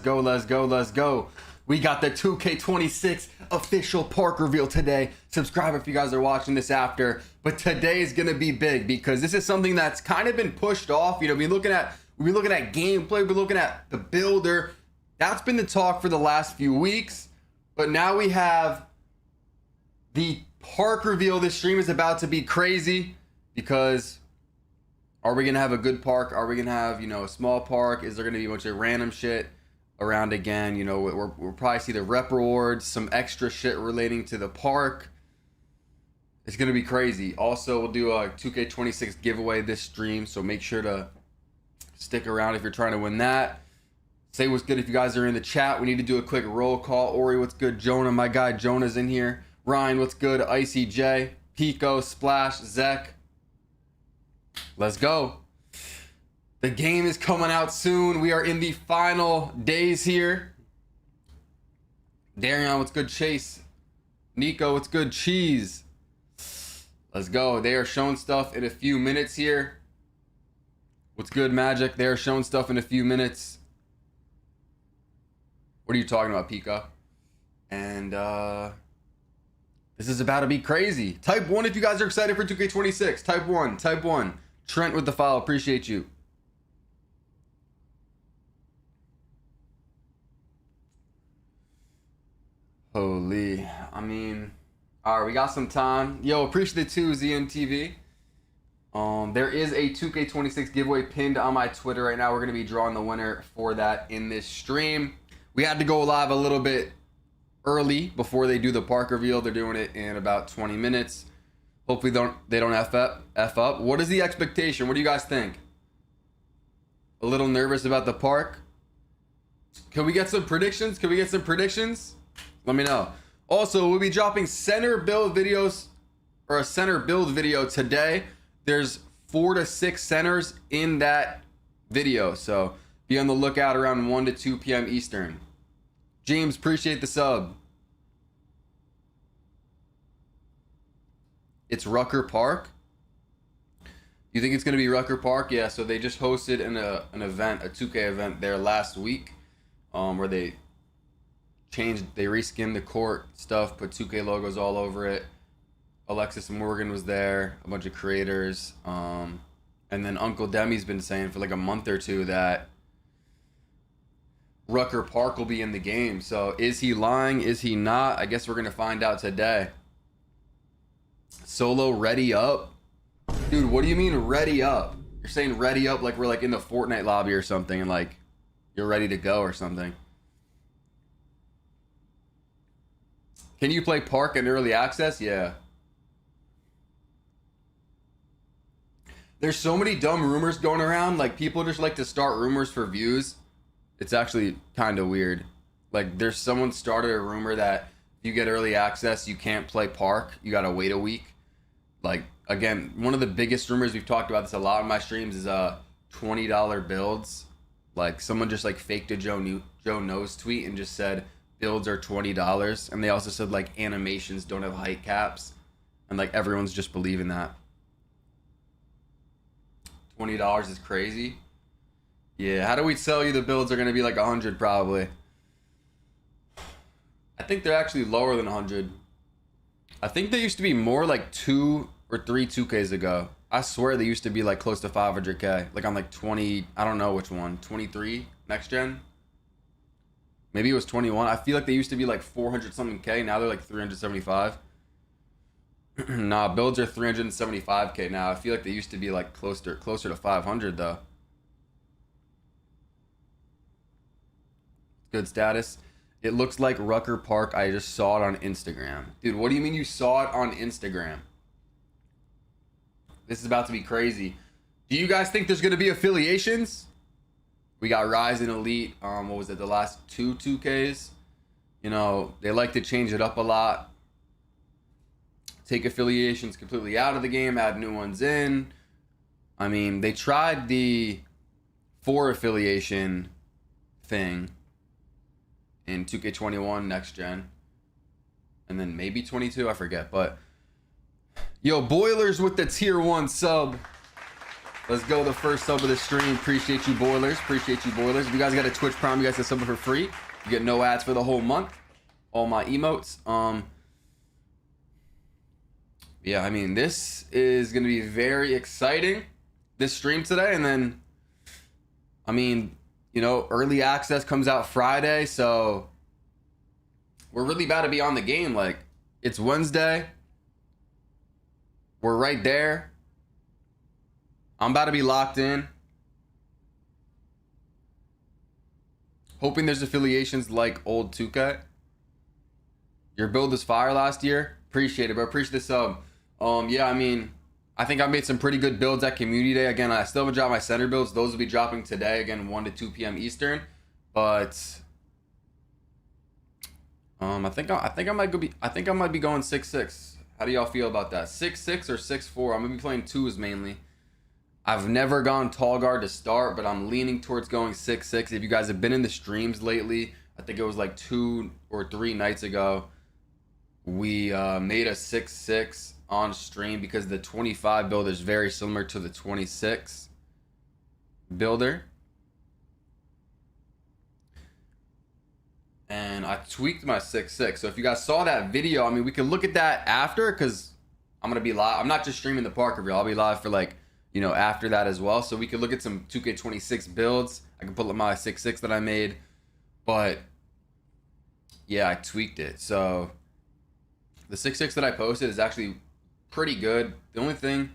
go, let's go, let's go. We got the 2K26 official park reveal today. Subscribe if you guys are watching this after. But today is gonna be big because this is something that's kind of been pushed off. You know, we've been looking at gameplay, we've been looking at the builder. That's been the talk for the last few weeks. But now we have the park reveal. This stream is about to be crazy because are we gonna have a good park? Are we gonna have, you know, a small park? Is there gonna be a bunch of random shit around again? You know, we'll probably see the rep rewards, some extra shit relating to the park. It's gonna be crazy. Also, we'll do a 2K26 giveaway this stream, so make sure to stick around if you're trying to win that. Say what's good if you guys are in the chat. We need to do a quick roll call. Ori, what's good? Jonah, my guy Jonah's in here. Ryan, what's good? Icy J, Pico, Splash, Zek. Let's go. The game is coming out soon. We are in the final days here. Darion, what's good? Chase. Nico, what's good? Cheese. Let's go. They are showing stuff in a few minutes here. What's good, Magic? They are showing stuff in a few minutes. What are you talking about, Pico? And this is about to be crazy. Type 1 if you guys are excited for 2K26. Type 1. Type 1. Trent with the follow. Appreciate you. Holy. I mean, all right, we got some time. Yo, appreciate it too, ZNTV. There is a 2K26 giveaway pinned on my Twitter right now. We're going to be drawing the winner for that in this stream. We had to go live a little bit early before they do the park reveal. They're doing it in about 20 minutes. Hopefully they don't F up. What is the expectation? What do you guys think? A little nervous about the park? Can we get some predictions? Let me know. Also, we'll be dropping center build videos, or a center build video today. There's 4 to 6 centers in that video, so be on the lookout around 1 to 2 p.m. Eastern. James, appreciate the sub. It's Rucker Park. You think it's going to be Rucker Park? Yeah, so they just hosted an event, a 2K event there last week, where they reskinned the court stuff, put 2K logos all over it. Alexis Morgan was there, a bunch of creators, and then Uncle Demi's been saying for like a month or two that Rucker Park will be in the game. So is he lying? Is he not? I guess we're gonna find out today. Solo ready up? Dude, what do you mean ready up? You're saying ready up like we're like in the Fortnite lobby or something and like you're ready to go or something. Can you play Park in early access? Yeah. There's so many dumb rumors going around. Like people just like to start rumors for views. It's actually kind of weird. Like there's someone started a rumor that if you get early access, you can't play Park. You gotta wait a week. Like again, one of the biggest rumors, we've talked about this a lot in my streams, is $20 builds. Like someone just like faked a Joe Knows tweet and just said builds are $20, and they also said like animations don't have height caps, and like everyone's just believing that. $20 is crazy. Yeah, how do we tell you the builds are going to be like 100 probably? I think they're actually lower than 100. I think they used to be more like 2 or 3 2Ks ago. I swear they used to be like close to 500K. Like on like 20, I don't know which one. 23 next gen? Maybe it was 21. I feel like they used to be like 400 something K. Now they're like 375. Nah, builds are 375K now. I feel like they used to be like closer to 500 though. Good status. It looks like Rucker Park. I just saw it on Instagram. Dude, what do you mean you saw it on Instagram? This is about to be crazy. Do you guys think there's going to be affiliations? We got Rise and Elite. What was it? The last 2 2Ks? You know, they like to change it up a lot. Take affiliations completely out of the game, add new ones in. I mean, they tried the 4 affiliation thing in 2K21 next gen, and then maybe 22, I forget. But yo, Boilers with the tier 1 sub. Let's go. The first sub of the stream. Appreciate you, Boilers. Appreciate you, Boilers. If you guys got a Twitch Prime, you guys can sub it for free. You get no ads for the whole month. All my emotes. Yeah, I mean, this is going to be very exciting, this stream today. And then, I mean, you know, early access comes out Friday. So we're really about to be on the game. Like, it's Wednesday. We're right there. I'm about to be locked in. Hoping there's affiliations like old 2K. Your build was fire last year. Appreciate it, bro. Appreciate the sub. Yeah, I mean, I think I made some pretty good builds at Community Day. Again, I still haven't dropped my center builds. Those will be dropping today, again, 1 to 2 p.m. Eastern. But I think I might be going 6-6. How do y'all feel about that? 6-6 or 6-4? I'm gonna be playing twos mainly. I've never gone tall guard to start, but I'm leaning towards going 6-6. If you guys have been in the streams lately, I think it was like 2 or 3 nights ago, we made a 6-6 on stream because the 25 build is very similar to the 26 builder. And I tweaked my 6-6. So if you guys saw that video, I mean, we can look at that after, because I'm going to be live. I'm not just streaming the Parker reel. I'll be live for like, you know, after that as well. So we could look at some 2K26 builds. I can pull up my 6-6 that I made. But yeah, I tweaked it. So the 6-6 that I posted is actually pretty good. The only thing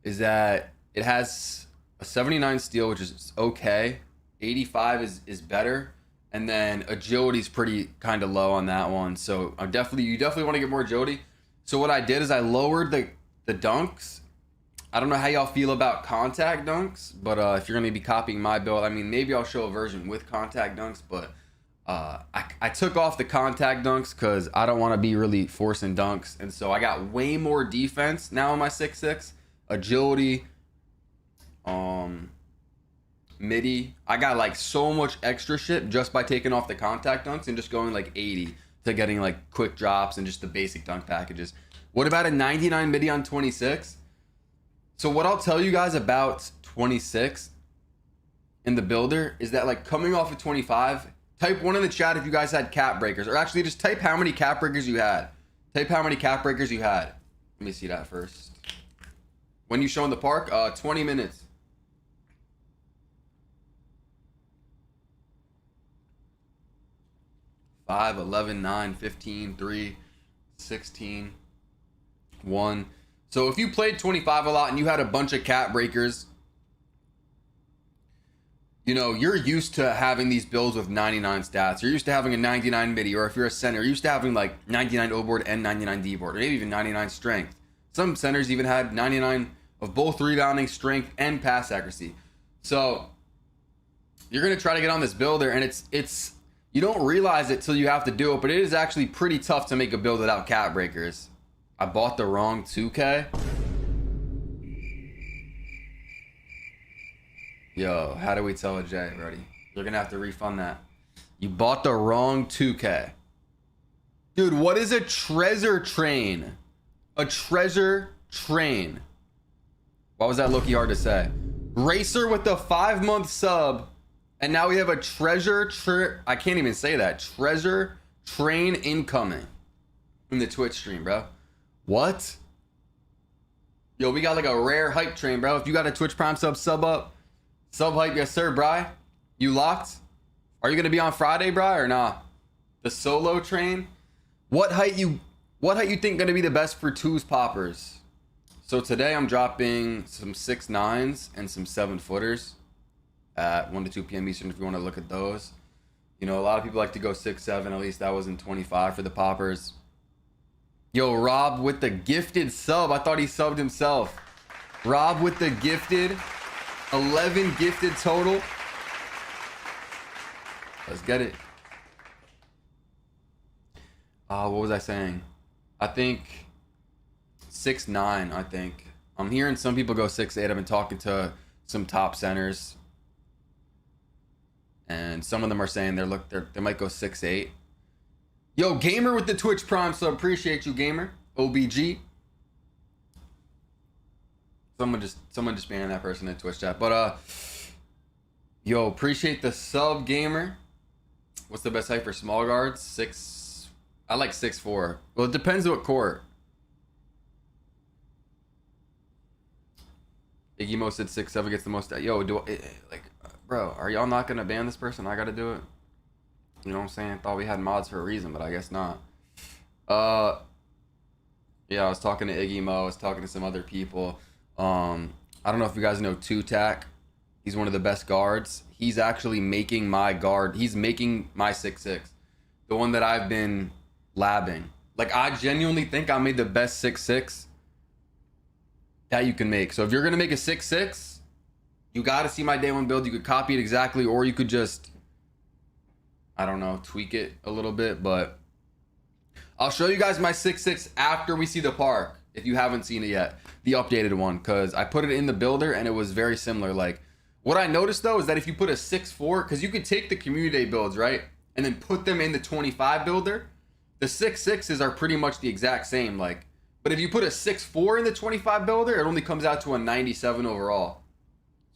is that it has a 79 steal, which is okay. 85 is better. And then agility is pretty kind of low on that one. So you definitely want to get more agility. So what I did is I lowered the dunks. I don't know how y'all feel about contact dunks, but if you're going to be copying my build, I mean, maybe I'll show a version with contact dunks, but I took off the contact dunks because I don't want to be really forcing dunks. And so I got way more defense now in my 6-6. Agility, midi. I got like so much extra shit just by taking off the contact dunks and just going like 80 to getting like quick drops and just the basic dunk packages. What about a 99 midi on 26? So what I'll tell you guys about 26 in the builder is that, like, coming off of 25, type 1 in the chat if you guys had cap breakers, or actually just type how many cap breakers you had. Type how many cap breakers you had. Let me see that first. When you show in the park, 20 minutes. Five, 11, 9, 15, 3, 16, 1. So if you played 25 a lot and you had a bunch of cap breakers, you know, you're used to having these builds with 99 stats. You're used to having a 99 midi, or if you're a center, you're used to having like 99 O board and 99 D board, or maybe even 99 strength. Some centers even had 99 of both rebounding, strength, and pass accuracy. So you're going to try to get on this builder, and it's you don't realize it till you have to do it, but it is actually pretty tough to make a build without cap breakers. I bought the wrong 2K. Yo, how do we tell a J, Brody? You're gonna have to refund that. You bought the wrong 2K. Dude, what is a treasure train? A treasure train. Why was that low-key hard to say? Racer with the 5-month sub. And now we have a I can't even say that. Treasure train incoming in the Twitch stream, bro. What? Yo, we got like a rare hype train, bro. If you got a Twitch Prime sub up. Sub hype, yes sir, Bri. You locked? Are you gonna be on Friday, Bri, or nah? The solo train? What height you think gonna be the best for twos poppers? So today I'm dropping some 6'9s and some 7-footers at 1 to 2 p.m. Eastern if you want to look at those. You know, a lot of people like to go 6'7", at least that was in 25 for the poppers. Yo, Rob with the gifted sub. I thought he subbed himself. Rob with the gifted. 11 gifted total. Let's get it. What was I saying? I think 6'9", I think. I'm hearing some people go 6'8". I've been talking to some top centers, and some of them are saying they might go 6'8". Yo, Gamer with the Twitch Prime, so appreciate you, Gamer. OBG. Someone just banned that person in Twitch chat. But yo, appreciate the sub, gamer. What's the best height for small guards? 6. I like 6'4". Well, it depends what court. Iggy Mo said 6'7" gets the most. Yo, bro, are y'all not gonna ban this person? I gotta do it. You know what I'm saying? Thought we had mods for a reason, but I guess not. Yeah, I was talking to Iggy Mo. I was talking to some other people. I don't know if you guys know 2-Tac. He's one of the best guards. He's actually making my guard. He's making my 6'6", the one that I've been labbing. Like, I genuinely think I made the best 6'6" that you can make. So if you're gonna make a 6'6", you got to see my day one build. You could copy it exactly, or you could just, I don't know, tweak it a little bit. But I'll show you guys my 6'6" after we see the park, if you haven't seen it yet, the updated one, because I put it in the builder and it was very similar. Like, what I noticed though is that if you put a 6'4", because you could take the community day builds, right, and then put them in the 25 builder, the 6'6s are pretty much the exact same. Like, but if you put a 6'4" in the 25 builder, it only comes out to a 97 overall.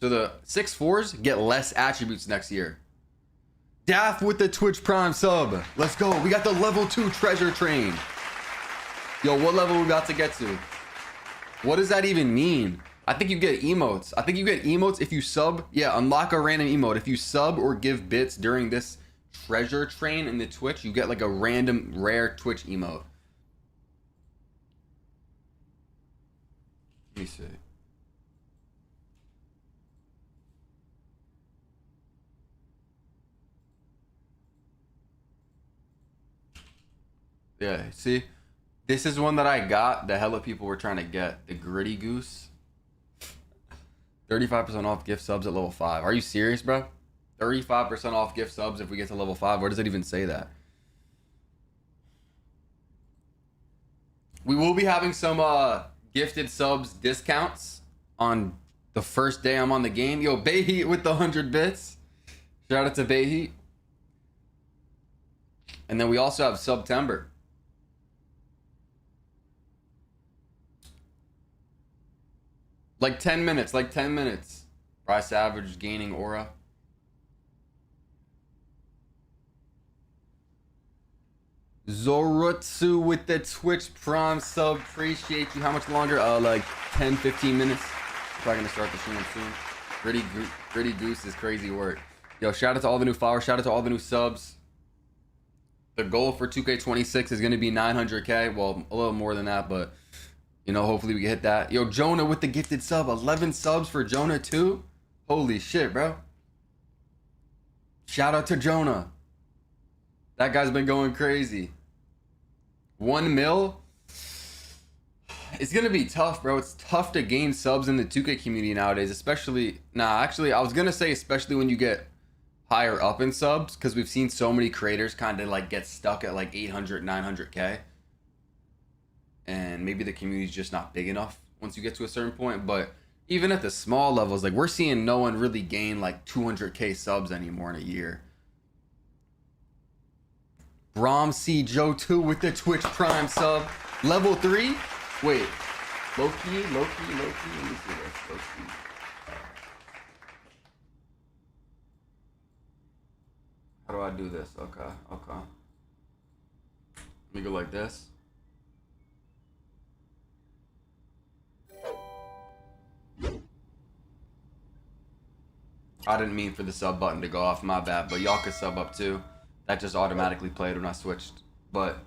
So the 6'4s get less attributes next year. Daff with the Twitch Prime sub. Let's go. We got the level 2 treasure train. Yo, what level we about to get to? What does that even mean? I think you get emotes. I think you get emotes if you sub. Yeah, unlock a random emote. If you sub or give bits during this treasure train in the Twitch, you get like a random rare Twitch emote. Let me see. Yeah, see? This is one that I got. The hella people were trying to get. The Gritty Goose. 35% off gift subs at level 5. Are you serious, bro? 35% off gift subs if we get to level 5. Where does it even say that? We will be having some gifted subs discounts on the first day I'm on the game. Yo, Bayheat with the 100 bits. Shout out to Bayheat. And then we also have September. Like 10 minutes, like 10 minutes. Bryce Savage gaining aura. Zorutsu with the Twitch Prime sub. Appreciate you. How much longer? Like 10, 15 minutes. Probably gonna start the stream soon. Gritty Goose is crazy work. Yo, shout out to all the new followers. Shout out to all the new subs. The goal for 2K26 is gonna be 900K. Well, a little more than that, but you know, hopefully we can hit that. Yo, Jonah with the gifted sub. 11 subs for Jonah too. Holy shit, bro. Shout out to Jonah. That guy's been going crazy. 1 mil. It's gonna be tough, bro. It's tough to gain subs in the 2K community nowadays, especially. Nah, actually, I was gonna say especially when you get higher up in subs, because we've seen so many creators kind of like get stuck at like 800, 900K. And maybe the community's just not big enough once you get to a certain point. But even at the small levels, like we're seeing no one really gain like 200K subs anymore in a year. Brom C Joe 2 with the Twitch Prime sub. Level 3? Wait. Low-key. Let me see this. Low-key. How do I do this? Okay. Let me go like this. I didn't mean for the sub button to go off, my bad, but y'all could sub up too. That just automatically played when I switched. But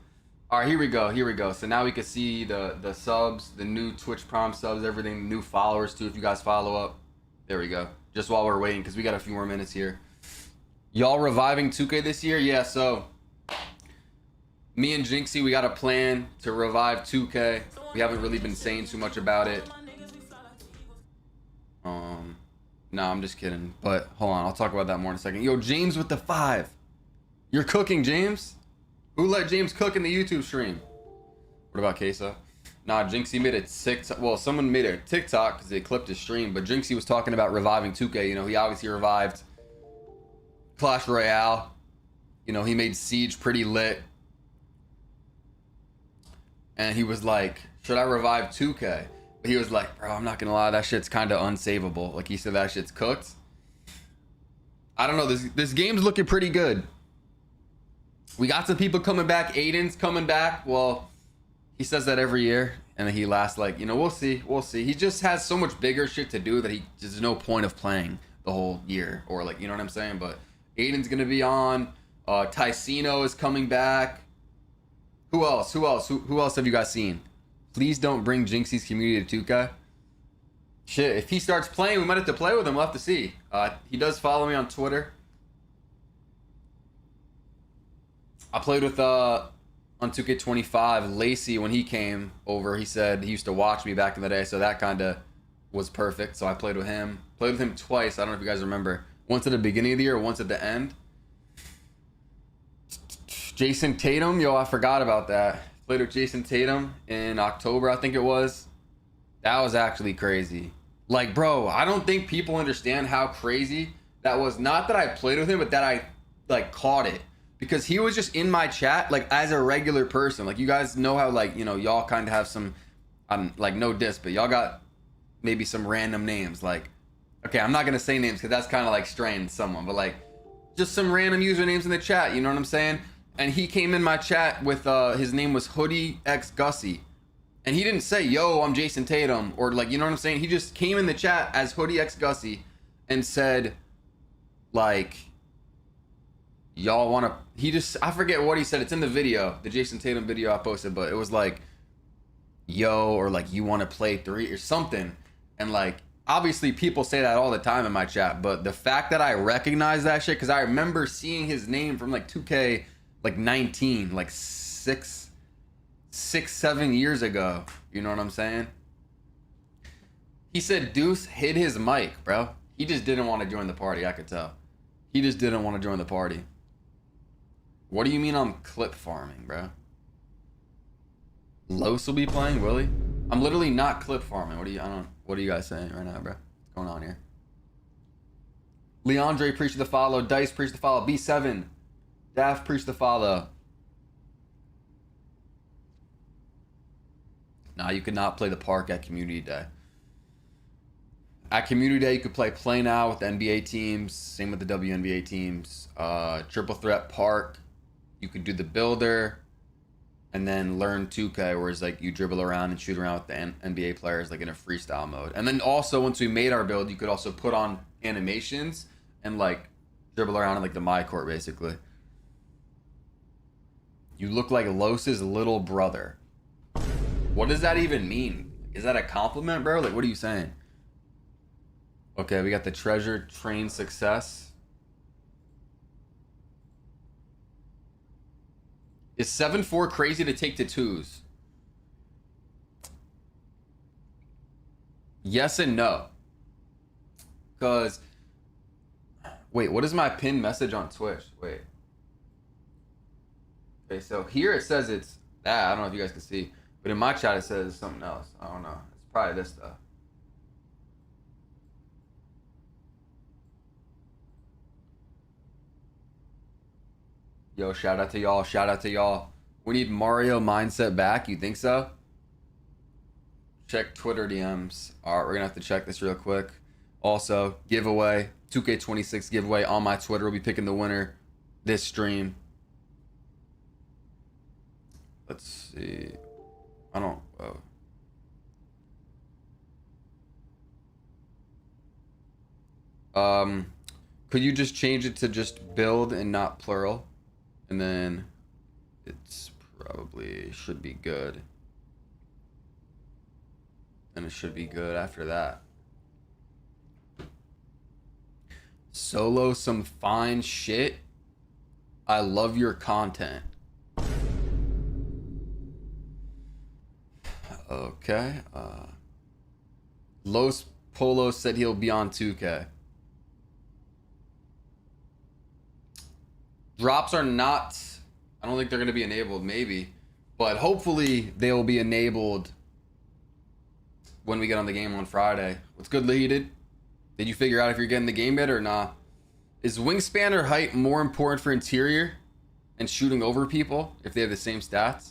all right, here we go. So now we can see the subs, the new Twitch Prime subs, everything, new followers too if you guys follow up. There we go. Just while we're waiting, because we got a few more minutes here. Y'all reviving 2K this year? Yeah, so me and Jinxie, we got a plan to revive 2K. We haven't really been saying too much about it. No, I'm just kidding. But hold on, I'll talk about that more in a second. Yo, James with the 5. You're cooking, James? Who let James cook in the YouTube stream? What about Kesa? Nah, Jinxie made a TikTok. Well, someone made a TikTok because they clipped his stream. But Jinxie was talking about reviving 2K. You know, he obviously revived Clash Royale. You know, he made Siege pretty lit. And he was like, should I revive 2K? He was like, bro, I'm not gonna lie, that shit's kind of unsavable. Like he said, that shit's cooked. I don't know. This game's looking pretty good. We got some people coming back. Aiden's coming back. Well, he says that every year, and then he lasts like, you know, we'll see. He just has so much bigger shit to do that there's no point of playing the whole year, or like, you know what I'm saying? But Aiden's gonna be on. Ticino is coming back. Who else? Who else have you guys seen? Please don't bring Jinxie's community to 2K. Shit, if he starts playing, we might have to play with him. We'll have to see. He does follow me on Twitter. I played with on 2K25 Lacey when he came over. He said he used to watch me back in the day, so that kind of was perfect. So I played with him. Played with him twice. I don't know if you guys remember. Once at the beginning of the year, once at the end. Jason Tatum, yo, I forgot about that. Played with Jason Tatum in October, I think it was. That was actually crazy. Like, bro, I don't think people understand how crazy that was. Not that I played with him, but that I, like, caught it. Because he was just in my chat, like, as a regular person. Like, you guys know how, like, you know, y'all kind of have some, like, no diss, but y'all got maybe some random names. Like, okay, I'm not going to say names because that's kind of, like, straying someone. But, like, just some random usernames in the chat, you know what I'm saying? And he came in my chat with, his name was Hoodie X Gussie. And he didn't say, yo, I'm Jason Tatum. Or, like, you know what I'm saying? He just came in the chat as Hoodie X Gussie and said, like, y'all want to... I forget what he said. It's in the video. The Jason Tatum video I posted. But it was like, yo, or, like, you want to play 3 or something. And, like, obviously people say that all the time in my chat. But the fact that I recognize that shit, because I remember seeing his name from, like, 2K... like 19, like 7 years ago. You know what I'm saying? He said Deuce hid his mic, bro. He just didn't want to join the party, I could tell. He just didn't want to join the party. What do you mean I'm clip farming, bro? Los will be playing, Willie? I'm literally not clip farming. What are you guys saying right now, bro? What's going on here? Leandre, preach the follow. Dice, preach the follow. B7. Daft, preach the follow. Nah, you could not play the park at Community Day. At Community Day, you could play now with the NBA teams. Same with the WNBA teams. Triple Threat Park. You could do the builder. And then learn 2K, where it's like you dribble around and shoot around with the NBA players like in a freestyle mode. And then also, once we made our build, you could also put on animations and like dribble around in like the MyCourt, basically. You look like Los's little brother. What does that even mean? Is that a compliment, bro? Like, what are you saying? Okay, we got the treasure train success. Is 7-4 crazy to take to 2s? Yes and no. Because... wait, what is my pinned message on Twitch? Wait. Okay, so here it says it's that. I don't know if you guys can see. But in my chat it says something else. I don't know. It's probably this stuff. Yo, shout out to y'all. Shout out to y'all. We need Mario mindset back. You think so? Check Twitter DMs. Alright, we're gonna have to check this real quick. Also, giveaway. 2K26 giveaway on my Twitter. We'll be picking the winner this stream. Let's see. I don't... could you just change it to just build and not plural? And then it's probably should be good. And it should be good after that. Solo some fine shit. I love your content. Okay. Los Polo said he'll be on 2K. Drops are not... I don't think they're going to be enabled, maybe. But hopefully they will be enabled when we get on the game on Friday. What's good, Leaded? Did you figure out if you're getting the game yet or not? Is wingspan or height more important for interior and shooting over people if they have the same stats?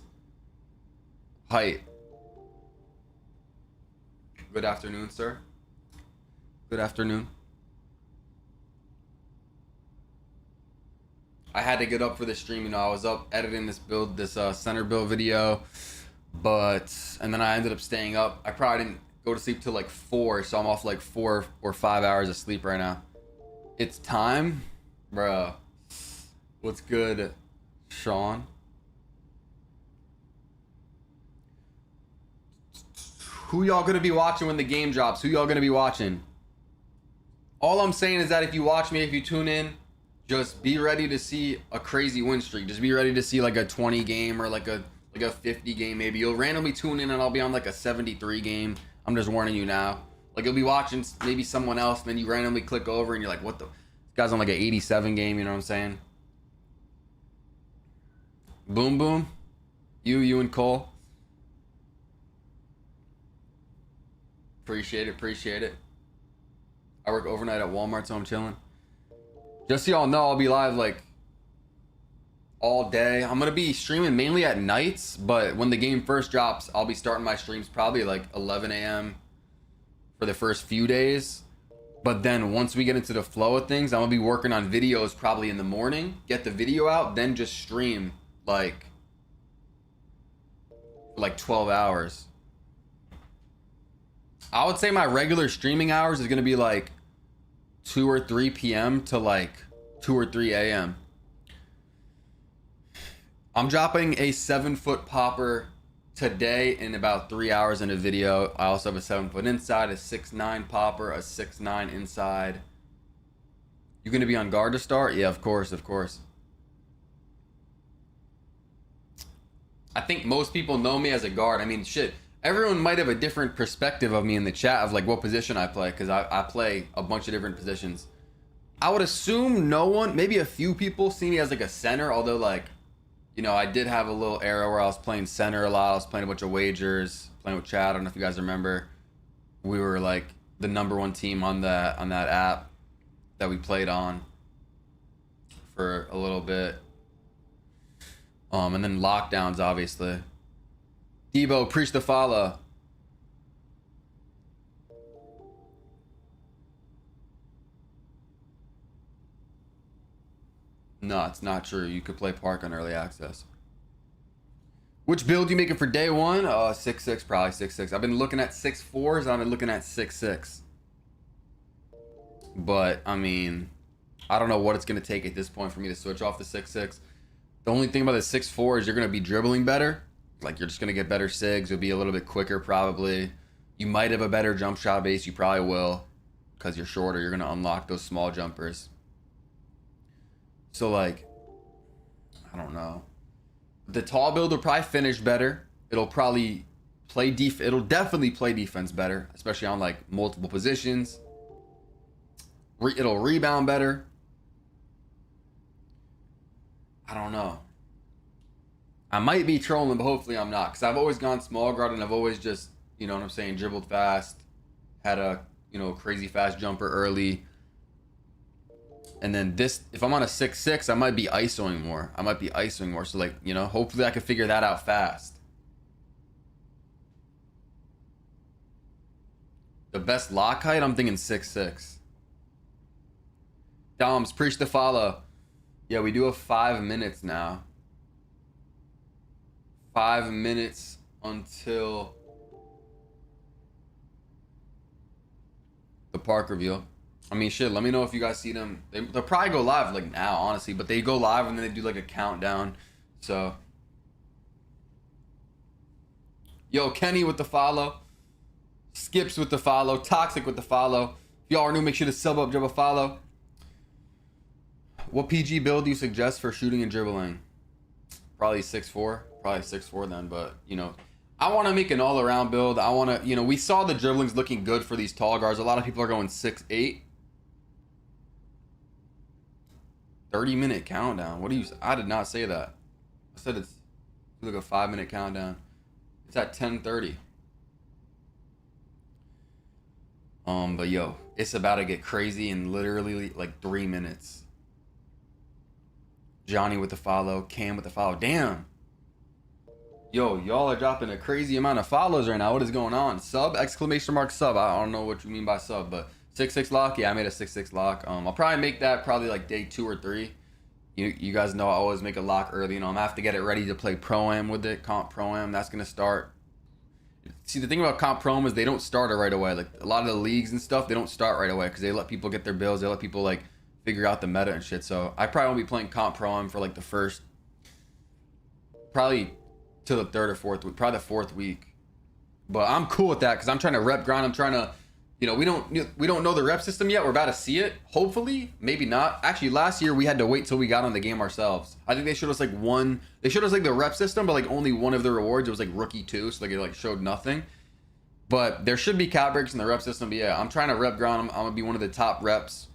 Height. Good afternoon, sir. Good afternoon. I had to get up for the stream. You know, I was up editing this center build video, and then I ended up staying up. I probably didn't go to sleep till like 4, so I'm off like 4 or 5 hours of sleep right now. It's time, bruh. What's good, Sean? Who y'all gonna be watching when the game drops? Who y'all gonna be watching? All I'm saying is that if you watch me, if you tune in, just be ready to see a crazy win streak. Just be ready to see like a 20 game or like a 50 game maybe. You'll randomly tune in and I'll be on like a 73 game. I'm just warning you now. Like you'll be watching maybe someone else and then you randomly click over and you're like, what the? This guy's on like an 87 game, you know what I'm saying? Boom boom. You and Cole. Appreciate it. I work overnight at Walmart, so I'm chilling. Just so y'all know, I'll be live like all day. I'm gonna be streaming mainly at nights, but when the game first drops, I'll be starting my streams probably like 11 a.m. for the first few days. But then once we get into the flow of things, I'm gonna be working on videos probably in the morning, get the video out, then just stream like 12 hours. I would say my regular streaming hours is gonna be like 2 or 3 p.m. to like 2 or 3 a.m. I'm dropping a 7-foot popper today in about 3 hours in a video. I also have a 7-foot inside, a 6'9" popper, a 6'9" inside. You gonna be on guard to start? Yeah, of course. I think most people know me as a guard. I mean, shit. Everyone might have a different perspective of me in the chat of like what position I play, because I play a bunch of different positions. I would assume no one, maybe a few people see me as like a center, although like, you know, I did have a little era where I was playing center a lot. I was playing a bunch of wagers, playing with Chad. I don't know if you guys remember. We were like the #1 team on that app that we played on for a little bit. And then lockdowns, obviously. Debo, preach the follow. No, it's not true. You could play Park on early access. Which build you making for day one? 6'6", probably 6'6". I've been looking at 6'4s and I've been looking at 6'6". But I mean, I don't know what it's gonna take at this point for me to switch off the 6'6". The only thing about the 6'4 is you're gonna be dribbling better. Like you're just gonna get better sigs. You'll be a little bit quicker probably. You might have a better jump shot base. You probably will, because you're shorter. You're gonna unlock those small jumpers. So like, I don't know. The tall build will probably finish better. It'll probably play It'll definitely play defense better, especially on like multiple positions. It'll rebound better. I don't know. I might be trolling, but hopefully I'm not. Because I've always gone small guard and I've always just, you know what I'm saying, dribbled fast. Had a, you know, crazy fast jumper early. And then this, if I'm on a 6'6", I might be ISOing more. So like, you know, hopefully I can figure that out fast. The best lock height, I'm thinking 6'6". Doms, preach the follow. Yeah, we do have 5 minutes now. 5 minutes until the park reveal. I mean, shit, let me know if you guys see them. They'll probably go live like now, honestly, but they go live and then they do like a countdown. So, yo, Kenny with the follow. Skips with the follow. Toxic with the follow. If y'all are new, make sure to sub up, drop a follow. What PG build do you suggest for shooting and dribbling? Probably 6'4". Probably 6'4" then, but, you know, I want to make an all-around build. I want to, you know, we saw the dribblings looking good for these tall guards. A lot of people are going 6'8". 30-minute countdown. What do you? I did not say that. I said it's like a 5-minute countdown. It's at 10:30. But yo, it's about to get crazy in literally like 3 minutes. Johnny with the follow. Cam with the follow. Damn. Yo, y'all are dropping a crazy amount of follows right now. What is going on? Sub, exclamation mark sub. I don't know what you mean by sub, but 6-6 lock. Yeah, I made a 6-6 lock. I'll probably make that probably like day 2 or 3. You guys know I always make a lock early. I'm gonna have to get it ready to play Pro-Am with it. Comp Pro-Am. That's gonna start. See, the thing about Comp Pro-Am is they don't start it right away. Like a lot of the leagues and stuff, they don't start right away because they let people get their builds. They let people like figure out the meta and shit. So I probably won't be playing Comp Pro-Am for like the first, probably to the 3rd or 4th week, probably the 4th week. But I'm cool with that because I'm trying to rep grind. I'm trying to, we don't know the rep system yet. We're about to see it. Hopefully, maybe not. Actually, last year we had to wait till we got on the game ourselves. I think they showed us like they showed us like the rep system, but like only one of the rewards. It was like rookie 2, so like it like showed nothing. But there should be cap breaks in the rep system. But yeah, I'm trying to rep grind. I'm gonna be one of the top reps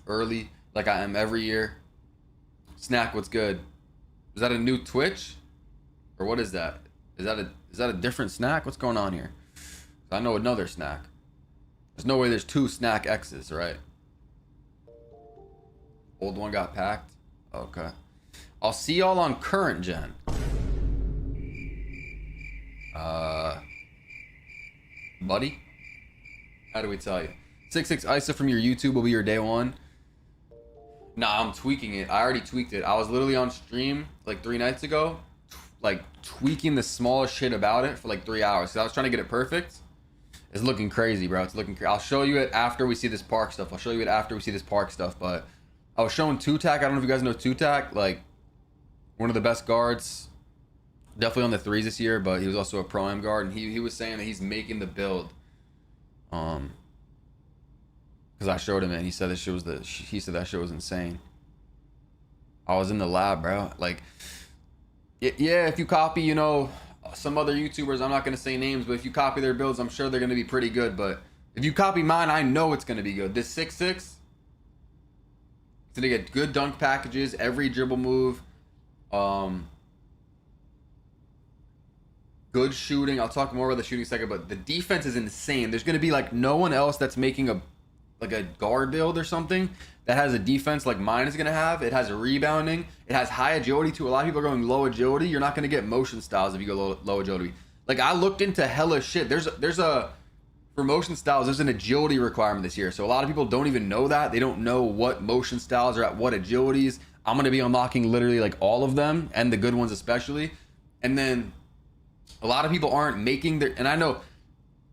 early, like I am every year. Snack, what's good? Is that a new Twitch? Or what is that? Is that a different snack? What's going on here? I know another snack. There's no way there's 2 snack X's, right? Old one got packed. Okay. I'll see y'all on current gen. Buddy? How do we tell you? 6-6 ISA from your YouTube will be your day 1. Nah, I'm tweaking it. I already tweaked it. I was literally on stream like 3 nights ago, like tweaking the smallest shit about it for like 3 hours. Cause I was trying to get it perfect. It's looking crazy, bro. It's looking crazy. I'll show you it after we see this park stuff. But I was showing 2-tack. I don't know if you guys know 2-tack. Like one of the best guards, definitely on the 3s this year. But he was also a Pro-Am guard, and he was saying that he's making the build. Because I showed him it, and he said that shit was insane. I was in the lab, bro. Like, yeah, if you copy, some other YouTubers, I'm not going to say names, but if you copy their builds, I'm sure they're going to be pretty good. But if you copy mine, I know it's going to be good. This 6-6, it's going to get good dunk packages, every dribble move, good shooting. I'll talk more about the shooting in a second, but the defense is insane. There's going to be like no one else that's making a guard build or something that has a defense like mine is going to have. It has a rebounding. It has high agility too. A lot of people are going low agility. You're not going to get motion styles if you go low agility. Like I looked into hella shit. For motion styles, there's an agility requirement this year. So a lot of people don't even know that. They don't know what motion styles are at what agilities. I'm going to be unlocking literally like all of them and the good ones especially. And then a lot of people aren't making and I know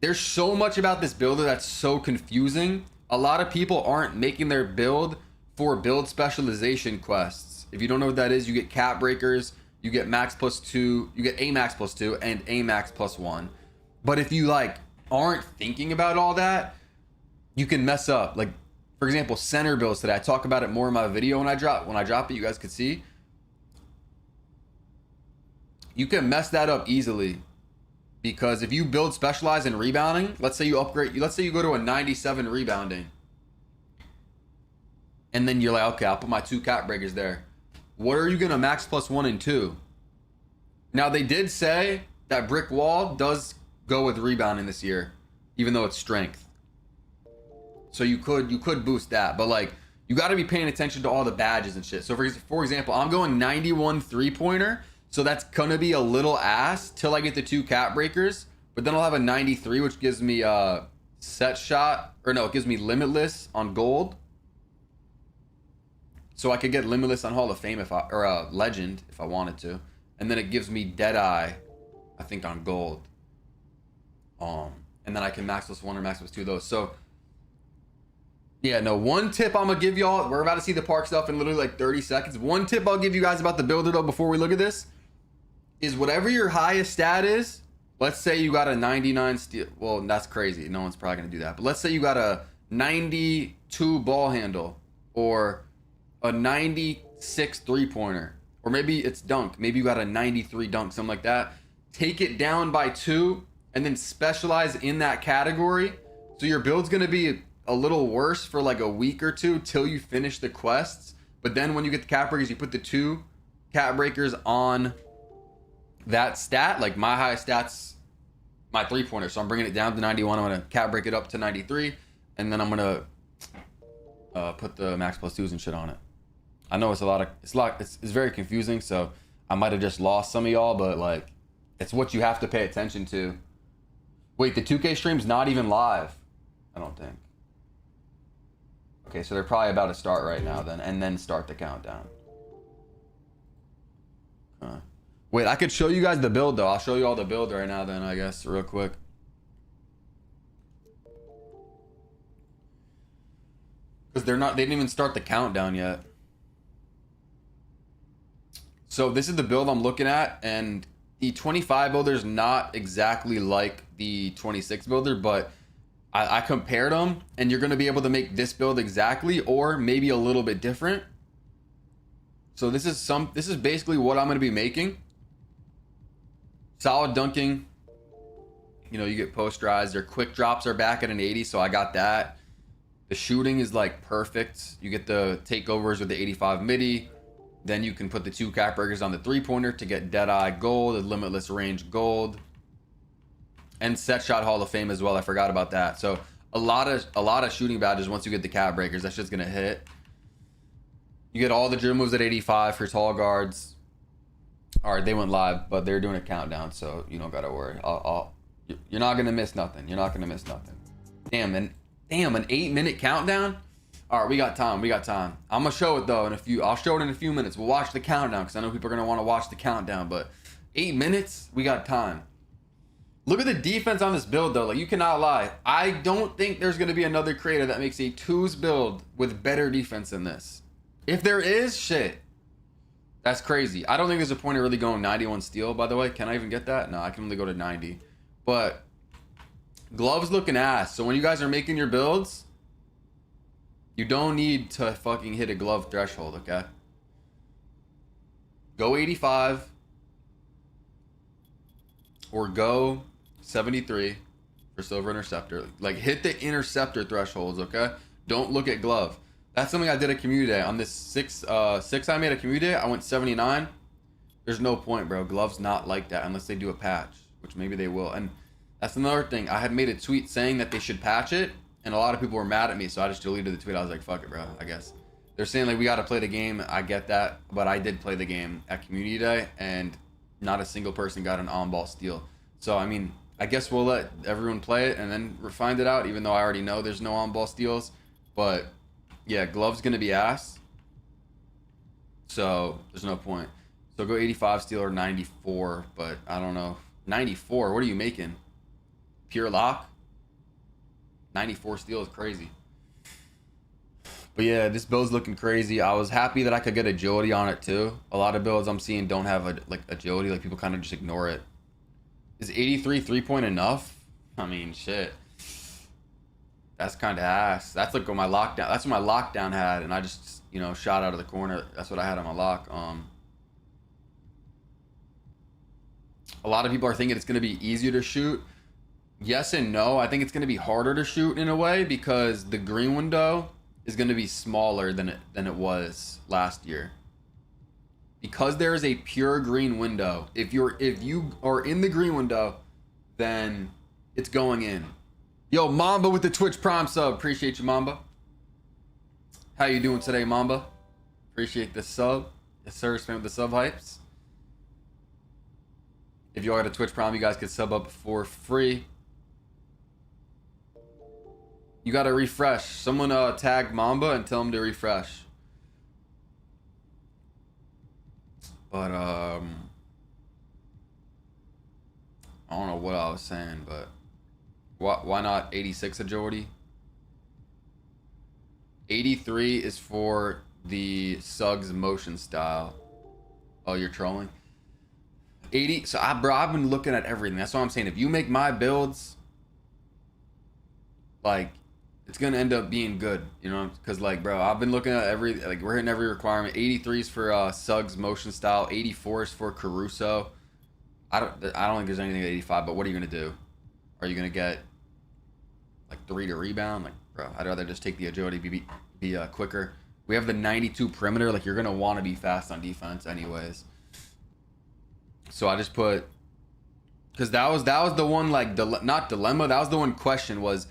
there's so much about this builder that's so confusing. A lot of people aren't making their build for build specialization quests. If you don't know what that is, you get cap breakers, you get max +2, you get a max +2 and a max +1. But if you like aren't thinking about all that, you can mess up. Like for example, center builds today. I talk about it more in my video when I drop it, you guys could see. You can mess that up easily. Because if you build specialize in rebounding, let's say you go to a 97 rebounding. And then you're like, okay, I'll put my 2 cap breakers there. What are you going to max +1 and 2? Now, they did say that brick wall does go with rebounding this year, even though it's strength. So you could boost that. But like, you got to be paying attention to all the badges and shit. So for example, I'm going 91 3-pointer. So that's gonna be a little ass till I get the 2 cap breakers, but then I'll have a 93, which gives me set shot, or no, it gives me limitless on gold. So I could get limitless on Hall of Fame or legend if I wanted to, and then it gives me Deadeye, I think on gold. And then I can max +1 or max +2 of those. So yeah, no, one tip I'm gonna give y'all. We're about to see the park stuff in literally like 30 seconds. One tip I'll give you guys about the builder though before we look at this is whatever your highest stat is, let's say you got a 99 steal. Well, that's crazy. No one's probably going to do that. But let's say you got a 92 ball handle or a 96 3-pointer. Or maybe it's dunk. Maybe you got a 93 dunk, something like that. Take it down by 2 and then specialize in that category. So your build's going to be a little worse for like a week or 2 till you finish the quests. But then when you get the cap breakers, you put the 2 cap breakers on that stat. Like my highest stats, my 3-pointer. So I'm bringing it down to 91. I'm going to cap break it up to 93. And then I'm going to put the max +2s and shit on it. I know it's very confusing. So I might have just lost some of y'all, but like It's what you have to pay attention to. Wait, the 2K stream's not even live. I don't think. Okay, so they're probably about to start right now then, and then start the countdown. Wait, I could show you guys the build though. I'll show you all the build right now then, I guess, real quick. Because they didn't even start the countdown yet. So this is the build I'm looking at, and the 25 builder is not exactly like the 26 builder, but I compared them, and you're going to be able to make this build exactly, or maybe a little bit different. So this is basically what I'm going to be making. Solid dunking. You know, you get posterized. Their quick drops are back at an 80, so I got that. The shooting is like perfect. You get the takeovers with the 85 midi. Then you can put the 2 cap breakers on the 3-pointer to get Deadeye gold, a limitless range gold, and set shot Hall of Fame as well. I forgot about that. So a lot of shooting badges once you get the cap breakers. That shit's gonna hit. You get all the drill moves at 85 for tall guards. All right, they went live, but they're doing a countdown, so you don't gotta worry. You're not gonna miss nothing. You're not gonna miss nothing. Damn, an 8-minute countdown. All right, we got time. I'm gonna show it though I'll show it in a few minutes. We'll watch the countdown because I know people are gonna want to watch the countdown. But 8 minutes, we got time. Look at the defense on this build though. Like, you cannot lie. I don't think there's gonna be another creator that makes a 2s build with better defense than this. If there is, shit, that's crazy. I don't think there's a point of really going 91 steal. By the way, can I even get that? No, I can only go to 90. But gloves looking ass. So when you guys are making your builds, you don't need to fucking hit a glove threshold, okay? Go 85 or go 73 for silver interceptor. Like, hit the interceptor thresholds, okay? Don't look at glove. That's something I did at community day. On this six I made a community day, I went 79. There's no point, bro. Glove's not like that unless they do a patch, which maybe they will. And that's another thing. I had made a tweet saying that they should patch it, and a lot of people were mad at me, so I just deleted the tweet. I was like, fuck it, bro, I guess. They're saying, like, we got to play the game. I get that, but I did play the game at community day, and not a single person got an on-ball steal. So, I mean, I guess we'll let everyone play it and then find it out, even though I already know there's no on-ball steals. But, yeah, glove's going to be ass. So, there's no point. So, go 85 steal or 94, but I don't know. 94, what are you making? Pure lock? 94 steal is crazy. But yeah, this build's looking crazy. I was happy that I could get agility on it too. A lot of builds I'm seeing don't have agility. Like, people kind of just ignore it. Is 83 3-point enough? I mean, shit. That's kind of ass. That's like what my lockdown. That's what my lockdown had, and I just, you know, shot out of the corner. That's what I had on my lock. A lot of people are thinking it's going to be easier to shoot. Yes and no. I think it's going to be harder to shoot in a way because the green window is going to be smaller than it was last year. Because there is a pure green window. If you are in the green window, then it's going in. Yo, Mamba with the Twitch Prime sub. Appreciate you, Mamba. How you doing today, Mamba? Appreciate the sub. Yes, sir. Spam with the sub hypes. If y'all got a Twitch Prime, you guys could sub up for free. You gotta refresh. Someone tag Mamba and tell him to refresh. But I don't know what I was saying, but why not 86 agility? 83 is for the Suggs motion style. Oh, you're trolling? 80. So I've been looking at everything. That's what I'm saying. If you make my builds, like, it's gonna end up being good, you know, because, like, bro, I've been looking at we're hitting every requirement. 83 is for Suggs motion style. 84 is for Caruso. I don't think there's anything at 85, but what are you gonna do? Are you gonna get like 3 to rebound? Like, bro, I'd rather just take the agility, be quicker. We have the 92 perimeter. Like, you're gonna want to be fast on defense anyways. So I just put, because that was the one, like, not dilemma. That was the one question was.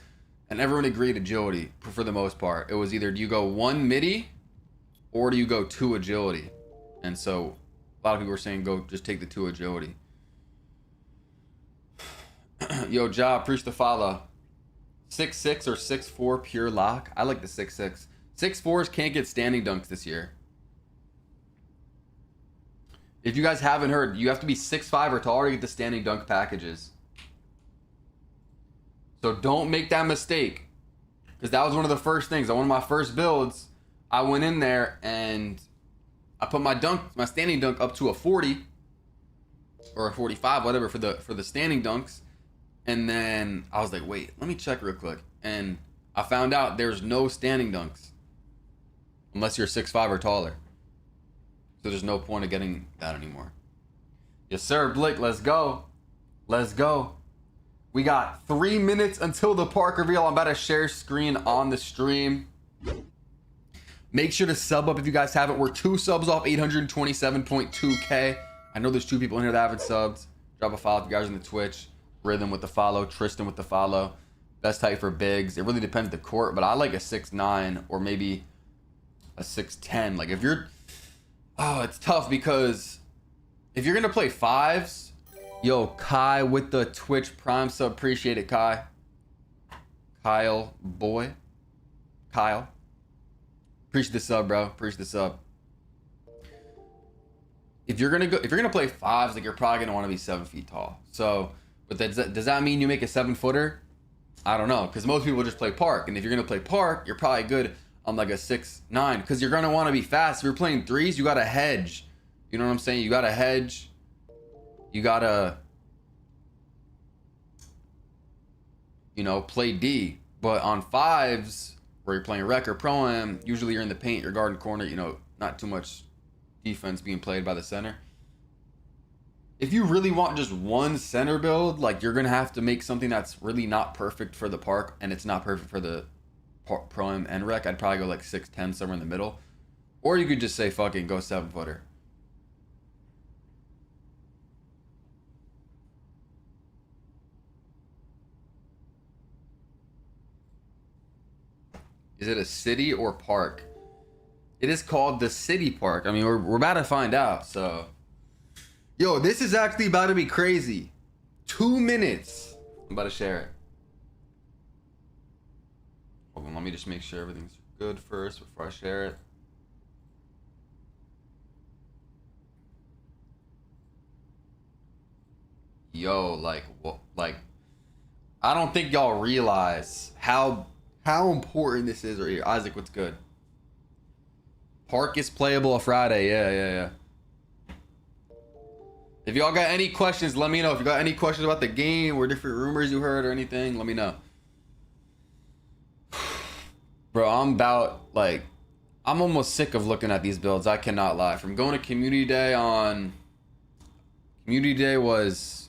And everyone agreed agility for the most part. It was either do you go 1 midi or do you go 2 agility? And so a lot of people were saying just take the 2 agility. Yo, Ja, appreciate the follow. 6'6" or 6'4" pure lock. I like the 6'6". 6'4s can't get standing dunks this year. If you guys haven't heard, you have to be 6'5" or taller to get the standing dunk packages. So don't make that mistake. Because that was one of the first things. On one of my first builds, I went in there and I put my standing dunk up to a 40 or a 45, whatever, for the standing dunks. And then I was like, wait, let me check real quick. And I found out there's no standing dunks unless you're 6'5" or taller. So there's no point of getting that anymore. Yes, sir, Blake, let's go. Let's go. We got 3 minutes until the park reveal. I'm about to share screen on the stream. Make sure to sub up if you guys haven't. We're 2 subs off 827.2K. I know there's 2 people in here that haven't subbed. Drop a follow if you guys are in the Twitch. Rhythm with the follow. Tristan with the follow. Best height for bigs. It really depends the court, but I like a 6'9" or maybe a 6'10". Like if you're... Oh, it's tough because if you're going to play 5s... Yo, Kai with the Twitch Prime sub. Appreciate it, Kai. Kyle, boy. Kyle. Appreciate the sub, bro. Appreciate the sub. If you're gonna play 5s, like you're probably gonna want to be 7 feet tall. So, but does that mean you make a 7-footer? I don't know, because most people just play park, and if you're gonna play park, you're probably good on like a 6'9", because you're gonna want to be fast. If you're playing 3s, you gotta hedge. You know what I'm saying? You gotta hedge. You gotta, you know, play D. But on 5s, where you're playing rec or pro-am, usually you're in the paint, you're guarding corner, you know, not too much defense being played by the center. If you really want just one center build, like you're gonna have to make something that's really not perfect for the park, and it's not perfect for the pro-am and rec. I'd probably go like 6'10", somewhere in the middle. Or you could just say fucking go 7-footer. Is it a city or park? It is called the city park. I mean, we're about to find out, so. Yo, this is actually about to be crazy. 2 minutes. I'm about to share it. Hold on, let me just make sure everything's good first before I share it. Yo, like, I don't think y'all realize how important this is right here. Isaac, what's good? Park is playable on Friday. Yeah. If y'all got any questions, let me know. If you got any questions about the game or different rumors you heard or anything, let me know. Bro, I'm almost sick of looking at these builds. I cannot lie. From going to community day on... Community day was...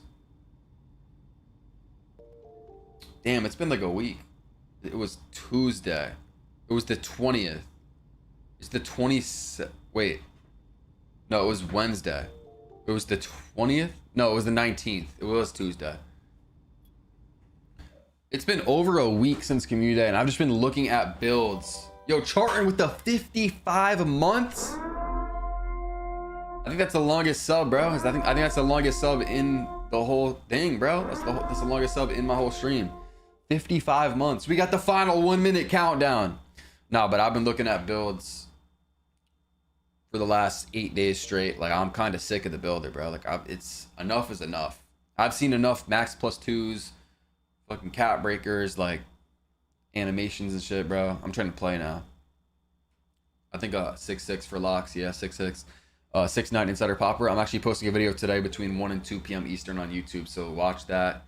Damn, it's been like a week. It was Tuesday. It was the 20th. It's the 20th. Wait. No, it was Wednesday. It was the 20th? No, it was the 19th. It was Tuesday. It's been over a week since community day, and I've just been looking at builds. Yo, charting with the 55 months? I think that's the longest sub, bro. I think that's the longest sub in the whole thing, bro. That's the longest sub in my whole stream. 55 months. We got the final 1 minute countdown. No, but I've been looking at builds for the last 8 days straight. Like, I'm kind of sick of the builder, bro. Like, it's enough is enough. I've seen enough max +2s, fucking cap breakers, like animations and shit, bro. I'm trying to play now. I think 6'6" for locks. Yeah, 6'6". 6'9" insider popper. I'm actually posting a video today between 1 and 2 p.m. Eastern on YouTube, so watch that.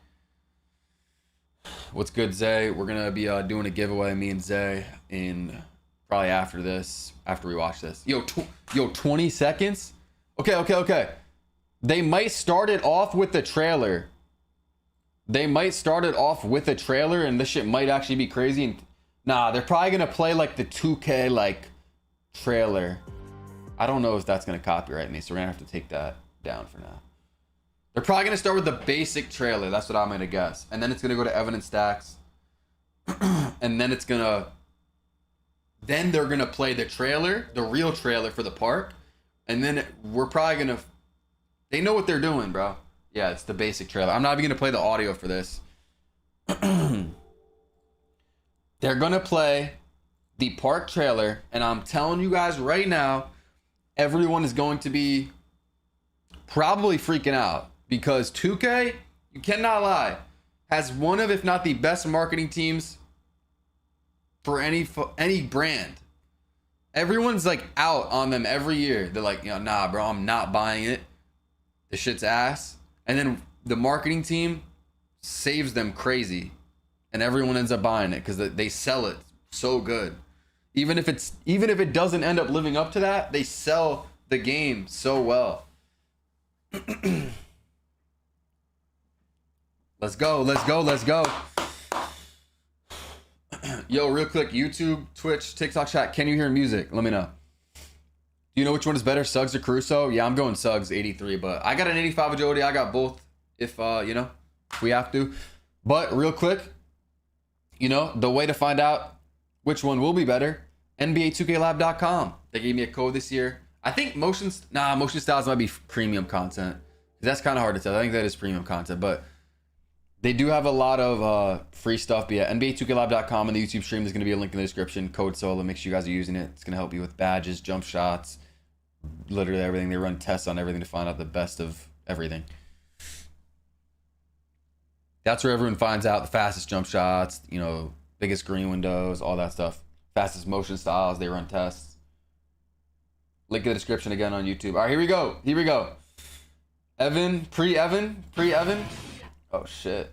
What's good, Zay? We're gonna be doing a giveaway, me and Zay, in probably after we watch this. Yo, 20 seconds? Okay. They might start it off with the trailer. And this shit might actually be crazy. And nah, they're probably gonna play like the 2K like trailer. I don't know if that's gonna copyright me, so we're gonna have to take that down for now. They're probably gonna start with the basic trailer. That's what I'm gonna guess. And then it's gonna go to evidence stacks. And then then they're gonna play the trailer, the real trailer for the park. And then we're probably gonna... They know what they're doing, bro. Yeah, it's the basic trailer. I'm not even gonna play the audio for this. They're gonna play the park trailer, and I'm telling you guys right now, everyone is going to be probably freaking out because 2K, you cannot lie, has one of, if not the best marketing teams for any brand. Everyone's like out on them every year. They're like, nah, bro, I'm not buying it. The shit's ass. And then the marketing team saves them crazy, and everyone ends up buying it because they sell it so good. Even if it doesn't end up living up to that, they sell the game so well. Let's go. Yo, real quick, YouTube, Twitch, TikTok chat, can you hear music? Let me know. Do you know which one is better, Suggs or Caruso? Yeah, I'm going Suggs 83, but I got an 85 agility. I got both if if we have to. But real quick, the way to find out which one will be better, NBA2KLab.com. They gave me a code this year. I think motion styles might be premium content. That's kind of hard to tell. I think that is premium content, but they do have a lot of free stuff. But yeah, NBA2KLab.com, and the YouTube stream is going to be a link in the description. Code SOLA. Make sure you guys are using it. It's going to help you with badges, jump shots, literally everything. They run tests on everything to find out the best of everything. That's where everyone finds out the fastest jump shots, biggest screen windows, all that stuff. Fastest motion styles. They run tests. Link in the description again on YouTube. All right, here we go. Evan. Oh, shit.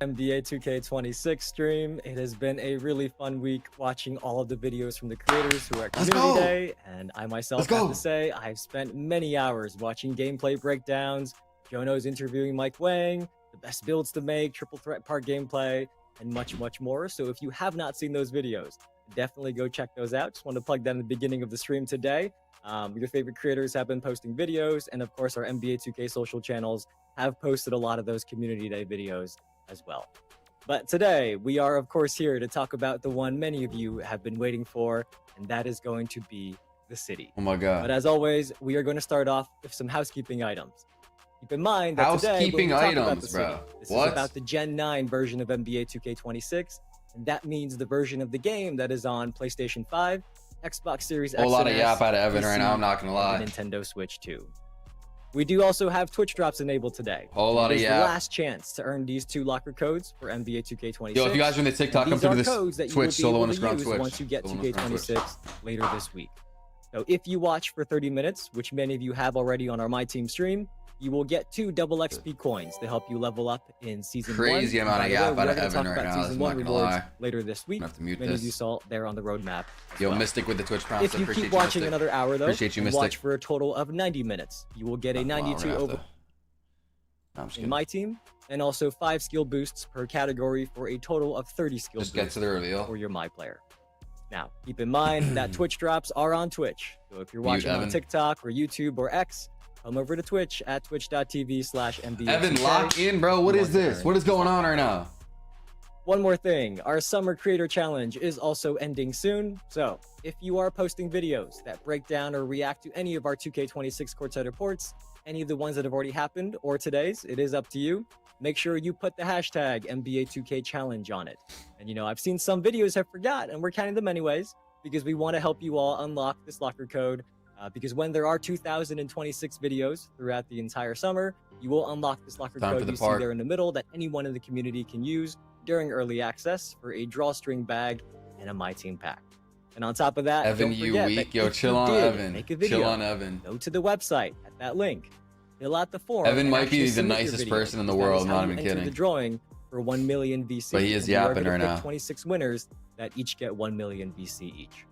NBA2K26 stream. It has been a really fun week watching all of the videos from the creators who are at Community Day. And I myself have to say, I've spent many hours watching gameplay breakdowns, Jono's interviewing Mike Wang, the best builds to make, triple threat park gameplay, and much, much more. So if you have not seen those videos, definitely go check those out. Just wanted to plug that in the beginning of the stream today. Your favorite creators have been posting videos, and of course our NBA2K social channels have posted a lot of those Community Day videos as well. But today we are of course here to talk about the one many of you have been waiting for, and that is going to be the city. Oh my god. But as always, we are going to start off with some housekeeping items. Keep in mind that today when we talk about the city, this is about the Gen 9 version of NBA 2K26, and that means the version of the game that is on PlayStation 5, Xbox Series X, a lot of yap out of Evan right now, I'm not gonna lie. Nintendo Switch 2. We do also have Twitch drops enabled today. Whole lot of yap. The last chance to earn these 2 locker codes for NBA 2K26. Yo, if you guys are in the TikTok, come through this Twitch solo underscore Twitch. Once you get 2K26 later this week. So if you watch for 30 minutes, which many of you have already on our My Team stream, you will get 2 double XP coins to help you level up in Season 1. Crazy amount of yap out of Evan right now. Season 1 rewards later this week. Many of you saw there on the roadmap. Yo, Mystic with the Twitch prompts. If you keep watching another hour, though, appreciate you, Mystic. Watch for a total of 90 minutes. You will get a 92 over in My Team, and also 5 skill boosts per category for a total of 30 skill boosts get to the reveal for your My Player. Now, keep in mind that Twitch drops are on Twitch. So if you're watching on TikTok or YouTube or X, come over to Twitch at twitch.tv/NBA2K. Evan, lock in, bro. What is this? What is going on right now? One more thing. Our Summer Creator Challenge is also ending soon. So if you are posting videos that break down or react to any of our 2K26 courtside reports, any of the ones that have already happened or today's, it is up to you. Make sure you put the hashtag NBA2K Challenge on it. And I've seen some videos have forgot, and we're counting them anyways, because we want to help you all unlock this locker code. Because when there are 2,026 videos throughout the entire summer, you will unlock this locker code you see there in the middle that anyone in the community can use during early access for a drawstring bag and a My Team pack. And on top of that, Evan, don't forget you weak. Yo, chill on Evan. Make a video, chill on Evan. Go to the website at that link. Fill out the form. Evan might be the nicest person in the world. Not even kidding. The drawing for 1 million VC. But he is yapping right now. 26 winners that each get 1 million VC each.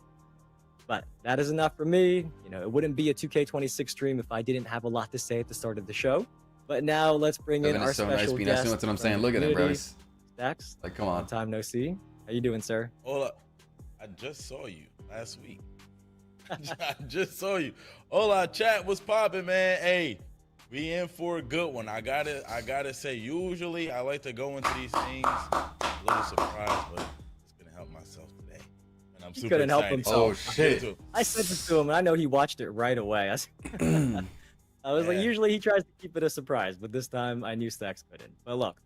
But that is enough for me. It wouldn't be a 2K26 stream if I didn't have a lot to say at the start of the show. But now let's bring in our special guest. That's what I'm saying. Look at it, bro. Stacks. Like, come on. Long time no see. How you doing, sir? Hola. I just saw you last week. I just saw you. Hola, chat was popping, man. Hey, we in for a good one. I gotta say, usually I like to go into these things a little surprised, but it's gonna help myself today. And I'm he super couldn't excited. help himself. Oh shit! I sent it to him, and I know he watched it right away. I was like, usually he tries to keep it a surprise, but this time I knew Stacks couldn't. But look,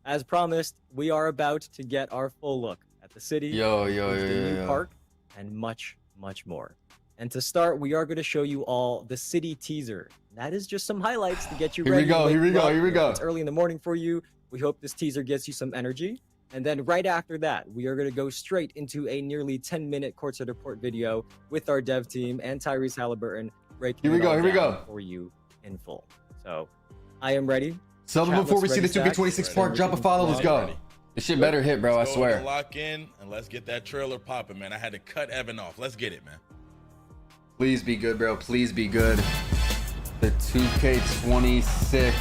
as promised, we are about to get our full look at the city, the new park, and much, much more. And to start, we are going to show you all the city teaser. That is just some highlights to get you ready. Here we go. It's early in the morning for you. We hope this teaser gets you some energy. And then right after that, we are going to go straight into a nearly 10-minute courtside report video with our dev team and Tyrese Halliburton breaking it all down for you in full. So I am ready. So before we see the 2K26 park, drop a follow. Let's go. This shit better hit, bro. I swear. Lock in and let's get that trailer popping, man. I had to cut Evan off. Let's get it, man. Please be good, bro. Please be good. The 2K26.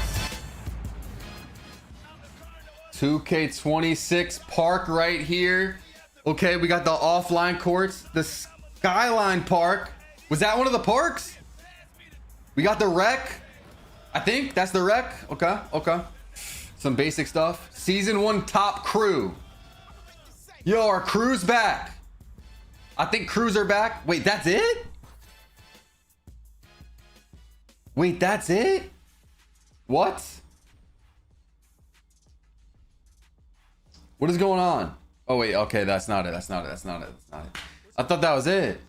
2K26 park right here. Okay, we got the offline courts. The Skyline Park. Was that one of the parks? We got the rec. I think that's the rec. Okay. Some basic stuff. Season 1 top crew. Yo, our crew's back. I think crews are back. Wait, that's it? Wait, that's it? What? What is going on? Oh wait, okay, that's not it. I thought that was it.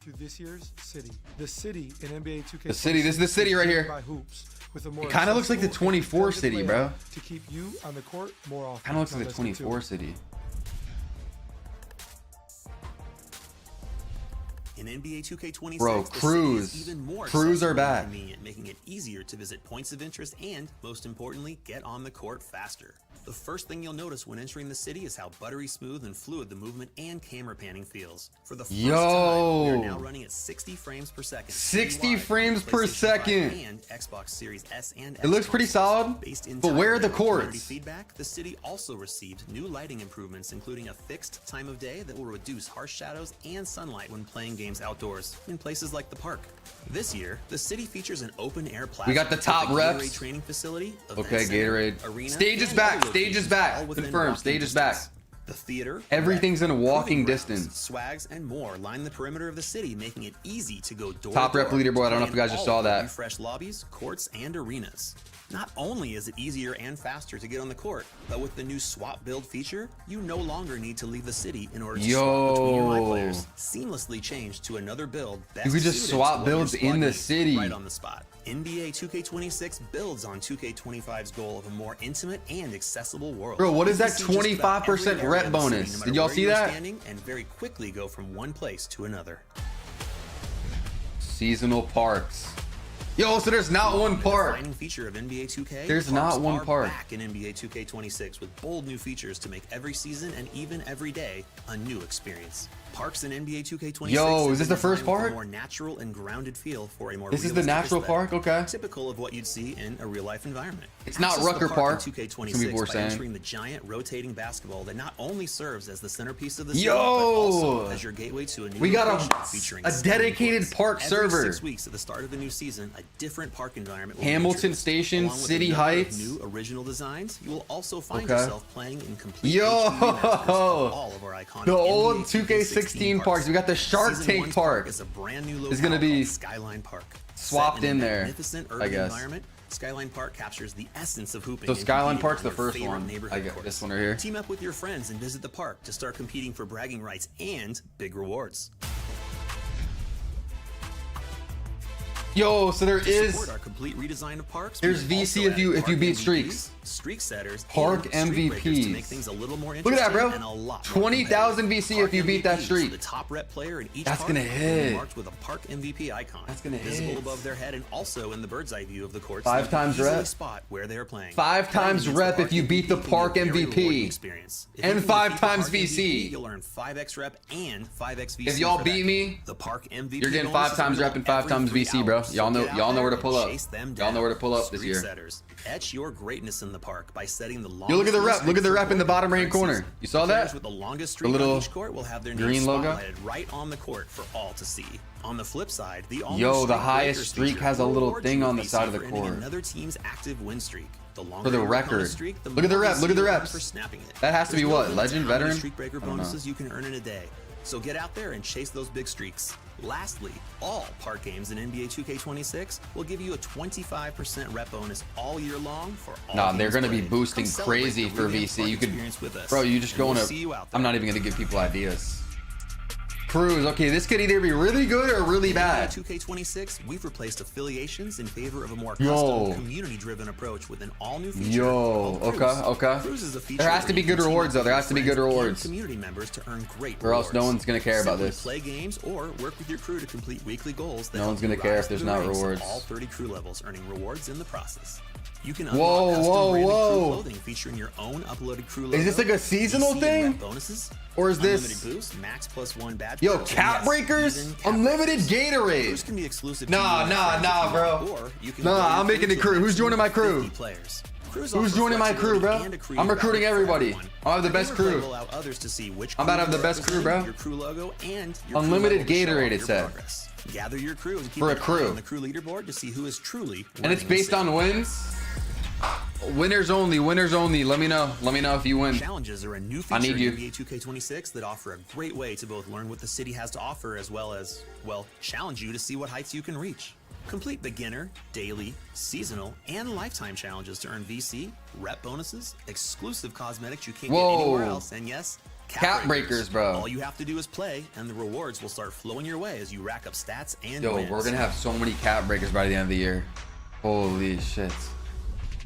To this year's city. The city in NBA 2K. The city, this is the city right here. It kind of looks like the 24 city, bro. To keep you on the court more often. Kind of looks like the 24 city. In NBA 2K26, bro, crews are back. Making it easier to visit points of interest and, most importantly, get on the court faster. The first thing you'll notice when entering the city is how buttery smooth and fluid the movement and camera panning feels. For the first time, we're now running at 60 frames per second. 60 frames per second. And Xbox Series S and it looks pretty solid, but where are the courts? Feedback, the city also received new lighting improvements, including a fixed time of day that will reduce harsh shadows and sunlight when playing games outdoors in places like the park. This year, the city features an open-air plaza. We got the top reps. Training facility. Okay, Gatorade. Arena, stage is back. Stage is back. Confirmed. Stage is back. The theater. Everything's in a walking distance. Swags and more line the perimeter of the city, making it easy to go door top to door. rep leaderboard. I don't know if you guys just saw that. Fresh lobbies, courts, and arenas. Not only is it easier and faster to get on the court, but with the new swap build feature, you no longer need to leave the city in order to swap between your My players. Seamlessly change to another build. You could just swap builds in the city. Right on the spot. NBA 2K26 builds on 2K25's goal of a more intimate and accessible world. Bro, what is that 25% rep bonus? Did y'all see that? And very quickly go from one place to another. Seasonal parks. Yo, so there's not one park. Feature of NBA 2K, there's not one park. Back in NBA 2K26 with bold new features to make every season and even every day a new experience. Parks in NBA 2K26. Yo, is this the first park? A more natural and grounded feel for a more. This is the natural park, okay. Typical of what you'd see in a real-life environment. It's not Rucker Park. 2K26 by entering the giant rotating basketball that not only serves as the centerpiece of the city, but also as your gateway to a new. We got a dedicated park server. Every 6 weeks at the start of the new season, a different park environment. Hamilton Station, City Heights. New original designs. You will also find yourself playing in complete all of our iconic the old 2K16 parks. We got the Shark Tank Park. It's a brand new it's gonna be Skyline Park. Swapped in there. Magnificent urban environment. Skyline Park captures the essence of hooping. So Skyline Park's the first one. I got this one right here. Team up with your friends and visit the park to start competing for bragging rights and big rewards. Yo, so there is our complete redesign of parks. There's VC if you beat streaks. Streak setters, park MVPs. To make things a little more look at that, bro. And a lot 20,000 VC if you beat that streak. The top rep player in each That's park gonna hit. marked with a park MVP icon. That's gonna visible hit. above their head and also in the bird's eye view of the court. 5 times rep. Spot where they are playing. 5 times rep if you beat the park MVP. And 5 times VC. You'll earn 5x rep and 5x VC. If y'all beat me, the park MVP, you're getting 5 times rep and 5 times VC, bro. Y'all know where to pull up. Y'all know where to pull up this year. Etch your greatness in the park by setting the longest. Yo, look at the rep. Look at the rep in the bottom right corner. You saw that? With the longest the little on each court will have their green logo right on the court for all to see. On the flip side, the highest streak has a little thing on the side of the court. Another team's active win streak. For the record. Look at the rep. Look at the reps. For snapping it. That has to be what? Legend, veteran? Streak breaker bonuses you can earn in a day. So get out there and chase those big streaks. Lastly, all park games in NBA 2K26 will give you a 25% rep bonus all year long for all Nah, they're games going to be played. boosting Come celebrate crazy the for revamped VC. park You could, experience with us, bro, you just and going we'll to, see you out I'm there. not even going to give people ideas. Cruise. Okay, this could either be really good or really bad. In 2K26, we've replaced affiliations in favor of a more Yo. custom, community-driven approach with an all-new feature. Yo, called Cruise. okay. Cruise is a feature There has to where be you good can team rewards, up though. with There your has to be friends good and rewards. community members to earn great Or else no rewards. one's going to care about Simply this. Play games or work with your crew to complete weekly goals. That No one's help you gonna care rise if there's through the not ranks of rewards. All 30 crew levels, earning rewards in the process. You can Whoa, unlock custom whoa, branded whoa. crew clothing featuring your own uploaded crew logo. Is this like a seasonal VC and thing? rep bonuses, Or is this- unlimited boost, max +1 badge Yo, perks, and cap yes, breakers? even cap Unlimited breakers. Gatorade. Crews can be exclusive to Nah, you and nah, friends nah, if you bro. want, or you can Nah, grow your I'm making a to crew. Who's maximum joining my crew? 50 players. Crews Who's offer joining my crew, bro? flexibility and a creative I'm recruiting value for everybody. everyone. I'll have the best Gamer crew. Play will allow others to see which I'm about to have crew the best crew, represent bro. Your crew logo and your crew Unlimited level to show Gatorade, off it your said. progress. Gather your crew and keep For a an eye crew. on the crew leaderboard to see who is truly And it's running the based city. on wins? Winners only, winners only. Let me know if you win. Challenges are a new I feature need you. in NBA 2K26 that offer a great way to both learn what the city has to offer as well as, well, challenge you to see what heights you can reach. Complete beginner, daily, seasonal, and lifetime challenges to earn VC, rep bonuses, exclusive cosmetics you can't Whoa. get anywhere else, and yes, Cap breakers, bro. All you have to do is play, and the rewards will start flowing your way as you rack up stats and Yo, wins. we're gonna have so many cap breakers by the end of the year. Holy shit.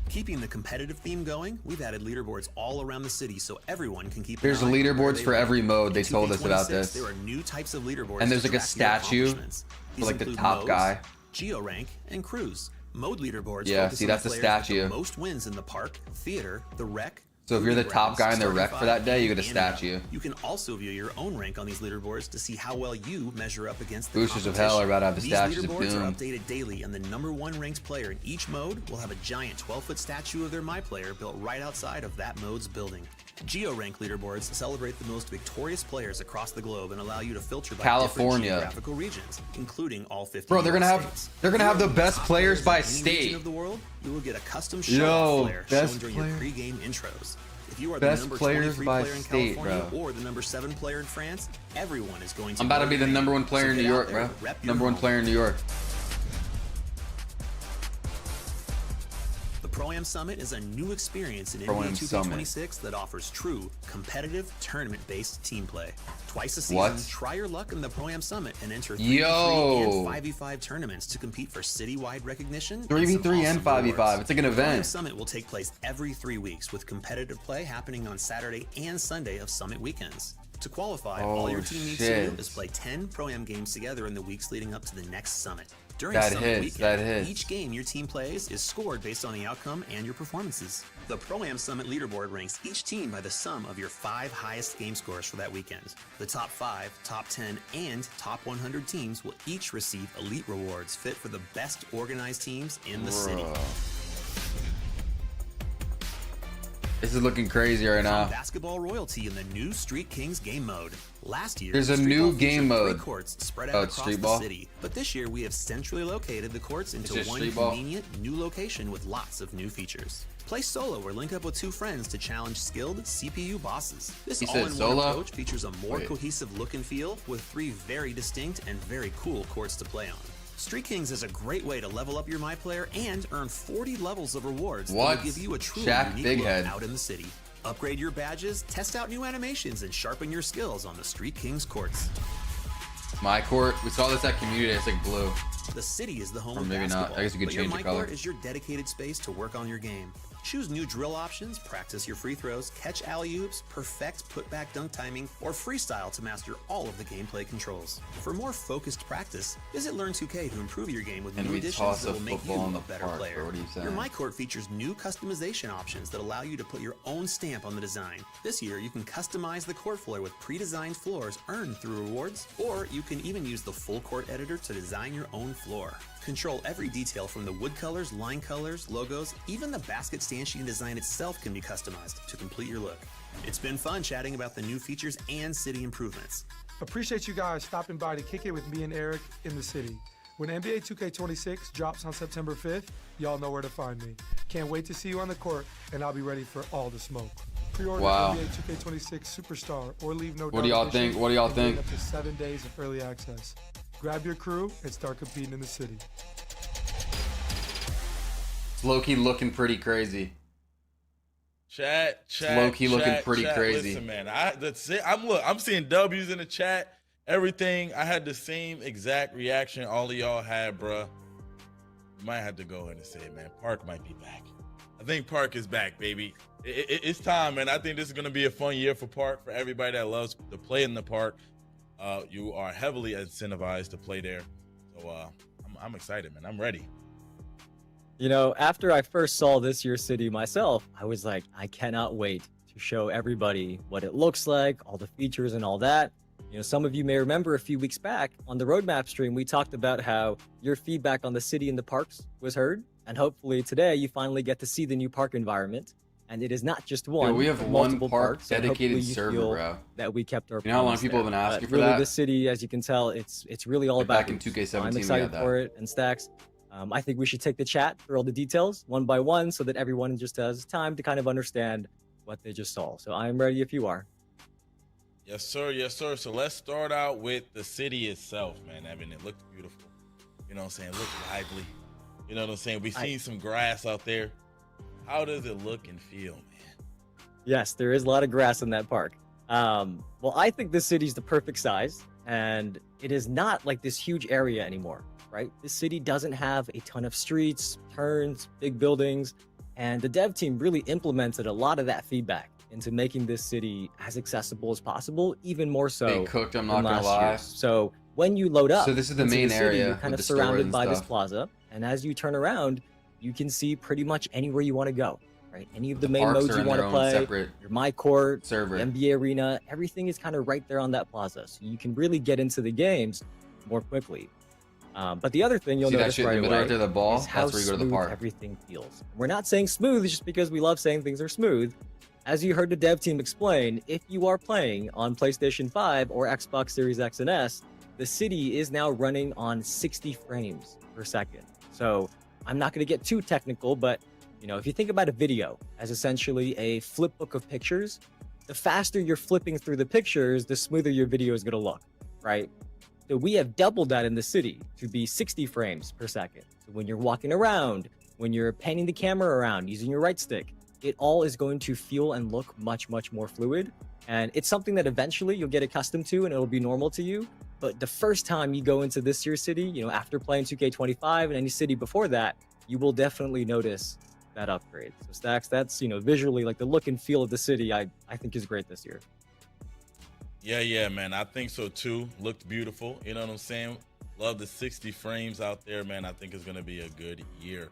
Keeping the competitive theme going, we've added leaderboards all around the city so everyone can keep. There's an eye on where leaderboards they for rank. every mode. They In told us about 2K26, this. There are new types of leaderboards. And there's to like a track your statue accomplishments. for These like the include top modes, guy. Geo rank, and cruise. Mode leaderboards. Yeah, focus see, on the that's a players with the statue. most wins in the park, theater, the rec. So if you're the proving top grounds, guy in the starting rec for five, that day, you get a and up. statue. You can also view your own rank on these leaderboards to see how well you measure up against the Boosters of Hell are about to have the These statues of leaderboards Doom. are updated daily, and the #1 ranked player in each mode will have a giant 12-foot statue of their MyPlayer built right outside of that mode's building. Geo-rank leaderboards celebrate the most victorious players across the globe and allow you to filter by California. different geographical regions, including all 50 Bro, they're gonna US have states. the best players by In any region state. of the world, you will get a custom Yo, show-off flare best shown during player- your pre-game intros. If you are Best the number players 23 by player in state, California bro. or the number 7 player in France, everyone is going to. I'm about to know be your the name. #1 player So in New get out York, there bro. and rep your #1 home. player in New York. The Pro-Am Summit is a new experience in Pro-Am NBA 2K26 that offers true, competitive, tournament-based team play. Twice a season, What? try your luck in the Pro-Am Summit and enter 3v3 Yo. and 5v5 tournaments to compete for citywide recognition. 3v3 and 5v5. It's like an The Pro-Am event. Summit will take place every 3 weeks with competitive play happening on Saturday and Sunday of Summit weekends. To qualify, all your team needs to do shit. is play 10 Pro-Am games together in the weeks leading up to the next Summit. During That Summit hits, weekend, that hits. each game your team plays is scored based on the outcome and your performances. The Pro-Am Summit leaderboard ranks each team by the sum of your 5 highest game scores for that weekend. The top 5, top 10, and top 100 teams will each receive elite rewards fit for the best organized teams in the city. Bruh. This is looking crazy right now. Basketball royalty in the new Street Kings game mode. Last year, There's a Street new Ball game featured 3 mode. courts spread Oh, out it's across Street the Ball? city. But this year, we have centrally located the courts into just one Street Ball? convenient new location with lots of new features. Play solo or link up with 2 friends to challenge skilled CPU bosses. This He said all-in-one solo? approach features a more Wait. cohesive look and feel with 3 very distinct and very cool courts to play on. Street Kings is a great way to level up your MyPlayer and earn 40 levels of rewards that What? will give you a truly Shaq unique Big look Head. out in the city. Upgrade your badges, test out new animations, and sharpen your skills on the Street Kings courts. MyCourt. We saw this at community. It's like blue. The city is the home Or of maybe not. basketball, I guess you could but your change the MyCourt color. is your dedicated space to work on your game. Choose new drill options, practice your free throws, catch alley-oops, perfect putback dunk timing, or freestyle to master all of the gameplay controls. For more focused practice, visit Learn2K to improve your game with And new we additions toss that a will make you football in a the better park, player. or what are you saying? Your MyCourt features new customization options that allow you to put your own stamp on the design. This year, you can customize the court floor with pre-designed floors earned through rewards, or you can even use the full court editor to design your own floor. Control every detail from the wood colors, line colors, logos, even the basket stanchion design itself can be customized to complete your look. It's been fun chatting about the new features and city improvements. Appreciate you guys stopping by to kick it with me and Eric in the city. When NBA 2K26 drops on September 5th, y'all know where to find me. Can't wait to see you on the court, and I'll be ready for all the smoke. Pre-order Wow. NBA 2K26 Superstar or leave no What do y'all think? What do y'all and gain think? Up to 7 days of early access. Grab your crew and start competing in the city. It's low-key looking pretty crazy. Chat, low-key looking pretty chat. crazy. Listen, man, I'm seeing W's in the chat. Everything. I had the same exact reaction all of y'all had, bruh. You might have to go ahead and say it, man. Park might be back. I think Park is back, baby. It's time, man. I think this is going to be a fun year for Park, for everybody that loves to play in the park. You are heavily incentivized to play there. So I'm excited, man. I'm ready. You know, after I first saw this year's city myself, I was like, I cannot wait to show everybody what it looks like, all the features and all that. You know, some of you may remember a few weeks back on the roadmap stream, we talked about how your feedback on the city and the parks was heard. And hopefully today you finally get to see the new park environment. And it is not just one. Yo, we have but one multiple park parks, and dedicated hopefully you server, feel bro. that we kept our You know how long promise people have there. been asking But for really, that? this city, as you can tell, it's really all Like about back in hoops. 2K17 So I'm we excited had that. for it. And Stacks, I think we should take the chat for all the details one by one so that everyone just has time to kind of understand what they just saw. So I'm ready if you are. Yes, sir. Yes, sir. So let's start out with the city itself, man. I mean, it looks beautiful. You know what I'm saying? It looks lively. You know what I'm saying? We've seen some grass out there. How does it look and feel, man? Yes, there is a lot of grass in that park. Well, I think this city's the perfect size, and it is not like this huge area anymore, right? This city doesn't have a ton of streets, turns, big buildings, and the dev team really implemented a lot of that feedback into making this city as accessible as possible, even more so. They cooked, I'm than not gonna last year. lie. So when you load up, So this is the into main city, area you're kind with of the stores surrounded and by this stuff. plaza, and as you turn around, you can see pretty much anywhere you want to go, right? Any of the main Parks modes are you in want their to own play, separate your MyCourt, server. the NBA arena, everything is kind of right there on that plaza, so you can really get into the games more quickly. But the other thing you'll See that notice shit in right the middle away right there, the ball? is how That's where you go to the smooth park. everything feels. We're not saying smooth just because we love saying things are smooth. As you heard the dev team explain, if you are playing on PlayStation 5 or Xbox Series X and S, the city is now running on 60 frames per second. So I'm not going to get too technical, but you know, if you think about a video as essentially a flip book of pictures, the faster you're flipping through the pictures, the smoother your video is going to look, right? So we have doubled that in the city to be 60 frames per second. So when you're walking around, when you're panning the camera around using your right stick, it all is going to feel and look much, much more fluid. And it's something that eventually you'll get accustomed to and it'll be normal to you. But the first time you go into this year's city, you know, after playing 2K25 and any city before that, you will definitely notice that upgrade. So Stacks, that's, you know, visually like the look and feel of the city, I think is great this year. Yeah, man. I think so too. Looked beautiful. You know what I'm saying? Love the 60 frames out there, man. I think it's going to be a good year.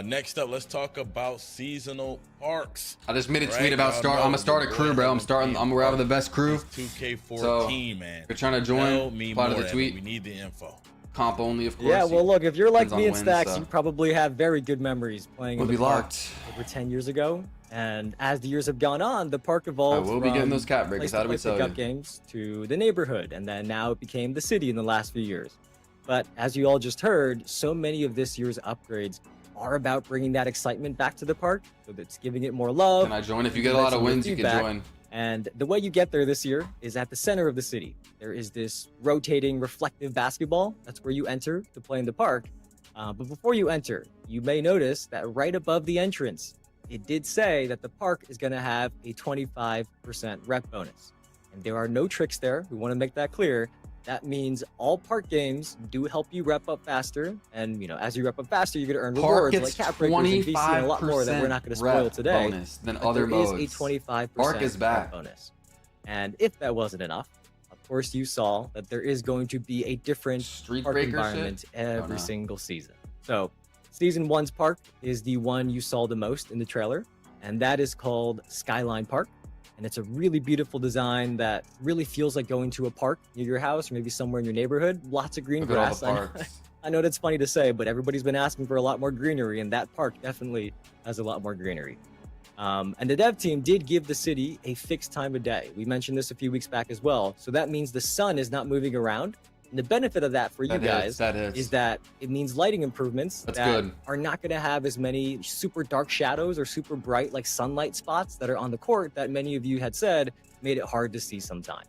Next up, let's talk about seasonal parks. I just made a Right? tweet about Y'all start. know I'm gonna start a your crew, boy bro. I'm having starting. theme I'm grabbing the park. best crew. It's 2K14, So, man. if you're trying to join, Tell me apply to more, the Evan. tweet. We need the info. Comp only, of course. Yeah, well, look, if you're like Depends me on and wins, Stacks, so. you probably have very good memories playing We'll in be the park locked. over 10 years ago. And as the years have gone on, the park evolved I will be getting from those cat breakers. How do we place-to-play tell pickup you? games to the neighborhood, and then now it became the city in the last few years. But as you all just heard, so many of this year's upgrades are about bringing that excitement back to the park, so that's giving it more love. Can I join? If you get a lot of wins, you can join. And the way you get there this year is at the center of the city. There is this rotating reflective basketball. That's where you enter to play in the park. But before you enter, you may notice that right above the entrance, it did say that the park is going to have a 25% rep bonus. And there are no tricks there. We want to make that clear. That means all park games do help you rep up faster. And, you know, as you rep up faster, you're going to earn Park rewards gets like cap breakers and VC and a lot more that we're not going to spoil rep today. bonus than But other there is modes. a 25% Park is back. rep bonus. And if that wasn't enough, of course, you saw that there is going to be a different Street park breaker environment shit? every no. single season. So season 1's park is the one you saw the most in the trailer, and that is called Skyline Park. And it's a really beautiful design that really feels like going to a park near your house or maybe somewhere in your neighborhood. Lots of green Look at all grass. the I know, parks. I know that's funny to say, but everybody's been asking for a lot more greenery, and that park definitely has a lot more greenery. And the dev team did give the city a fixed time of day. We mentioned this a few weeks back as well. So that means the sun is not moving around. And the benefit of that for you guys is that it means lighting improvements that are not going to have as many super dark shadows or super bright like sunlight spots that are on the court that many of you had said made it hard to see sometimes.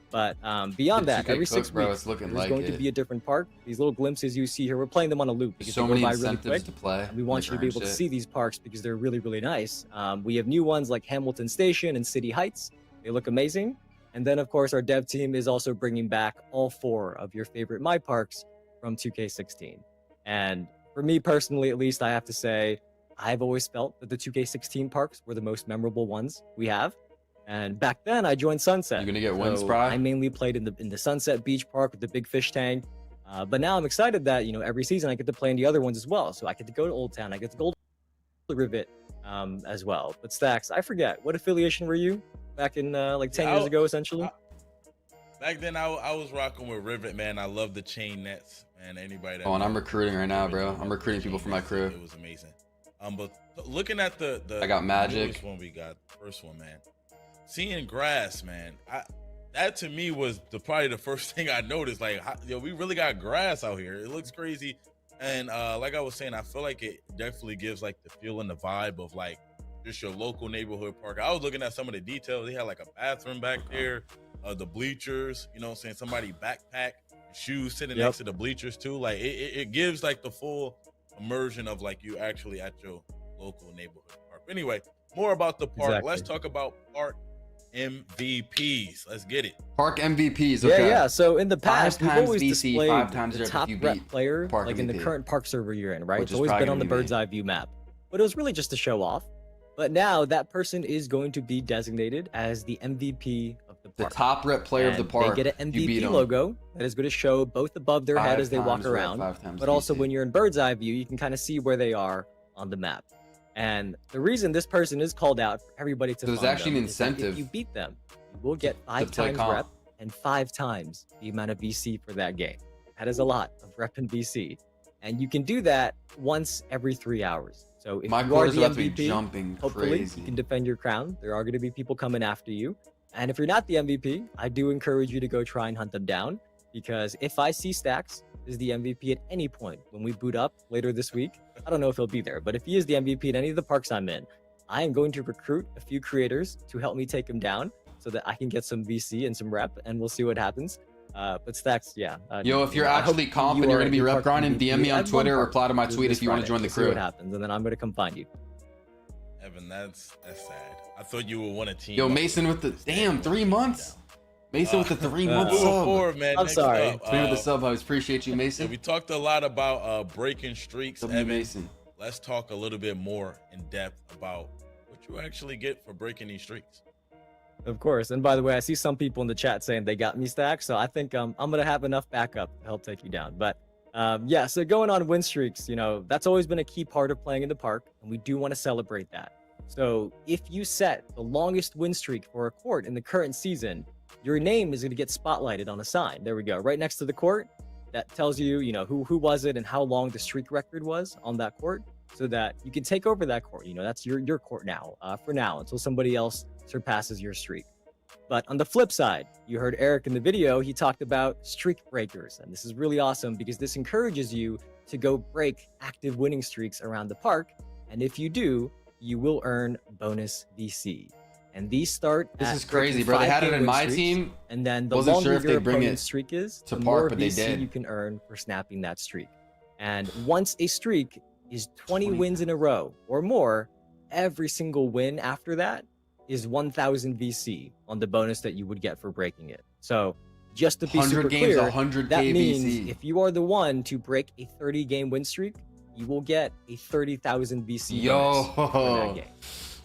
But beyond that, every 6 weeks, there's going to be a different park. These little glimpses you see here, we're playing them on a loop because they go by really quick. To play. And we want you to be able to see these parks because they're really, really nice. We have new ones like Hamilton Station and City Heights. They look amazing. And then, of course, our dev team is also bringing back all 4 of your favorite My Parks from 2K16. And for me personally, at least, I have to say, I've always felt that the 2K16 parks were the most memorable ones we have. And back then, I joined Sunset. You're gonna get wind spry. I mainly played in the Sunset Beach Park with the big fish tank. But now I'm excited that every season I get to play in the other ones as well. So I get to go to Old Town, I get to go to Rivet as well. But Stacks, I forget what affiliation were you back in like 10 years ago, essentially? Back then, I was rocking with Rivet, man. I love the chain nets, man. Anybody that. Oh, and I'm recruiting right now, bro. I'm recruiting people for my crew. It was amazing. But looking at the I got Magic. One we got, first one, man. Seeing grass, man, that to me was probably the first thing I noticed. Like, we really got grass out here. It looks crazy, and like I was saying, I feel like it definitely gives like the feel and the vibe of like just your local neighborhood park. I was looking at some of the details. They had like a bathroom back there, the bleachers. You know what I'm saying? Somebody backpack, shoes sitting next to the bleachers too. Like it gives like the full immersion of like you actually at your local neighborhood park. Anyway, more about the park. Let's talk about park MVPs. Let's get it. Park MVPs. Okay. Yeah. So in the past, we've always VC, displayed the top rep player, like in the current park server you're in, right? It's always been on the bird's eye view map, but it was really just to show off. But now that person is going to be designated as the MVP of the park. The top rep player of the park. They get an MVP logo that is going to show both above their head as they walk around, but also when you're in bird's eye view, you can kind of see where they are on the map. And the reason this person is called out for everybody to there's actually an incentive. If you beat them, you will get 5 times rep and 5 times the amount of VC for that game. That is a lot of rep and VC. And you can do that once every 3 hours. So if you are the MVP, hopefully you can defend your crown. There are going to be people coming after you. And if you're not the MVP, I do encourage you to go try and hunt them down. Because if I see Stacks is the MVP at any point when we boot up later this week, I don't know if he'll be there, but if he is the MVP at any of the parks I'm in, I am going to recruit a few creators to help me take him down so that I can get some VC and some rep, and we'll see what happens. But Stacks, Yo, if you're actually confident you're going to be rep grinding, DM me on Twitter or reply to my tweet if you want to join the crew. See what happens, and then I'm going to come find you. Evan, that's sad. I thought you would want a team. Yo, Mason with the 3 months. Mason with the 3-month sub. Forward, man. I'm sorry. With the sub, I appreciate you, Mason. Yeah, we talked a lot about breaking streaks. Evan, Mason. Let's talk a little bit more in depth about what you actually get for breaking these streaks. Of course. And by the way, I see some people in the chat saying they got me Stacked, so I think I'm going to have enough backup to help take you down. But so going on win streaks, that's always been a key part of playing in the park, and we do want to celebrate that. So if you set the longest win streak for a court in the current season, your name is going to get spotlighted on a sign. There we go. Right next to the court that tells you, who was it and how long the streak record was on that court so that you can take over that court. That's your court now, for now, until somebody else surpasses your streak. But on the flip side, you heard Eric in the video, he talked about streak breakers. And this is really awesome because this encourages you to go break active winning streaks around the park. And if you do, you will earn bonus VC. And these start. This is crazy, bro. They had it in my team. And then the longer your opponent's streak is, the more VC you can earn for snapping that streak. And once a streak is 20 wins in a row or more, every single win after that is 1,000 VC on the bonus that you would get for breaking it. So just to be super clear, that means if you are the one to break a 30-game win streak, you will get a 30,000 VC bonus for that game.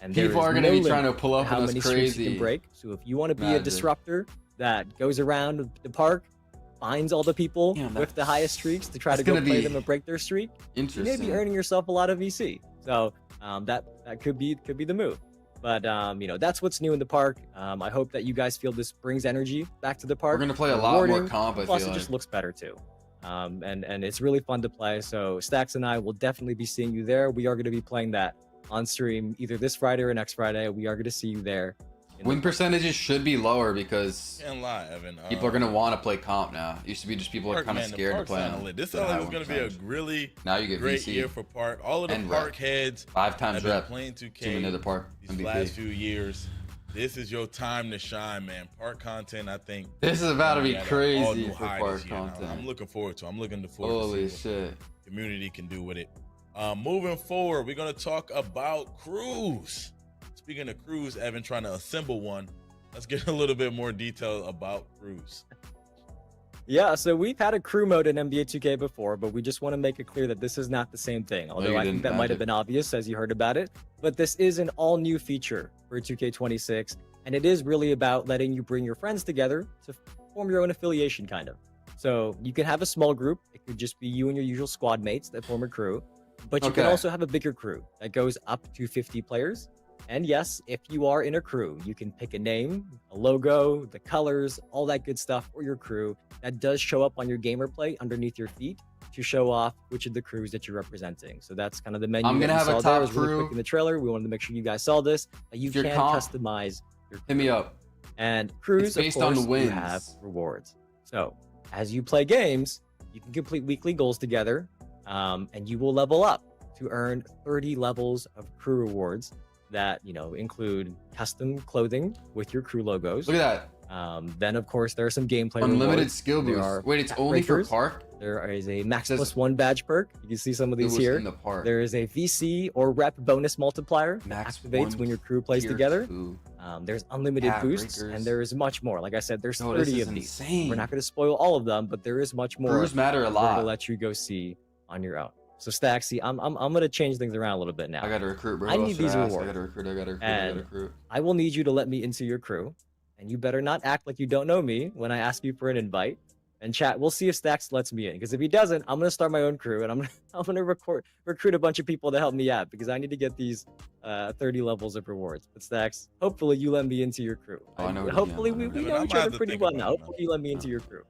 And people are going to be trying to pull up on us crazy. You can break. So if you want to be a disruptor that goes around the park, finds all the people with the highest streaks to try to go play them and break their streak, you may be earning yourself a lot of VC. So that could be the move. But that's what's new in the park. I hope that you guys feel this brings energy back to the park. We're going to play a lot more comp, I feel Plus, it just looks better too. And it's really fun to play. So Stacks and I will definitely be seeing you there. We are going to be playing that on stream either this Friday or next Friday. We are going to see you there Win percentages should be lower because Can't lie, Evan. people are gonna want to play comp now. It used to be just people are kind of scared to play them. This sounds like it's gonna be a really now you get great VC year for Park. All of the and Park rep. heads 5 times have been rep. playing 2K Team into the Park these MVP. last few years. This is your time to shine, man. Park content, I think. This is about to be crazy for high Park this year. content. I'm looking forward to it. I'm looking forward Holy to see what shit. the community can do with it. Moving forward, we're gonna talk about crews. Speaking of crews, Evan trying to assemble one. Let's get a little bit more detail about crews. Yeah, so we've had a crew mode in NBA 2K before, but we just want to make it clear that this is not the same thing. Although I think that might have been obvious as you heard about it. But this is an all-new feature for 2K26, and it is really about letting you bring your friends together to form your own affiliation, kind of. So you can have a small group. It could just be you and your usual squad mates that form a crew. But you can also have a bigger crew that goes up to 50 players. And yes, if you are in a crew, you can pick a name, a logo, the colors, all that good stuff for your crew that does show up on your gamer plate underneath your feet to show off which of the crews that you're representing. So that's kind of the menu. I'm gonna have a top crew. Really quick in the trailer. We wanted to make sure you guys saw this. You can customize your crew. Hit me up. And crews, it's based of course, on wins. You have rewards. So as you play games, you can complete weekly goals together, and you will level up to earn 30 levels of crew rewards that, you know, include custom clothing with your crew logos. Look at that. Then, of course, there are some gameplay unlimited rewards. skill boost. Wait, it's only for Park? There is a max +1 badge perk. You can see some of these here. In the park. There is a VC or rep bonus multiplier that activates when your crew plays together. There's unlimited boosts, and there is much more. Like I said, there's 30 of these. We're not going to spoil all of them, but there is much more. Crews matter a lot. To let you go see on your own. So Stack, see, I'm gonna change things around a little bit now. I gotta recruit, bro. I need these rewards. I gotta recruit. I will need you to let me into your crew, and you better not act like you don't know me when I ask you for an invite. And chat, we'll see if Stacks lets me in. Because if he doesn't, I'm gonna start my own crew, and I'm gonna recruit a bunch of people to help me out because I need to get these 30 levels of rewards. But Stacks, hopefully you let me into your crew. Oh, I know. Hopefully we know each other pretty well now. Hopefully you let me into your crew.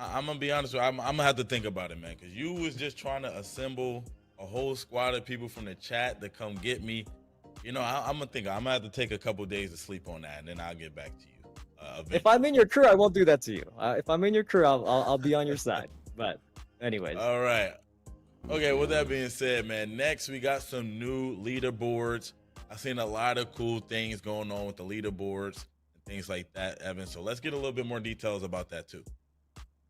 I'm gonna be honest with you. I'm gonna have to think about it, man, because you was just trying to assemble a whole squad of people from the chat to come get me. You know, I'm gonna have to take a couple days to sleep on that, and then I'll get back to you. If I'm in your crew, I won't do that to you. If I'm in your crew, I'll be on your side. But anyways. All right. Okay. With that being said, man, next we got some new leaderboards. I've seen a lot of cool things going on with the leaderboards and things like that, Evan. So let's get a little bit more details about that too.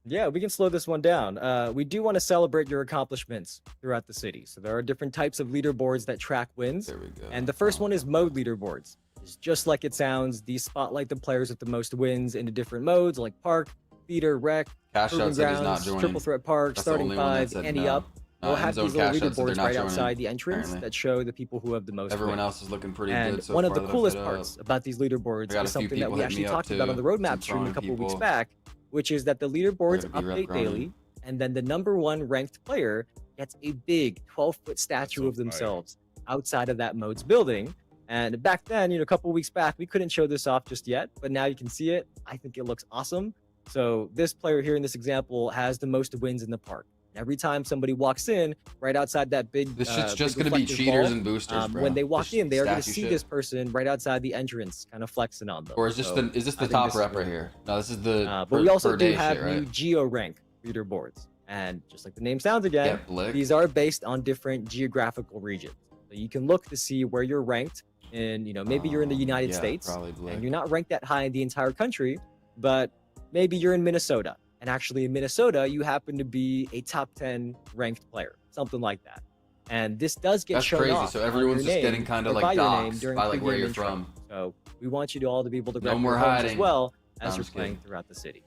Yeah, we can slow this one down. We do want to celebrate your accomplishments throughout the city. So there are different types of leaderboards that track wins. There we go. And the first one is mode leaderboards. It's just like it sounds. These spotlight the players with the most wins into different modes like park, theater, rec, urban grounds, triple threat park, starting five, ante up. We'll have these little leaderboards right outside the entrance that show the people who have the most Everyone wins. else is looking pretty good so one far. of the coolest parts about these leaderboards is something that we actually talked about on the roadmap stream a couple weeks back, which is that the leaderboards update daily, and then the #1 ranked player gets a big 12-foot statue of themselves outside of that mode's building. And back then, a couple weeks back, we couldn't show this off just yet, but now you can see it. I think it looks awesome. So this player here in this example has the most wins in the park. Every time somebody walks in, right outside that big, this shit's just gonna be cheaters and boosters, bro. When they walk in, they are gonna see this person right outside the entrance, kind of flexing on them. Or is this the top rep right here? No, this is the. But we also do have new geo rank leaderboards, and just like the name sounds again, these are based on different geographical regions. So you can look to see where you're ranked in. Maybe you're in the United States, and you're not ranked that high in the entire country, but maybe you're in Minnesota. And actually in Minnesota, you happen to be a top 10 ranked player, something like that. And this does get shown crazy. off. So everyone's just getting kind of like doxed by like where you're from. So we want you to all to be able to no more hiding as well as you're playing throughout the city.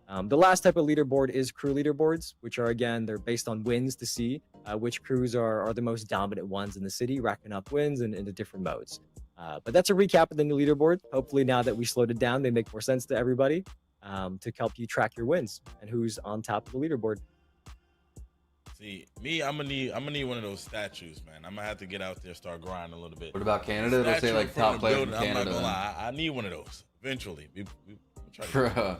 The last type of leaderboard is crew leaderboards, which are, again, they're based on wins to see which crews are the most dominant ones in the city, racking up wins in the different modes. But that's a recap of the new leaderboard. Hopefully now that we slowed it down, they make more sense to everybody. To help you track your wins and who's on top of the leaderboard. See, me, I'm gonna need one of those statues, man. I'm gonna have to get out there, start grinding a little bit. What about Canada? It'll say like top player in Canada. I'm not gonna lie, I need one of those eventually. I'm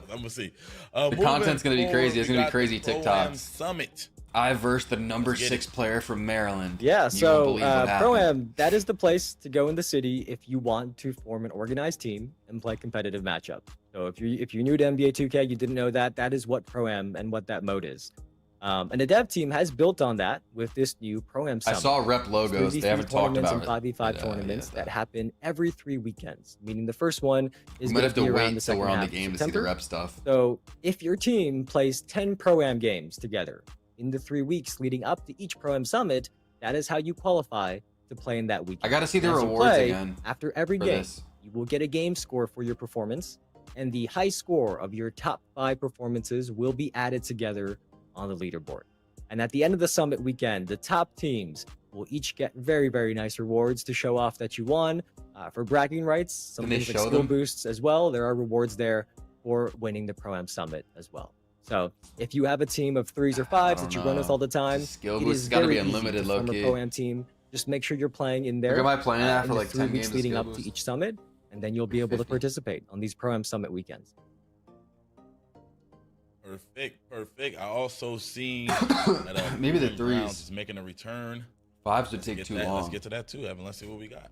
gonna see. The content's gonna be crazy. It's gonna be crazy TikToks. Summit. I versed the number Let's get 6 player from Maryland. Yeah, You won't so believe what happened. Pro-Am, that is the place to go in the city if you want to form an organized team and play competitive matchup. So if you're new to NBA 2K, you didn't know that, that is what Pro-Am and what that mode is. And the dev team has built on that with this new Pro-Am I Summit. saw rep logos. They haven't talked about and it. 5v5 tournaments that happen every 3 weekends, meaning the first one is We might going have to to be around wait the till second we're on the half of game to see the September. rep stuff. So if your team plays 10 Pro-Am games together in the 3 weeks leading up to each Pro-Am Summit, that is how you qualify to play in that weekend. I got to see the As you rewards play, again. After every for game, this. you will get a game score for your performance, and the high score of your top 5 performances will be added together on the leaderboard. And at the end of the Summit weekend, the top teams will each get very, very nice rewards to show off that you won. For bragging rights, some Can they things like show skill them? boosts as well. There are rewards there for winning the Pro-Am Summit as well. So if you have a team of 3s or 5s that you run with all the time, Skill it boost is has got to very be easy unlimited, to low form a key. Pro-Am team. Just make sure you're playing in there. Am I playing that for in the like 3 10 weeks games? leading skill up boost? to each summit, and then you'll be able to 50. participate on these Pro-Am Summit weekends. Perfect. I also seen that Maybe the Proving Grounds 3s. is making a return. 5s would Let's take get too that. long. Let's get to that too, Evan. Let's see what we got.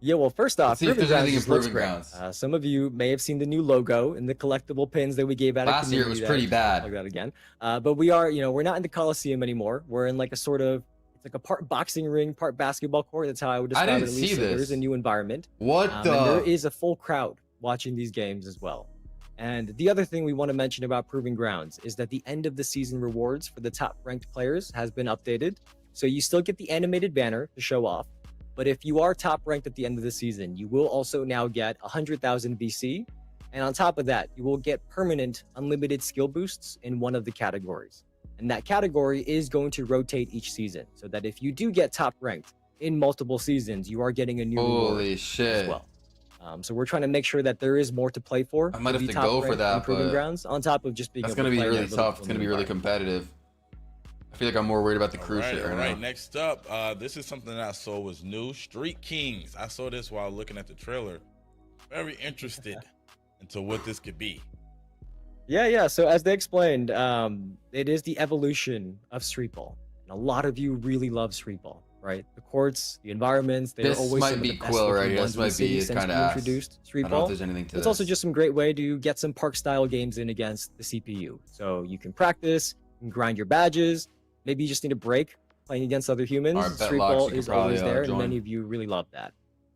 Yeah, well, first off, Let's see if Proving there's Grounds anything in just looks Proving great. Grounds. Some of you may have seen the new logo and the collectible pins that we gave out. Last year it was pretty bad. Like that again. But we are, we're not in the Coliseum anymore. We're in like a sort of, it's like a part boxing ring, part basketball court. That's how I would describe didn't it. At least. see So there this. is a new environment. What And there the? is a full crowd watching these games as well. And the other thing we want to mention about Proving Grounds is that the end of the season rewards for the top ranked players has been updated. So you still get the animated banner to show off. But if you are top ranked at the end of the season, you will also now get 100,000 VC. And on top of that, you will get permanent unlimited skill boosts in one of the categories. And that category is going to rotate each season, so that if you do get top ranked in multiple seasons, you are getting a new reward Holy shit. as well. So we're trying to make sure that there is more to play for. I might have be to top go for ranked that, in Proving but Grounds, on top of just being That's able going to to be play really in that little tough. It's going to be really environment. competitive. I feel like I'm more worried about the All cruise right, shit all right right. now. Next up, this is something that I saw was new. Street Kings. I saw this while looking at the trailer. Very interested into what this could be. Yeah. So as they explained, it is the evolution of street ball. And a lot of you really love street ball, right? The courts, the environments, they're This always might some of be the best Quill looking right here. ones This we might see be since kind we of introduced I street don't know if ball. there's anything to It's this. also just some great way to get some park style games in against the CPU. So you can practice, you can grind your badges. Maybe you just need a break playing against other humans. Alright, bet Street Locks, ball you could is probably, always there, and join. many of you really love that.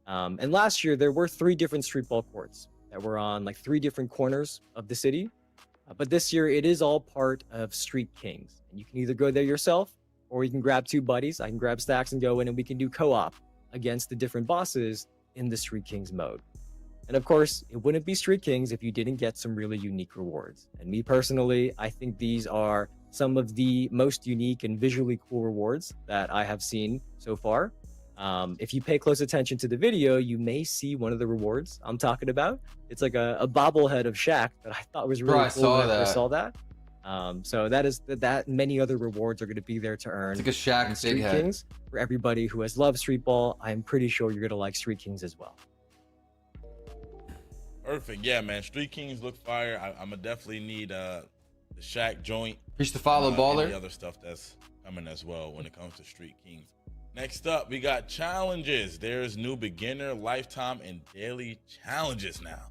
And last year there were 3 different street ball courts that were on like 3 different corners of the city. But this year it is all part of Street Kings. And you can either go there yourself, or you can grab 2 buddies. I can grab Stacks and go in, and we can do co-op against the different bosses in the Street Kings mode. And of course, it wouldn't be Street Kings if you didn't get some really unique rewards. And me personally, I think these are some of the most unique and visually cool rewards that I have seen so far. If you pay close attention to the video, you may see one of the rewards I'm talking about. It's like a bobblehead of Shaq that I thought was really Bro, I cool saw when I first that. saw that. So that many other rewards are going to be there to earn. It's like a Shaq in big Street head. Kings. For everybody who has loved Street Ball, I'm pretty sure you're going to like Street Kings as well. Perfect. Yeah, man. Street Kings look fire. I'm gonna definitely need the Shaq joint. Reach the follow And baller. the other stuff that's coming as well when it comes to Street Kings. Next up, we got challenges. There's new beginner, lifetime, and daily challenges now.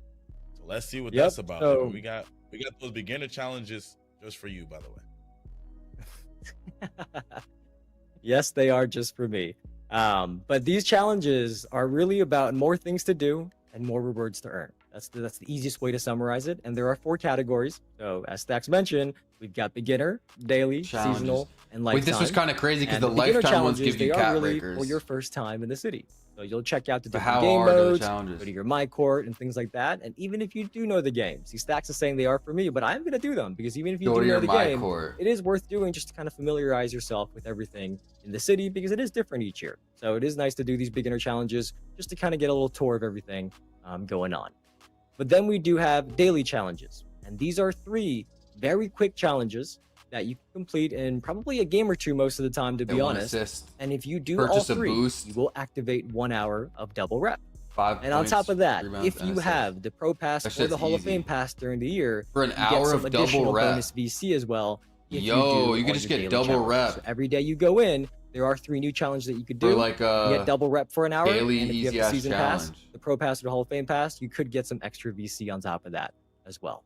So let's see what that's about. so- We got those beginner challenges just for you, by the way. Yes, they are just for me. But these challenges are really about more things to do and more rewards to earn. That's the easiest way to summarize it. And there are 4 categories. So as Stacks mentioned, we've got beginner, daily, Challenges. seasonal, and lifetime. Wait, this was kind of crazy because And the beginner lifetime ones challenges, give you they are cat really breakers. for your first time in the city. So you'll check out the But different how game hard are the modes, challenges? go to your MyCourt and things like that. And even if you do know the game, see, Stacks is saying they are for me, but I'm going to do them because even if you Go do to know your the game, MyCourt. it is worth doing just to kind of familiarize yourself with everything in the city because it is different each year. So it is nice to do these beginner challenges just to kind of get a little tour of everything going on. But then we do have daily challenges. And these are 3 very quick challenges that you can complete in probably a game or 2 most of the time, to They be want honest. assist. And if you do Purchase a all 3, boost. you will activate 1 hour of double rep. 5 And on points, top of that, rebounds, if and you assists. have the Pro Pass That or shit's the Hall of easy. Fame Pass during the year, For an you get hour some of additional double rep. bonus VC as well if Yo, you do could all just your get daily double challenges. rep. So every day you go in, there are 3 new challenges that you could do. Or like You a get double rep for an hour, daily and if you have easy the ass season pass, challenge. the Pro Pass or the Hall of Fame pass, you could get some extra VC on top of that as well.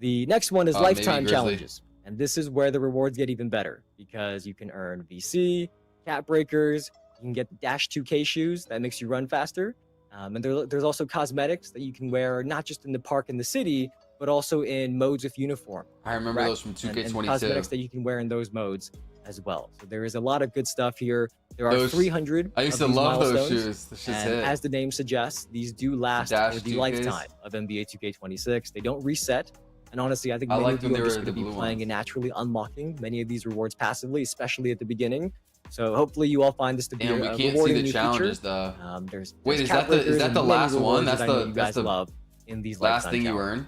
The next one is Maybe lifetime Grizzly. challenges, and this is where the rewards get even better because you can earn VC, cap breakers, you can get Dash 2K shoes that makes you run faster, and there's also cosmetics that you can wear not just in the park in the city, but also in modes with uniform. I remember correct? those from And 2K26. cosmetics that you can wear in those modes as well. So there is a lot of good stuff here. There are Those- 300 I used of to these love those milestones, shoes. The shit's and hit. as the name suggests, these do last Dash for the 2Ks. lifetime of NBA 2K26. They don't reset. And honestly, I think I many liked of you when are they just were going to the be blue playing ones. and naturally unlocking many of these rewards passively, especially at the beginning. So hopefully you all find this to be Damn, we a can't see rewarding the new challenges feature. though. There's Wait, is cap that the- is breakers that and the many last rewards one? that That's I know the- you that's guys the love in these Last lifetime thing you challenges. earn.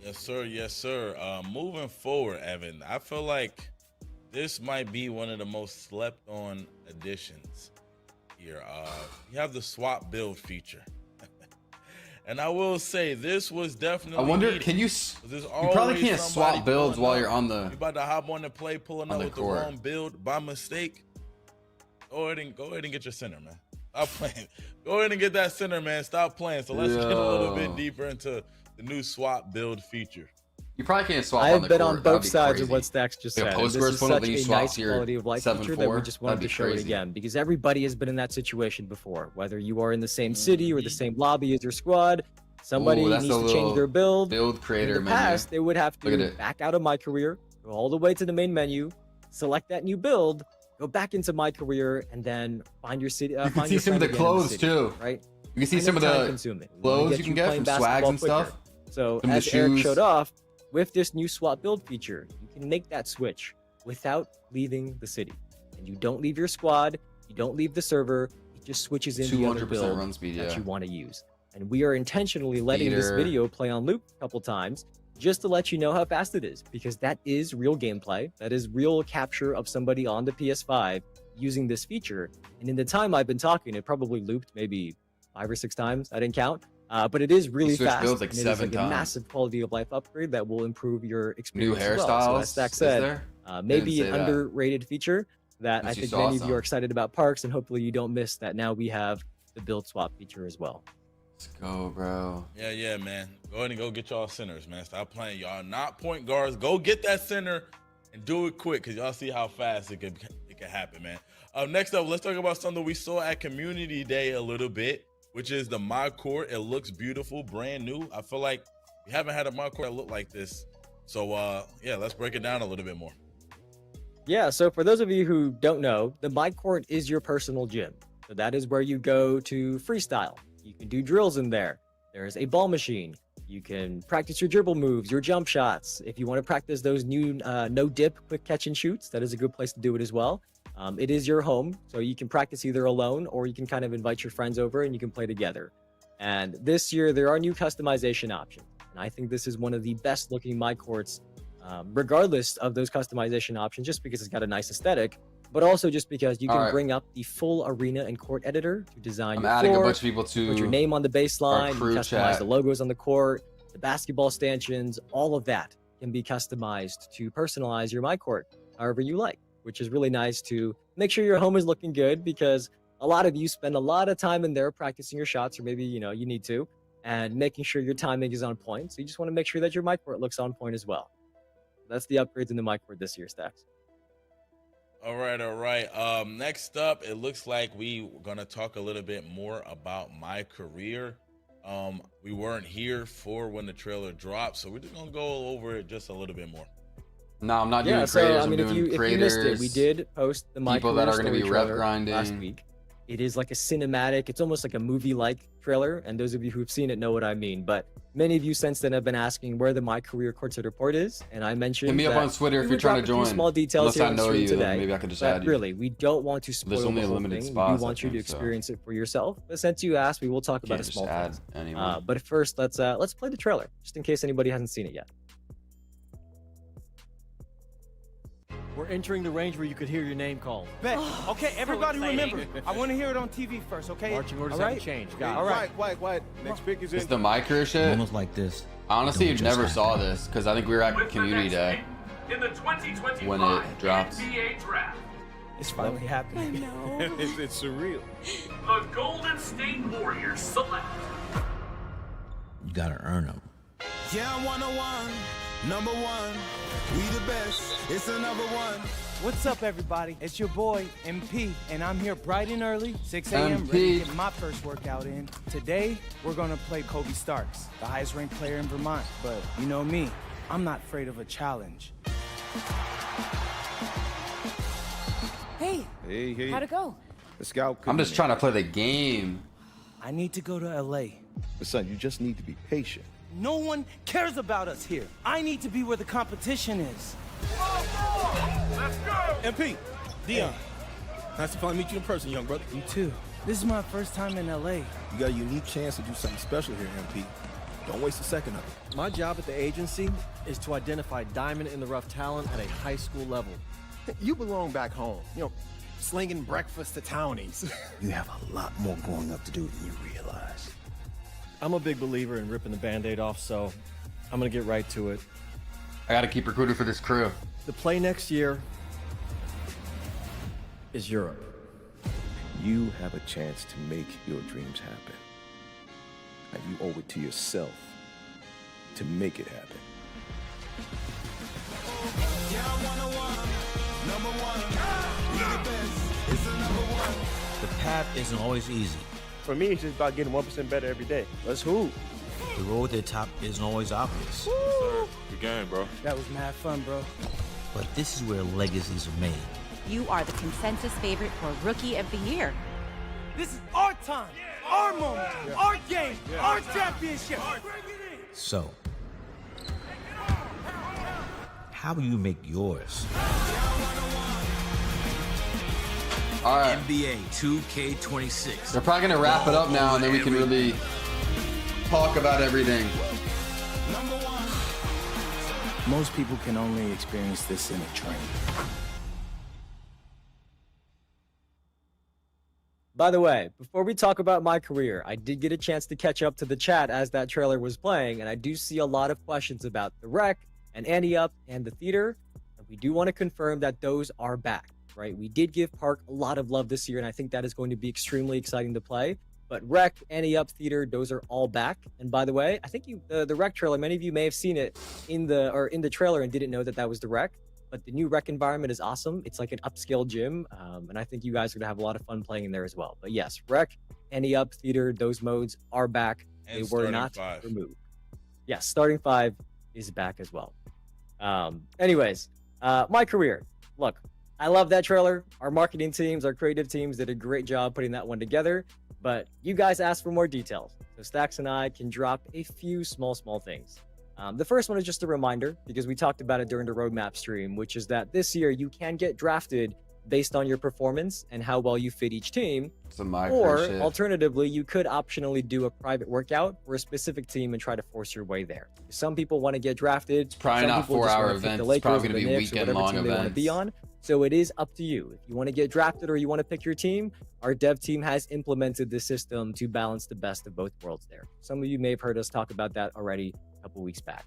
Yes, sir. Yes, sir. Moving forward, Evan, I feel like this might be one of the most slept on additions here. You have the swap build feature. And I will say this was definitely I wonder, needed. can you? There's You probably always can't somebody swap builds pulling while up. you're on You the. about to hop on the play, pulling on up the with court. the wrong build by mistake. Go ahead and get your center, man. Stop playing. Go ahead and get that center, man. Stop playing. So let's get a little bit Yo. deeper into the new swap build feature. You probably can't swap I on have the been court. on That'd both be sides crazy. of what Stacks just Like a said. And this post-burst is one, such then you a swap nice to your quality of life feature that we 7-4. just wanted That'd to be show it crazy. again because everybody has been in that situation before. Whether you are in the same city or the same lobby as your squad, somebody Ooh, that's needs a to change little their build. Build In creator the menu. past, they would have Look at to it. back out of My Career, go all the way to the main menu, select that new build, go back into My Career, and then find your city. You can find see your some of the friend again in clothes city, too. right? You can see Kind some of the time-consuming. We wanna clothes you can get playing from swags basketball and quicker. stuff. So Some of as the Eric shoes. showed off, with this new swap build feature, you can make that switch without leaving the city. And you don't leave your squad, you don't leave the server, it just switches in the other 200% build run speed. that Yeah. you want to use. And we are intentionally letting this Leader. video play on loop a couple times just to let you know how fast it is, because that is real gameplay. That is real capture of somebody on the PS5 using this feature. And in the time I've been talking, it probably looped maybe 5 or 6 times. I didn't count. But it is really switched fast. builds like and it is 7 like a times. massive quality of life upgrade that will improve your New experience. as well. So hairstyles. as Stack is said, there? maybe Didn't an say that. underrated feature that Since I you think saw many of you some. are excited about parks, and hopefully you don't miss that now we have the build swap feature as well. Let's go, bro. Yeah, man. Go ahead and go get y'all centers, man. Stop playing. Y'all not point guards. Go get that center and do it quick, because y'all see how fast it can happen, man. Next up, let's talk about something we saw at Community Day a little bit, which is the MyCourt. It looks beautiful, brand new. I feel like we haven't had a MyCourt that look like this. So, yeah, let's break it down a little bit more. Yeah, so for those of you who don't know, the MyCourt is your personal gym. So that is where you go to freestyle. You can do drills in there. There's a ball machine. You can practice your dribble moves, your jump shots. If you want to practice those new no dip quick catch and shoots, that is a good place to do it as well. It is your home, so you can practice either alone or you can kind of invite your friends over and you can play together. And this year there are new customization options. And I think this is one of the best looking MyCourts, regardless of those customization options, just because it's got a nice aesthetic, but also just because you can Alright. bring up the full arena and court editor to design I'm your adding a floor, bunch of people to put your name on the baseline, you crew customize chat. the logos on the court, the basketball stanchions, all of that can be customized to personalize your MyCourt however you like, which is really nice to make sure your home is looking good, because a lot of you spend a lot of time in there practicing your shots, or maybe you need to, and making sure your timing is on point. So you just want to make sure that your MyCourt looks on point as well. That's the upgrades in the MyCourt this year, Stacks. All right. Next up, it looks like we're gonna talk a little bit more about My Career. We weren't here for when the trailer dropped, so we're just gonna go over it just a little bit more. No, I'm not Yeah, doing so creators. I mean, I'm if doing you creators. missed it, we did post the My people Career that are gonna story be rep trailer grinding. last week. It is like a cinematic. It's almost like a movie-like trailer, and those of you who've seen it know what I mean. But many of you since then have been asking where the My Career courtside report is, and I mentioned Hit me up that on Twitter we if you're would trying to drop a few join. small details Unless here I on know stream you, then today. maybe I could just But add you. really, we don't want to spoil only the whole limited thing. spots, We I want you to think, so. experience it for yourself. But since you asked, we will talk about Can't a just small add things. anyone. But first, let's play the trailer, just in case anybody hasn't seen it yet. We're entering the range where you could hear your name called. Bet. Okay, everybody remember. I want to hear it on TV first, okay? Marching orders All haven't right? changed. Got it. All right. Quiet. Next pick is in. It's the My Career shit. Almost like this. Honestly, I never saw this because I think we were at Community Day in the 2025 when it dropped. NBA draft. It's finally happening. It's surreal. The Golden State Warriors select. You gotta earn them. Yeah, I'm 101, number one. We the best. It's another one. What's up, everybody? It's your boy, MP, and I'm here bright and early, 6 a.m., ready to get my first workout in. Today, we're gonna play Kobe Starks, the highest ranked player in Vermont. But you know me, I'm not afraid of a challenge. Hey, how'd it go? The scout. I'm just trying to play the game. I need to go to LA. But son, you just need to be patient. No one cares about us here. I need to be where the competition is. Let's go! MP, Dion. Nice to finally meet you in person, young brother. You too. This is my first time in LA. You got a unique chance to do something special here, MP. Don't waste a second of it. My job at the agency is to identify diamond in the rough talent at a high school level. You belong back home. You know, slinging breakfast to townies. You have a lot more growing up to do than you realize. I'm a big believer in ripping the Band-Aid off, so I'm gonna get right to it. I gotta keep recruiting for this crew. The play next year is Europe. You have a chance to make your dreams happen. And you owe it to yourself to make it happen. Yeah, I'm 101, number one. We the best. It's another one. The path isn't always easy. For me, it's just about getting 1% better every day. Let's hoop. The road to the top isn't always obvious. Good game, bro. That was mad fun, bro. But this is where legacies are made. You are the consensus favorite for Rookie of the Year. This is our time, our moment, our game, our championship. So, how will you make yours? All right. NBA 2K26. They're probably gonna wrap it up now, and then we can really talk about everything. Most people can only experience this in a train. By the way, before we talk about my career, I did get a chance to catch up to the chat as that trailer was playing, and I do see a lot of questions about the rec and Annie Up and the theater. And we do want to confirm that those are back, right? We did give Park a lot of love this year, and I think that is going to be extremely exciting to play. But rec, Annie Up, theater, those are all back. And by the way, I think the rec trailer, many of you may have seen it in the trailer and didn't know that that was the rec. But the new rec environment is awesome. It's like an upscale gym, and I think you guys are gonna have a lot of fun playing in there as well. But yes, rec, Annie Up, theater, those modes are back. And they were not removed. Yes, starting 5 is back as well. Anyways, my career. Look, I love that trailer. Our marketing teams, our creative teams did a great job putting that one together. But you guys asked for more details, so Stacks and I can drop a few small things. The first one is just a reminder, because we talked about it during the roadmap stream, which is that this year you can get drafted based on your performance and how well you fit each team. Or alternatively, you could optionally do a private workout for a specific team and try to force your way there. Some people want to get drafted. It's probably not 4-hour events. It's probably going to be weekend-long events. Want to be on. So it is up to you. If you want to get drafted or you want to pick your team, our dev team has implemented this system to balance the best of both worlds there. Some of you may have heard us talk about that already a couple weeks back.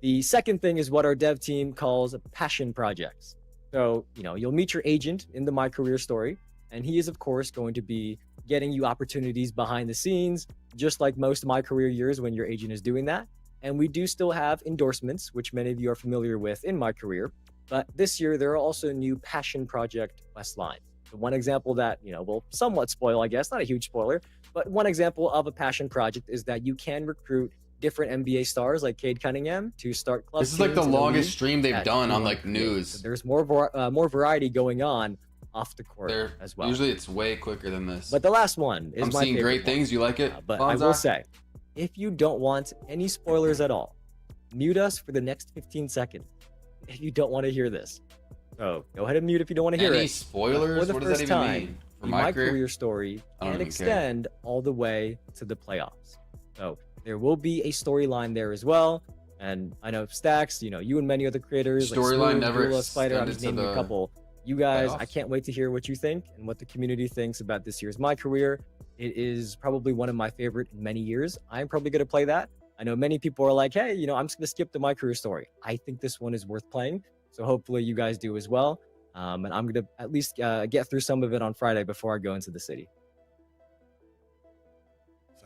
The second thing is what our dev team calls passion projects. So, you'll meet your agent in the My Career story, and he is, of course, going to be getting you opportunities behind the scenes, just like most of My Career years when your agent is doing that. And we do still have endorsements, which many of you are familiar with in My Career. But this year, there are also new passion project quest lines. So one example that, will somewhat spoil, I guess, not a huge spoiler, but one example of a passion project is that you can recruit different NBA stars like Cade Cunningham to start club. This is like the longest stream they've done on like news. So there's more variety going on off the court as well. Usually it's way quicker than this. But the last one is I'm seeing great things. You like it? But I will say, if you don't want any spoilers at all, mute us for the next 15 seconds. If you don't want to hear this, so go ahead and mute if you don't want to hear it. Any spoilers? What does that even mean? For my career story and extend all the way to the playoffs. So there will be a storyline there as well. And I know Stacks, you and many other creators, storyline like never Spider, I'm just naming a couple. You guys, I can't wait to hear what you think and what the community thinks about this year's My Career. It is probably one of my favorite in many years. I'm probably going to play that. I know many people are like, hey, I'm just going to skip the My Career story. I think this one is worth playing. So hopefully you guys do as well. And I'm going to at least get through some of it on Friday before I go into the city.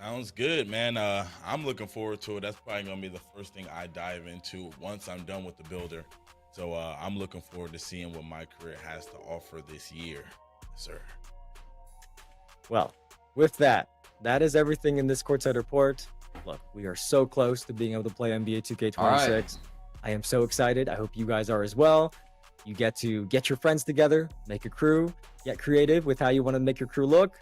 Sounds good, man. I'm looking forward to it. That's probably going to be the first thing I dive into once I'm done with the builder. So I'm looking forward to seeing what My Career has to offer this year, sir. Well, with that is everything in this courtside report. Look, we are so close to being able to play NBA 2K26. Right. I am so excited. I hope you guys are as well. You get to get your friends together, make a crew, get creative with how you want to make your crew look,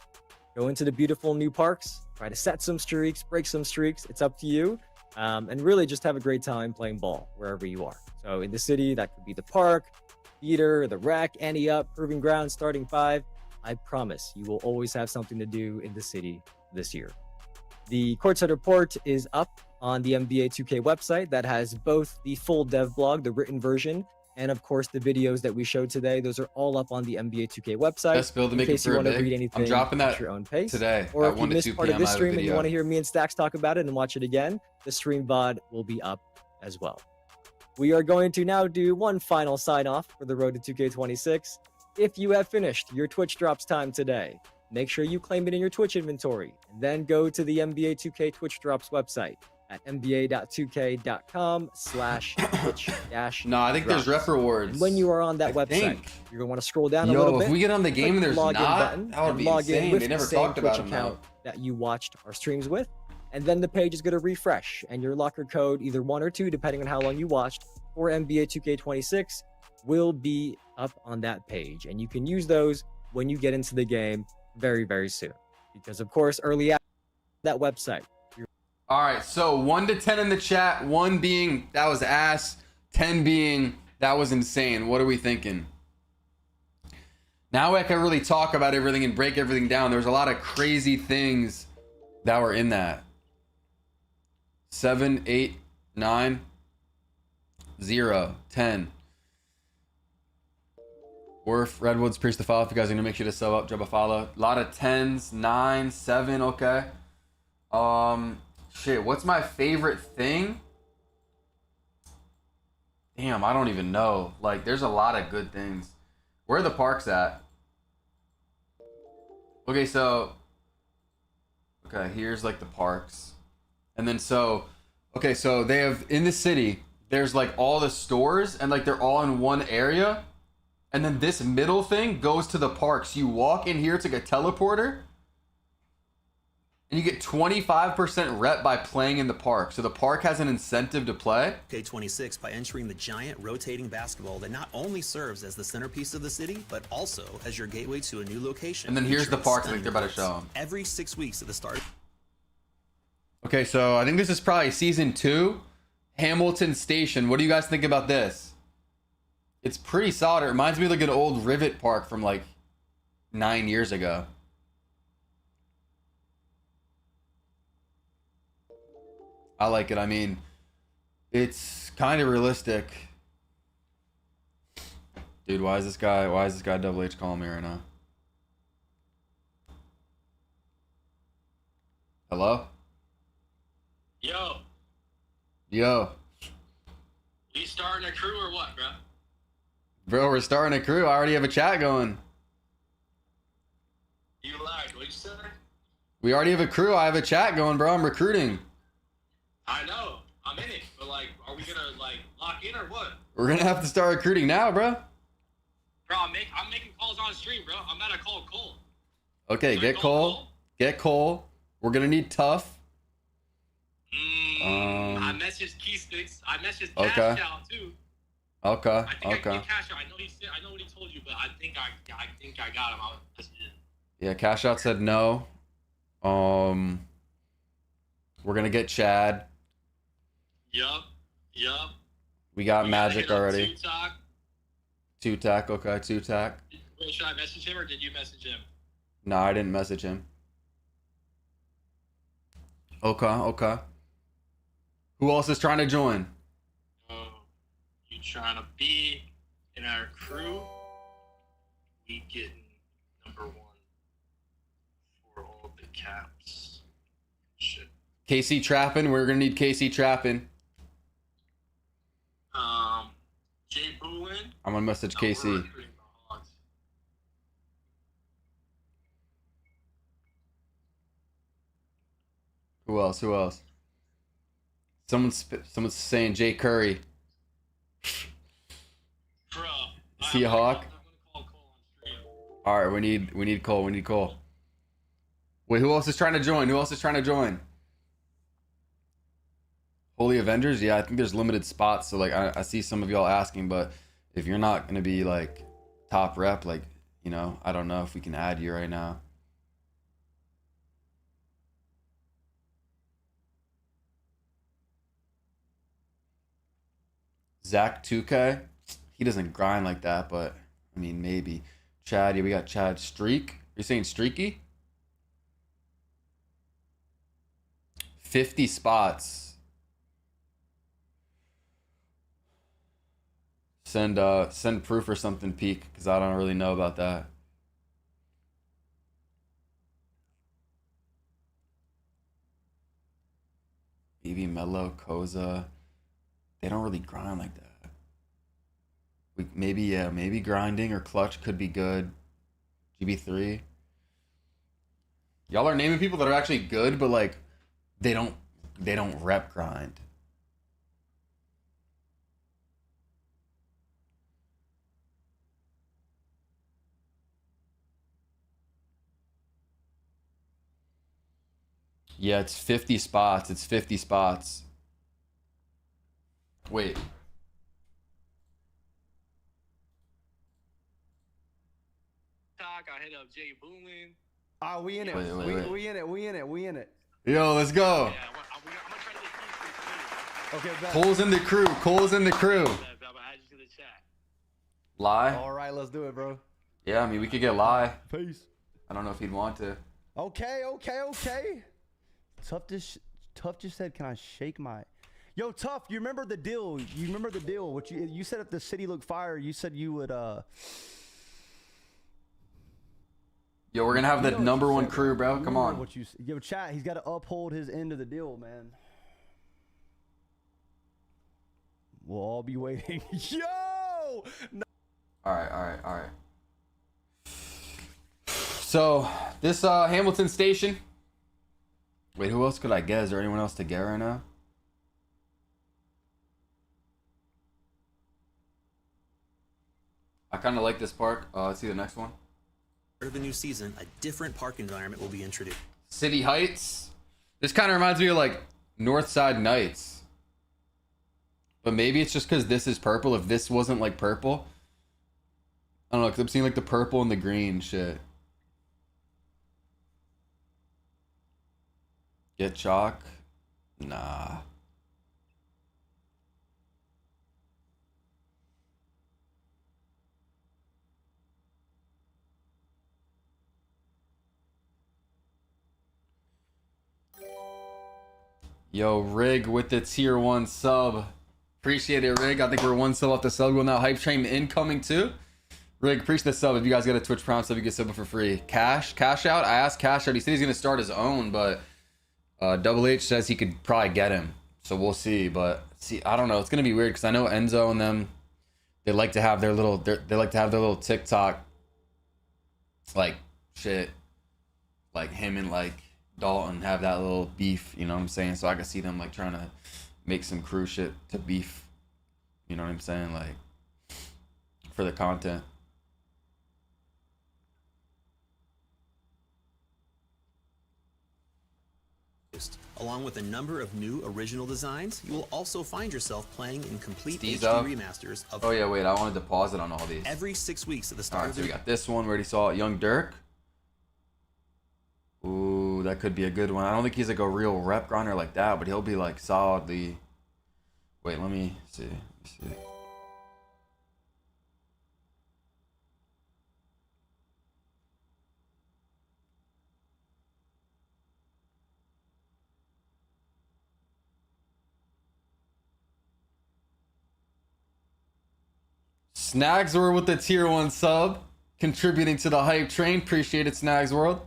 go into the beautiful new parks, try to set some streaks, break some streaks. It's up to you. And really just have a great time playing ball wherever you are. So in the city, that could be the park, theater, the rec, Ante Up, Proving Ground, Starting 5. I promise you will always have something to do in the city this year. The Courtside Report is up on the NBA2K website that has both the full dev blog, the written version, and of course the videos that we showed today. Those are all up on the NBA2K website. Best build to in make it case you for want to big. read anything I'm dropping that at your own pace today or at if 1 you to missed 2 part of p.m. this I have a stream and you video. want to hear me and Stacks talk about it and watch it again, the stream VOD will be up as well. We are going to now do one final sign off for the road to 2K26. If you have finished your Twitch drops time today, make sure you claim it in your Twitch inventory and then go to the NBA 2K Twitch drops website at nba.2k.com/twitch-. No, I think there's rep rewards. And when you are on that website, you're going to want to scroll down a little bit. If we get on the game and there's login not, button that would and be log in insane. with They never the same talked about Twitch them account though. that you watched our streams with. And then the page is going to refresh and your locker code, either 1 or 2, depending on how long you watched, for NBA 2K26 will be up on that page. And you can use those when you get into the game very, very soon. Because of course, early access that website. All right, so 1 to 10 in the chat. 1 being that was ass, 10 being that was insane. What are we thinking? Now I can really talk about everything and break everything down. There's a lot of crazy things that were in that. 7, 8, 9, 0, 10. Worf, Redwoods, Priest the follow. If you guys are gonna make sure to sub up, drop a follow. A lot of 10s, 9, 7, okay. Shit, what's my favorite thing? Damn, I don't even know. Like, there's a lot of good things. Where are the parks at? Okay, so... Okay, here's, like, the parks. And then, so... Okay, so they have... In the city, there's, like, all the stores, and, like, they're all in one area. And then this middle thing goes to the parks. You walk in here, it's like a teleporter. And you get 25% rep by playing in the park. So the park has an incentive to play. K26 by entering the giant rotating basketball that not only serves as the centerpiece of the city, but also as your gateway to a new location. And then here's the park I think they're about to show them. Every 6 weeks at the start. Okay, so I think this is probably season 2. Hamilton Station. What do you guys think about this? It's pretty solid. It reminds me of like an old Rivet Park from like 9 years ago. I like it. I mean, it's kind of realistic. Dude, why is this guy Double H calling me right now? Hello? Yo. Yo. We starting a crew or what, bro? Bro, we're starting a crew. I already have a chat going. You lied. What you said? We already have a crew. I have a chat going, bro. I'm recruiting. I know. I'm in it. But, like, are we going to, like, lock in or what? We're going to have to start recruiting now, bro. Bro, I'm making calls on stream, bro. I'm about to call Cole. Okay, get Cole. Get Cole. We're going to need Tough. I messaged Keysticks. I messaged Okay. Cash Out, too. Okay, I think I can okay. get Cash Out. I know what he told you, but I think I got him. I'll message him. Yeah, Cash Out said no. We're going to get Chad. Yup. We got Magic already. Two-Tac. Two-Tac, okay, Two-Tac. Wait, should I message him or did you message him? No, I didn't message him. Okay. Who else is trying to join? Oh, you trying to be in our crew? We getting number 1 for all the caps. Shit. KC trapping. We're gonna need KC trapping. Jay Boolin. I'm gonna message KC. Who else? Who else? Someone's saying Jay Curry. Is he a Hawk? All right, we need Cole. We need Cole. Wait, who else is trying to join? Who else is trying to join? Holy Avengers? Yeah, I think there's limited spots. So like, I see some of y'all asking, but if you're not gonna be like top rep, like, you know, I don't know if we can add you right now. Zach 2K, he doesn't grind like that, but I mean, maybe. Chad, yeah, we got Chad Streak. You're saying Streaky? 50 spots. Send proof or something, Peak, because I don't really know about that. BB Mello, Koza. They don't really grind like that. Maybe grinding or clutch could be good. GB3. Y'all are naming people that are actually good, but like they don't rep grind. Yeah, it's 50 spots. It's 50 spots. Wait. I hit up Jay Boolin. Oh, we in it. Wait. We in it. We in it. Yo, let's go. Yeah, I'm gonna try to get Okay, bet. Cole's in the crew. Cole's in the crew. I'm gonna add you to the chat. Lie? All right, let's do it, bro. Yeah, I mean, we could get Lie. Peace. I don't know if he'd want to. Okay. Tough just said, can I shake my... Yo, Tough, you remember the deal? What you said if the city looked fire, you said you would, Yo, we're gonna have the number one crew, bro. Come on. Yo, chat, he's got to uphold his end of the deal, man. We'll all be waiting. Yo! No. All right. So, this Hamilton station. Wait, who else could I get? Is there anyone else to get right now? I kind of like this park. Let's see the next one. Of the new season, a different park environment will be introduced. City Heights. This kind of reminds me of like Northside Nights. But maybe it's just because this is purple. If this wasn't like purple. I don't know, because I'm seeing like the purple and the green shit. Get chalk? Nah. Yo, Rig with the tier 1 sub. Appreciate it, Rig. I think we're one sub off the sub. Well, now Hype Train incoming too. Rig, appreciate the sub. If you guys got a Twitch Prime sub, you get sub for free. Cash out. I asked Cash out. He said he's gonna start his own, but Double H says he could probably get him. So we'll see. But see, I don't know. It's gonna be weird because I know Enzo and them, they like to have their little TikTok like shit, like him and like Dalton have that little beef, you know what I'm saying? So I could see them like trying to make some crew shit to beef, you know what I'm saying? Like for the content. Along with a number of new original designs, you will also find yourself playing in complete Steve's HD up. remasters of... Oh yeah, wait, I wanted to pause it on all these. Every 6 weeks at the start Alright, of so the... we got this one. We already saw it. Young Dirk. Ooh, that could be a good one. I don't think he's like a real rep grinder like that, but he'll be like solidly... Wait, let me see. Snagsworld with the tier 1 sub, contributing to the hype train. Appreciate it, Snagsworld.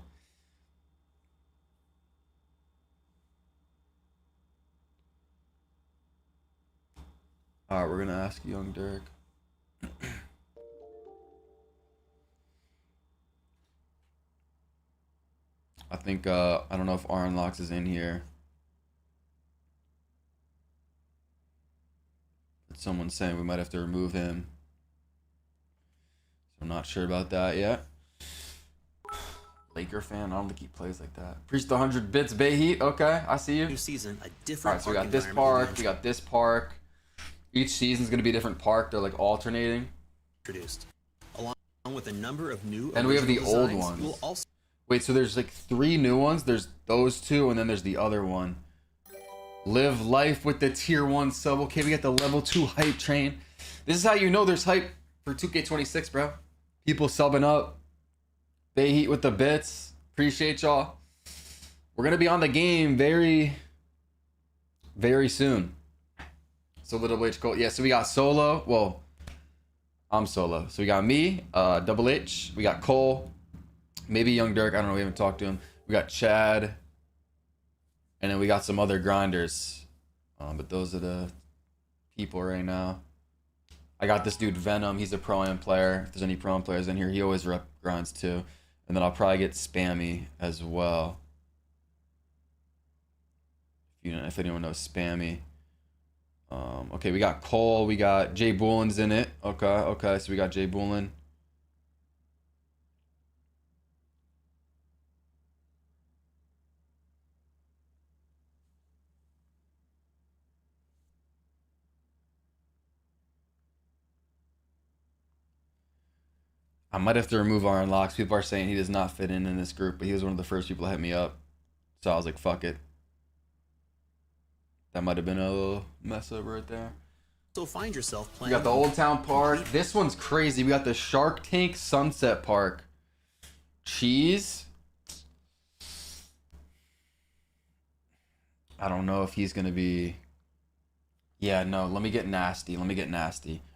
All right, we're gonna ask Young Dirk. I think I don't know if Aaron Locks is in here. But someone's saying we might have to remove him. So I'm not sure about that yet. Laker fan, I don't think he plays like that. Preach the 100 bits, Bay Heat. Okay, I see you. New season, a All different. right, so we got this park, we got this park. Each season's gonna be a different park. They're like alternating. Introduced, along with a number of new. And we have the old designs, ones. you'll also Wait, so there's like 3 new ones. There's those 2, and then there's the other one. Live life with the tier 1 sub. Okay, we got the level 2 hype train. This is how you know there's hype for 2K26, bro. People subbing up. They Heat with the bits. Appreciate y'all. We're gonna be on the game very, very soon. So Little H Cole. Yeah, so we got Solo. Well, I'm Solo. So we got me, Double H. We got Cole. Maybe Young Dirk. I don't know. We haven't talked to him. We got Chad. And then we got some other grinders. But those are the people right now. I got this dude Venom. He's a Pro-Am player. If there's any Pro-Am players in here, he always rep grinds too. And then I'll probably get Spammy as well. If anyone knows Spammy. Okay, we got Cole. We got Jay Boolin's in it. Okay. So we got Jay Boolin. I might have to remove Aaron Locks. People are saying he does not fit in this group, but he was one of the first people to hit me up. So I was like, fuck it. That might have been a little mess up right there. So find yourself playing. We got the Old Town Park. This one's crazy. We got the Shark Tank Sunset Park. Cheese. I don't know if he's going to be... Yeah, no. Let me get nasty.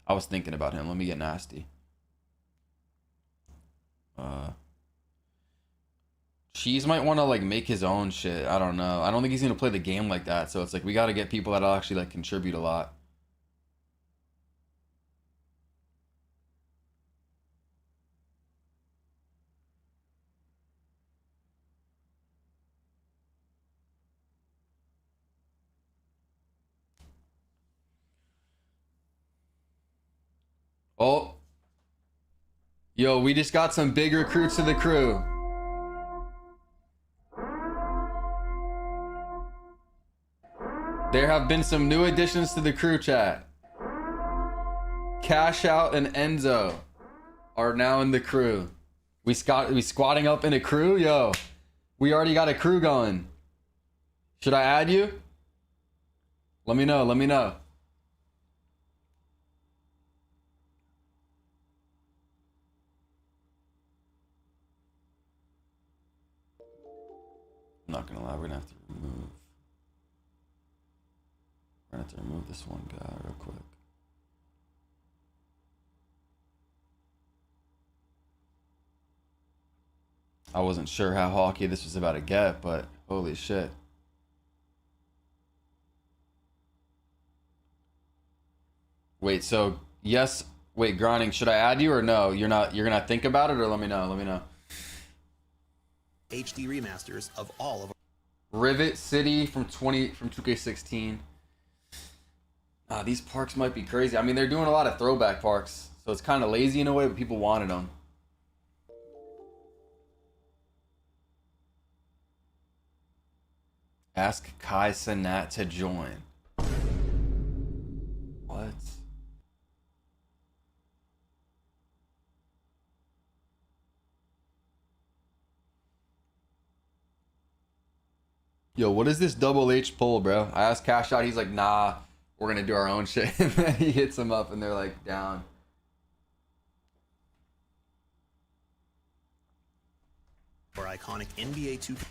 I was thinking about him. Let me get nasty. Cheese might want to like make his own shit. I don't know. I don't think he's gonna play the game like that. So it's like we got to get people that'll actually like contribute a lot. Oh, yo, we just got some big recruits to the crew. There have been some new additions to the crew chat. Cash Out and Enzo are now in the crew. We squatting up in a crew? Yo, we already got a crew going. Should I add you? Let me know. I'm not gonna lie, we're gonna have to remove this one guy real quick. I wasn't sure how hawky this was about to get, but holy shit. Wait, so yes, wait, grinding, should I add you or no? You're gonna think about it, or let me know. HD remasters of all of Rivet City from 2K16. These parks might be crazy. I mean, they're doing a lot of throwback parks, so it's kind of lazy in a way, but people wanted them. Ask Kai Sanat to join. What? Yo, what is this Double H poll, bro? I asked Cash Out, he's like, nah, we're gonna do our own shit. And then he hits them up and they're like, down. or iconic NBA2K.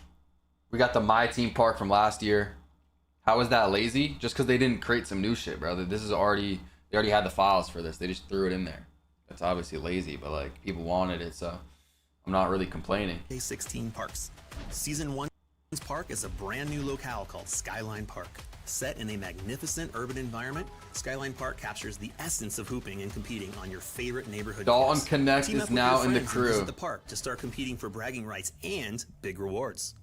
We got the My Team Park from last year. How was that lazy? Just because they didn't create some new shit, brother. This is they already had the files for this. They just threw it in there. That's obviously lazy, but like people wanted it, so I'm not really complaining. K16 Parks. Season 1. Park is a brand new locale called Skyline Park. Set in a magnificent urban environment, Skyline Park captures the essence of hooping and competing on your favorite neighborhood Dalton course. Connect Team is up with now your in the friends and crew. visit the park to start competing for bragging rights and big rewards.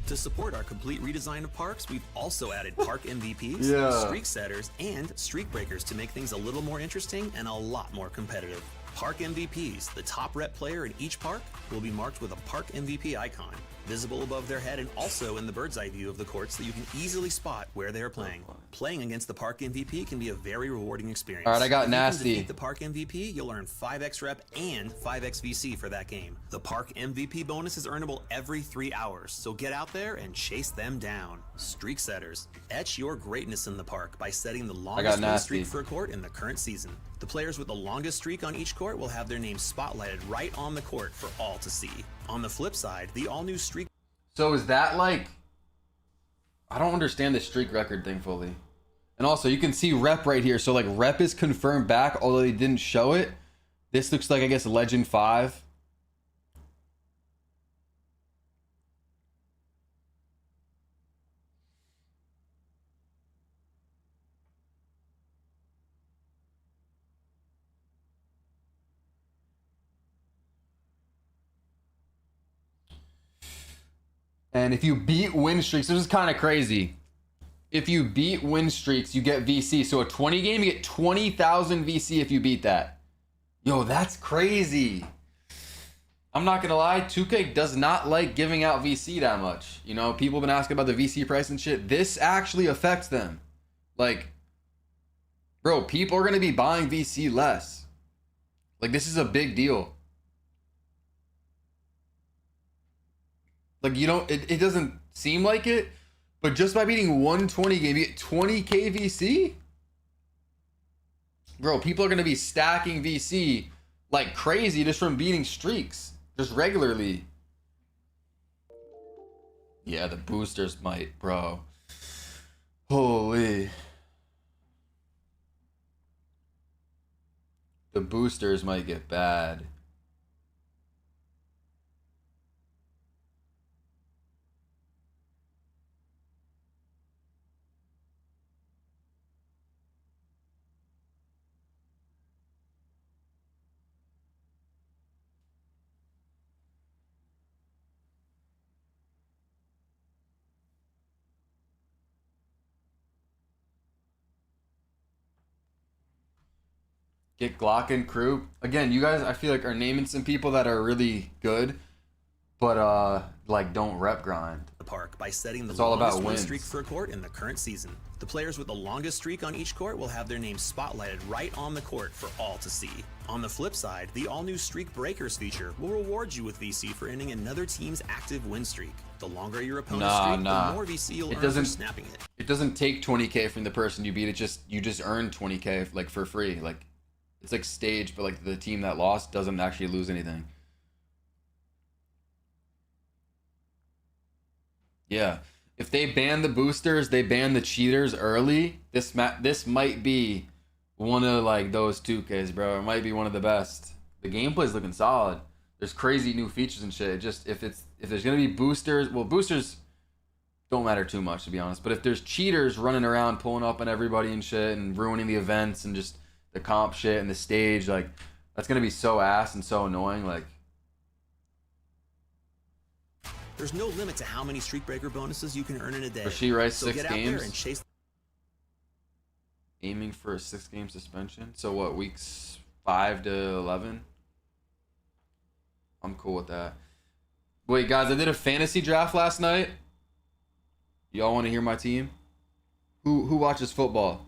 To support our complete redesign of parks, we've also added park MVPs, streak setters, and streak breakers to make things a little more interesting and a lot more competitive. Park MVPs, the top rep player in each park, will be marked with a park MVP icon, visible above their head and also in the bird's eye view of the court so you can easily spot where they are playing. Playing against the park MVP can be a very rewarding experience. All right, I got if nasty. You can defeat the park MVP, you'll earn 5x rep and 5x VC for that game. The park MVP bonus is earnable every 3 hours, so get out there and chase them down. Streak setters. Etch your greatness in the park by setting the longest win streak for a court in the current season. The players with the longest streak on each court will have their names spotlighted right on the court for all to see. On the flip side, the all-new streak... So is that like... I don't understand the streak record thing fully. And also, you can see rep right here. So like rep is confirmed back, although they didn't show it. This looks like, I guess, Legend 5. And if you beat win streaks, this is kind of crazy. If you beat win streaks, you get VC. So a 20 game, you get 20,000 VC if you beat that. Yo, that's crazy. I'm not gonna lie, 2K does not like giving out VC that much. You know, people have been asking about the VC price and shit. This actually affects them. Like, bro, people are gonna be buying VC less. Like, this is a big deal. Like, you don't, it doesn't seem like it, but just by beating 120 game, you get 20k VC? Bro, people are going to be stacking VC like crazy just from beating streaks, just regularly. Yeah, the boosters might, bro. Holy. The boosters might get bad. Get Glock and crew. Again, you guys, I feel like, are naming some people that are really good, but like don't rep grind. The park by setting the It's all longest about win wins. streak for a court in the current season. The players with the longest streak on each court will have their names spotlighted right on the court for all to see. On the flip side, the all-new Streak Breakers feature will reward you with VC for ending another team's active win streak. The longer your opponent's streak, the more VC you'll earn for snapping it. It doesn't take 20k from the person you beat. You just earn 20k like for free. Like, it's like staged, but like the team that lost doesn't actually lose anything. Yeah. If they ban the boosters, they ban the cheaters early, this might be one of like those 2Ks, bro. It might be one of the best. The gameplay's looking solid. There's crazy new features and shit. Just if there's gonna be boosters, well, boosters don't matter too much, to be honest. But if there's cheaters running around pulling up on everybody and shit and ruining the events and just the comp shit and the stage, like, that's gonna be so ass and so annoying. Like, There's no limit to how many Streak Breaker bonuses you can earn in a day. Rasheed Rice, so 6 get out games. there and chase. Aiming for a 6-game suspension. So what, weeks 5 to 11? I'm cool with that. Wait, guys, I did a fantasy draft last night. Y'all want to hear my team? Who watches football?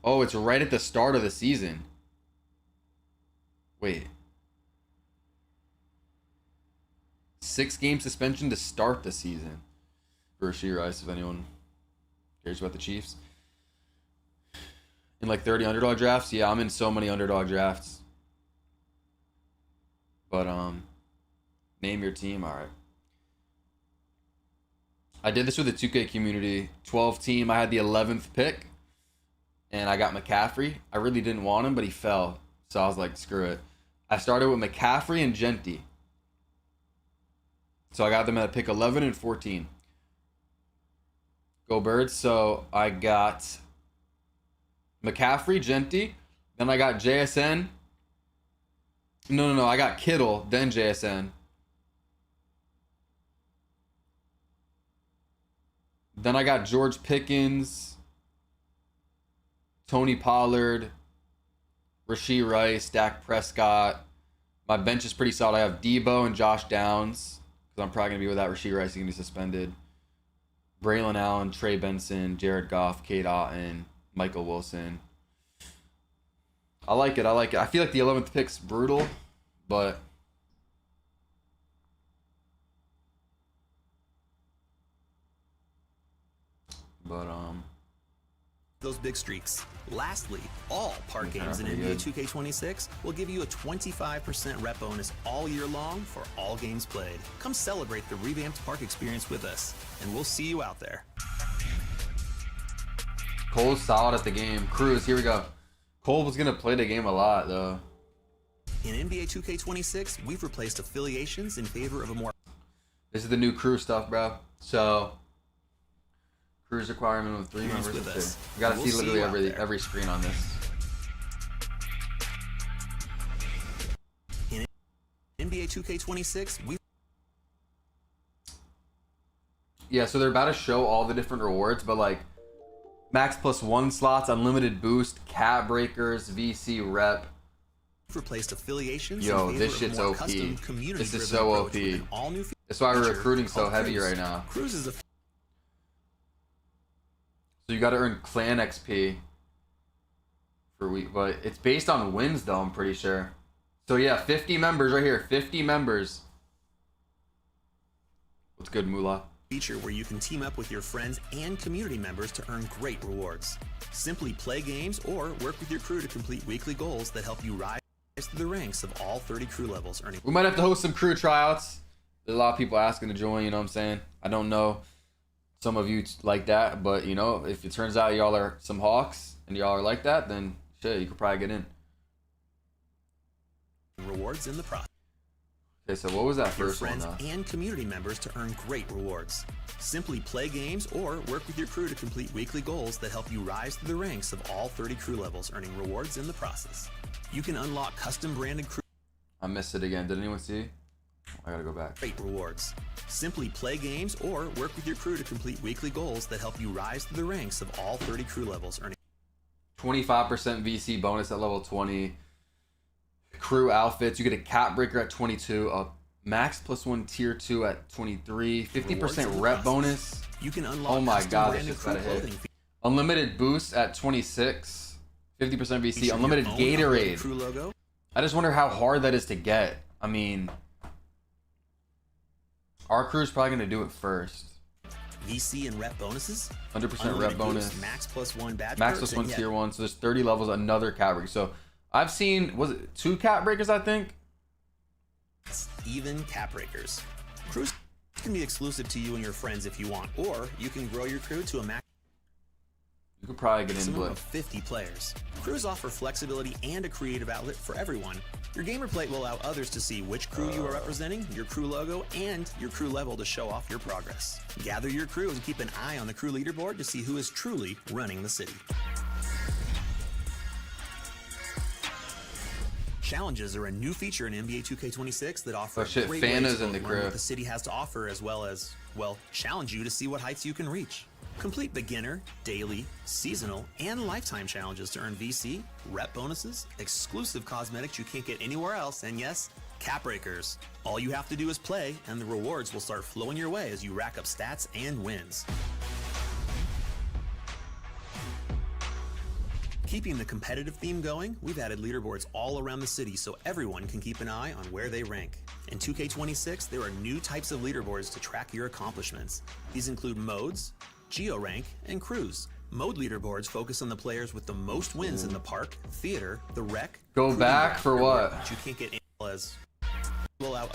Oh, it's right at the start of the season. Wait. 6-game suspension to start the season for Rasheed Rice, if anyone cares about the Chiefs. In like 30 underdog drafts? Yeah, I'm in so many underdog drafts. But, name your team. All right. I did this with the 2K community. 12 team. I had the 11th pick. And I got McCaffrey. I really didn't want him, but he fell. So I was like, screw it. I started with McCaffrey and Genty. So I got them at pick 11 and 14. Go Birds. So I got McCaffrey, Genty. Then I got JSN. No. I got Kittle, then JSN. Then I got George Pickens, Tony Pollard, Rashee Rice, Dak Prescott. My bench is pretty solid. I have Debo and Josh Downs, because I'm probably going to be without Rashee Rice. He's going to be suspended. Braylon Allen, Trey Benson, Jared Goff, Cade Otton, Michael Wilson. I like it. I feel like the 11th pick's brutal, but... those big streaks. Lastly, all park games in NBA 2K26 will give you a 25% rep bonus all year long for all games played. Come celebrate the revamped park experience with us, and we'll see you out there. Cole's solid at the game. Cruz, here we go. Cole was going to play the game a lot, though. In NBA 2K26, we've replaced affiliations in favor of a more... This is the new crew stuff, bro. So... Cruise requirement with 3 members. With us. You gotta see literally every screen on this. In NBA 2K26, yeah, so they're about to show all the different rewards, but like max +1 slots, unlimited boost, cat breakers, VC rep. Replaced affiliations. Yo, this shit's OP. This is so OP. That's why we're recruiting so heavy right now. So you got to earn clan XP for week, but it's based on wins though, I'm pretty sure. So yeah, 50 members right here, 50 members. What's good, Moolah? Feature where you can team up with your friends and community members to earn great rewards. Simply play games or work with your crew to complete weekly goals that help you rise through the ranks of all 30 crew levels, earning... We might have to host some crew tryouts. There's a lot of people asking to join, you know what I'm saying? I don't know some of you like that, but you know, if it turns out y'all are some hawks and y'all are like that, then shit, you could probably get in. Rewards in the process. Okay, so what was that your first one? Friends and community members to earn great rewards. Simply play games or work with your crew to complete weekly goals that help you rise through the ranks of all 30 crew levels, earning rewards in the process. You can unlock custom branded crew. I missed it again. Did anyone see? I gotta go back. Great rewards. Simply play games or work with your crew to complete weekly goals that help you rise through the ranks of all 30 crew levels, earning 25% VC bonus at level 20. Crew outfits. You get a cat breaker at 22. A max +1 tier 2 at 23. 50% rep bonus. You can unlock. Oh my god, this just got a hit. Unlimited boost at 26. 50% VC. Unlimited Gatorade. Crew logo. I just wonder how hard that is to get. I mean, our crew's probably gonna do it first. VC and rep bonuses. 100% rep bonus. Boost, max +1 badge. Max +1 tier 1. So there's 30 levels. Another cat breaker. So I've seen, was it 2 cat breakers? I think. Even cat breakers. Crews can be exclusive to you and your friends if you want, or you can grow your crew to a max. You could probably get in of 50 players. Crews offer flexibility and a creative outlet for everyone. Your gamer plate will allow others to see which crew you are representing, your crew logo, and your crew level to show off your progress. Gather your crew and keep an eye on the crew leaderboard to see who is truly running the city. Challenges are a new feature in NBA 2K26 that offer great ways to learn what the city has to offer, as well as, well, challenge you to see what heights you can reach. Complete beginner, daily, seasonal, and lifetime challenges to earn VC, rep bonuses, exclusive cosmetics you can't get anywhere else, and yes, cap breakers. All you have to do is play, and the rewards will start flowing your way as you rack up stats and wins. Keeping the competitive theme going, we've added leaderboards all around the city so everyone can keep an eye on where they rank. In 2K26, there are new types of leaderboards to track your accomplishments. These include modes, geo-rank, and crews. Mode leaderboards focus on the players with the most wins in the park, theater, the rec. Go back for what? You can't get as will allow.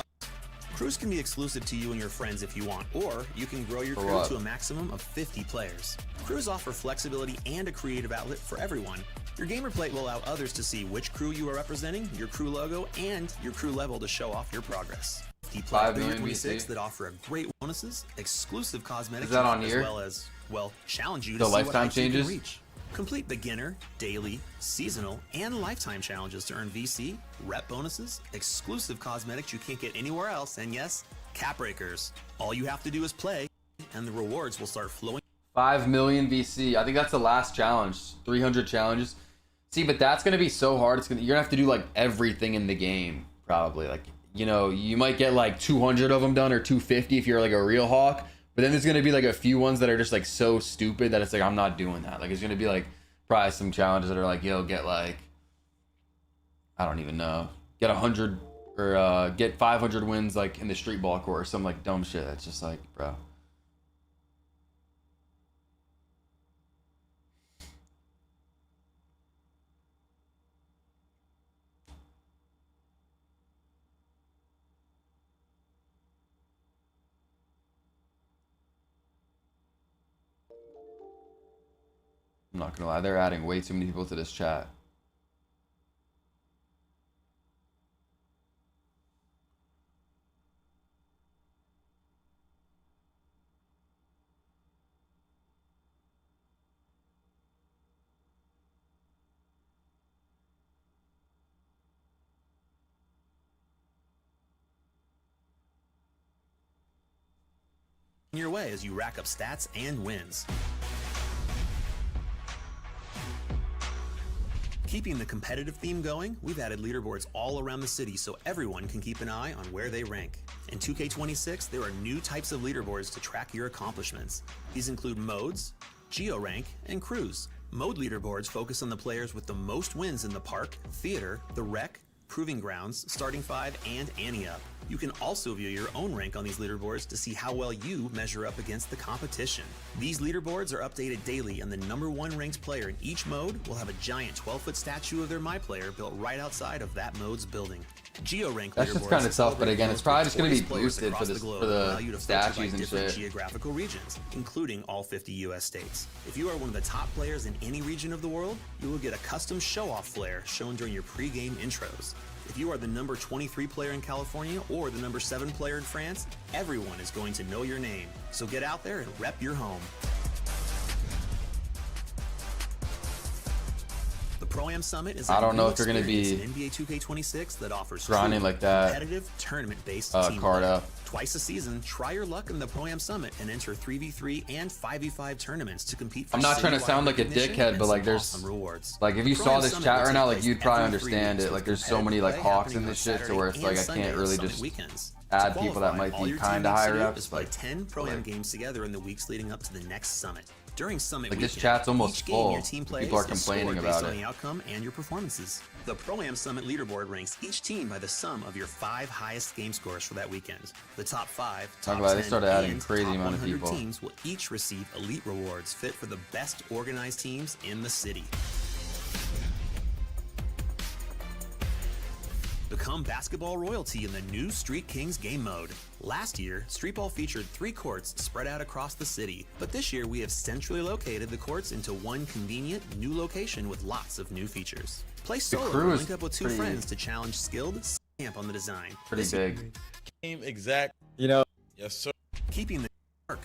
Crews can be exclusive to you and your friends if you want, or you can grow your crew to a maximum of 50 players. Crews offer flexibility and a creative outlet for everyone. Your gamer plate will allow others to see which crew you are representing, your crew logo, and your crew level to show off your progress. 5 million 26 VC. that offer great bonuses, exclusive cosmetics, Is that on as here? well as, well, challenge you The to see what lifetime heights you can changes? reach. Complete beginner, daily, seasonal, and lifetime challenges to earn VC, rep bonuses, exclusive cosmetics you can't get anywhere else, and yes, cap breakers. All you have to do is play, and the rewards will start flowing. 5 million VC. I think that's the last challenge. 300 challenges. See, but that's gonna be so hard. You're gonna have to do like everything in the game, probably. Like, you know, you might get like 200 of them done or 250 if you're like a real hawk. But then there's gonna be like a few ones that are just like so stupid that it's like, I'm not doing that. Like, it's gonna be like probably some challenges that are like, yo, get like, I don't even know, get 100 or get 500 wins like in the street ball court or some like dumb shit. That's just like, bro. I'm not gonna lie, they're adding way too many people to this chat. Your way as you rack up stats and wins. Keeping the competitive theme going, we've added leaderboards all around the city so everyone can keep an eye on where they rank. In 2K26, there are new types of leaderboards to track your accomplishments. These include modes, geo-rank, and crews. Mode leaderboards focus on the players with the most wins in the park, theater, the rec, proving grounds, starting five, and ante up. You can also view your own rank on these leaderboards to see how well you measure up against the competition. These leaderboards are updated daily, and the #1 ranked player in each mode will have a giant 12-foot statue of their MyPlayer built right outside of that mode's building. Geo-rank That's just kind of tough, but again, it's probably just going to be boosted for this, for the statues and shit. Geographical regions, including all 50 U.S. states. If you are one of the top players in any region of the world, you will get a custom show-off flare shown during your pre-game intros. If you are the #23 player in California or the #7 player in France, everyone is going to know your name. So get out there and rep your home. The Pro-Am Summit is I don't know if you're you're gonna be NBA 2K26 that offers grinding like that competitive tournament-based team card play. up. Twice a season, try your luck in the Pro-Am Summit and enter 3v3 and 5v5 tournaments to compete for I'm not trying to sound like a dickhead, but like there's like if you saw this chat right now, like you'd probably understand it. Like there's so many like hawks in this shit to where it's like I can't really just add people that might be kind of higher up. Just play 10 Pro-Am games together in the weeks leading up to the next summit. During Summit like weekend, this chat's almost each game full. your team plays People are is complaining scored about based on it. the outcome and your performances. The Pro-Am Summit leaderboard ranks each team by the sum of your 5 highest game scores for that weekend. The top 5, top 10, They started adding and crazy top amount of 100 people. teams will each receive elite rewards fit for the best organized teams in the city. Become basketball royalty in the new Street Kings game mode. Last year, Street Ball featured 3 courts spread out across the city, but this year we have centrally located the courts into one convenient new location with lots of new features. Play solo crew or is link up with 2 pretty- friends to challenge skilled camp on the design. Pretty big. Game exact. You know, Yes, sir. Keeping the dark.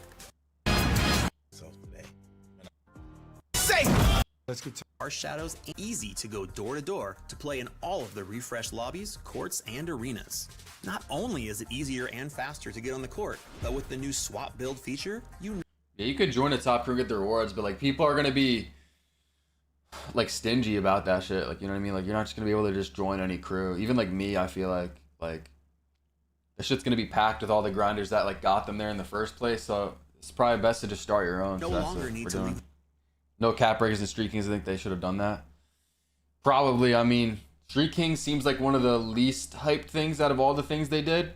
So today. Let's get to Our shadows easy to go door to door to play in all of the refreshed lobbies, courts, and arenas. Not only is it easier and faster to get on the court, but with the new swap build feature, Yeah, you could join a top crew and get the rewards, but like people are gonna be like stingy about that shit. Like, you know what I mean? Like you're not just gonna be able to just join any crew. Even like me, I feel like the shit's gonna be packed with all the grinders that like got them there in the first place. So it's probably best to just start your own. no So that's longer what need we're to doing. leave. No cap breakers and Street Kings. I think they should have done that. Probably. I mean, Street Kings seems like one of the least hyped things out of all the things they did.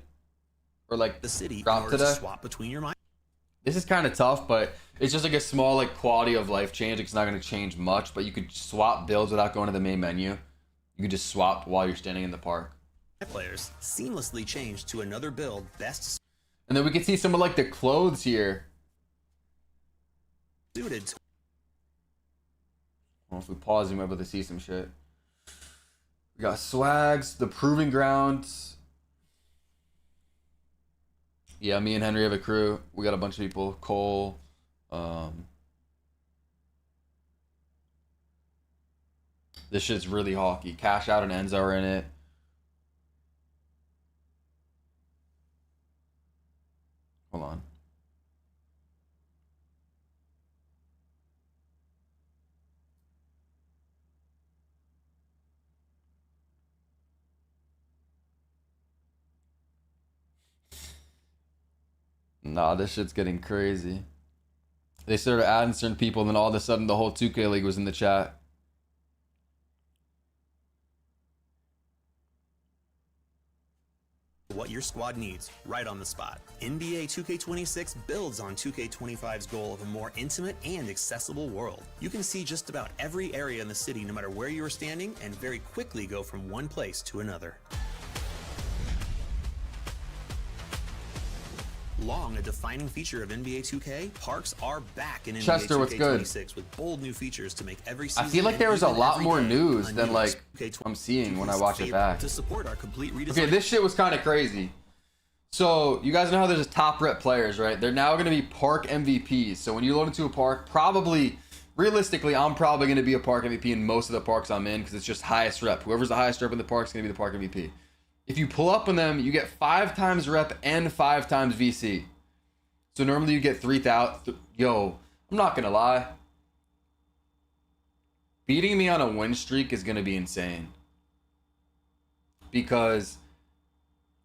Or like the city in dropped order today. to swap between your mind. This is kind of tough, but it's just like a small like quality of life change. It's not going to change much, but you could swap builds without going to the main menu. You could just swap while you're standing in the park. Players seamlessly change to another build best And then we can see some of like the clothes here. suited to Well, if we pause, we might be able to see some shit. We got Swags, the Proving Grounds. Yeah, me and Henry have a crew. We got a bunch of people. Cole. This shit's really hawky. Cash Out and Enzo are in it. Hold on. Nah, this shit's getting crazy. They started adding certain people, and then all of a sudden the whole 2K League was in the chat. What your squad needs, right on the spot. NBA 2K26 builds on 2K25's goal of a more intimate and accessible world. You can see just about every area in the city no matter where you are standing and very quickly go from one place to another. Long a defining feature of NBA 2K, parks are back in NBA Chester, what's good? 2K26 with bold new features to make every season. I feel like there was a and lot even more every day news a than new like 2K26 I'm seeing when I watch it back. To support our complete redesign. Okay, this shit was kind of crazy. So you guys know how there's top rep players, right? They're now going to be park MVPs. So when you load into a park, probably, realistically, I'm probably going to be a park MVP in most of the parks I'm in because it's just highest rep. Whoever's the highest rep in the park is going to be the park MVP. If you pull up on them, you get 5 times rep and 5 times VC. So normally you get 3,000. Yo, I'm not going to lie. Beating me on a win streak is going to be insane. Because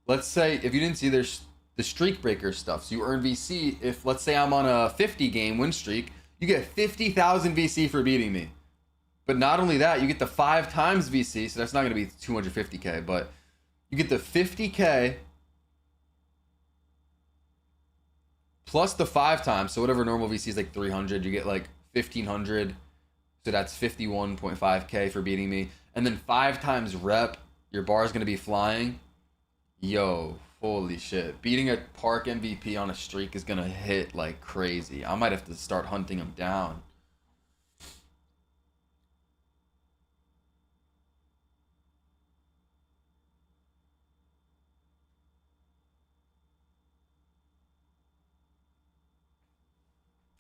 let's say, if you didn't see, there's the streak breaker stuff. So you earn VC. If, let's say I'm on a 50 game win streak, you get 50,000 VC for beating me. But not only that, you get the 5 times VC. So that's not going to be 250K, but you get the 50K plus the 5 times. So whatever normal VC is like 300, you get like 1,500. So that's 51.5K for beating me. And then 5 times rep, your bar is going to be flying. Yo, holy shit. Beating a park MVP on a streak is going to hit like crazy. I might have to start hunting him down.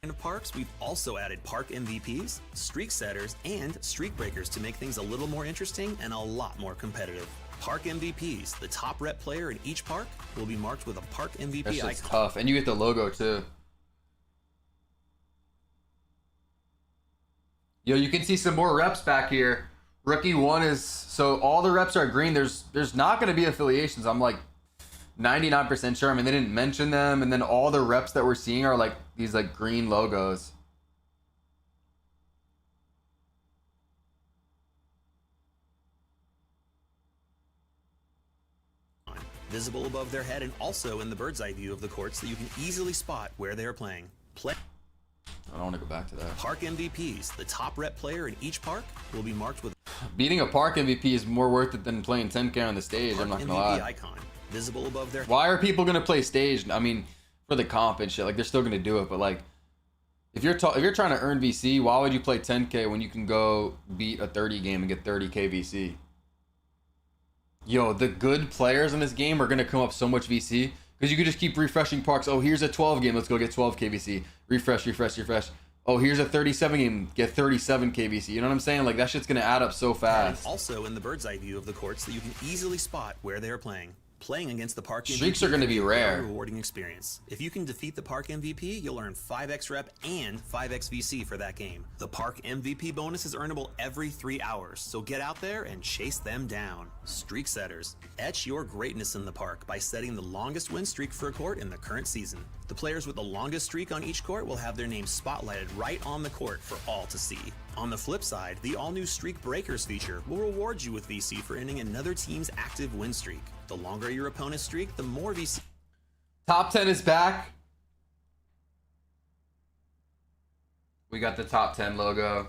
In parks, we've also added park MVPs, streak setters, and streak breakers to make things a little more interesting and a lot more competitive. Park MVPs, the top rep player in each park, will be marked with a park MVP That shit's icon. tough. And you get the logo too. Yo, you can see some more reps back here. Rookie 1 is, so all the reps are green. There's not going to be affiliations. I'm like 99% sure. I mean, they didn't mention them. And then all the reps that we're seeing are like these like green logos. Visible above their head and also in the bird's eye view of the court so you can easily spot where they are playing. I don't want to go back to that. Park MVPs, the top rep player in each park, will be marked with Beating a park MVP is more worth it than playing 10K on the stage. I'm not gonna lie. icon. Visible above their Why are people gonna play stage? I mean, for the comp and shit, like they're still gonna do it. But like, if you're trying to earn VC, why would you play 10K when you can go beat a 30 game and get 30K VC? Yo, the good players in this game are gonna come up so much VC because you could just keep refreshing parks. Oh, here's a 12 game, let's go get 12K VC. Refresh, refresh, refresh. Oh, here's a 37 game, get 37K VC. You know what I'm saying? Like that shit's gonna add up so fast. And also in the bird's eye view of the court so you can easily spot where they are playing. Playing against the park Streaks MVP are going to be is a rare. very rewarding experience. If you can defeat the park MVP, you'll earn 5x rep and 5x VC for that game. The park MVP bonus is earnable every 3 hours, so get out there and chase them down. Streak setters. Etch your greatness in the park by setting the longest win streak for a court in the current season. The players with the longest streak on each court will have their names spotlighted right on the court for all to see. On the flip side, the all-new Streak Breakers feature will reward you with VC for ending another team's active win streak. The longer your opponent's streak, the more VC. Top 10 is back. We got the top 10 logo,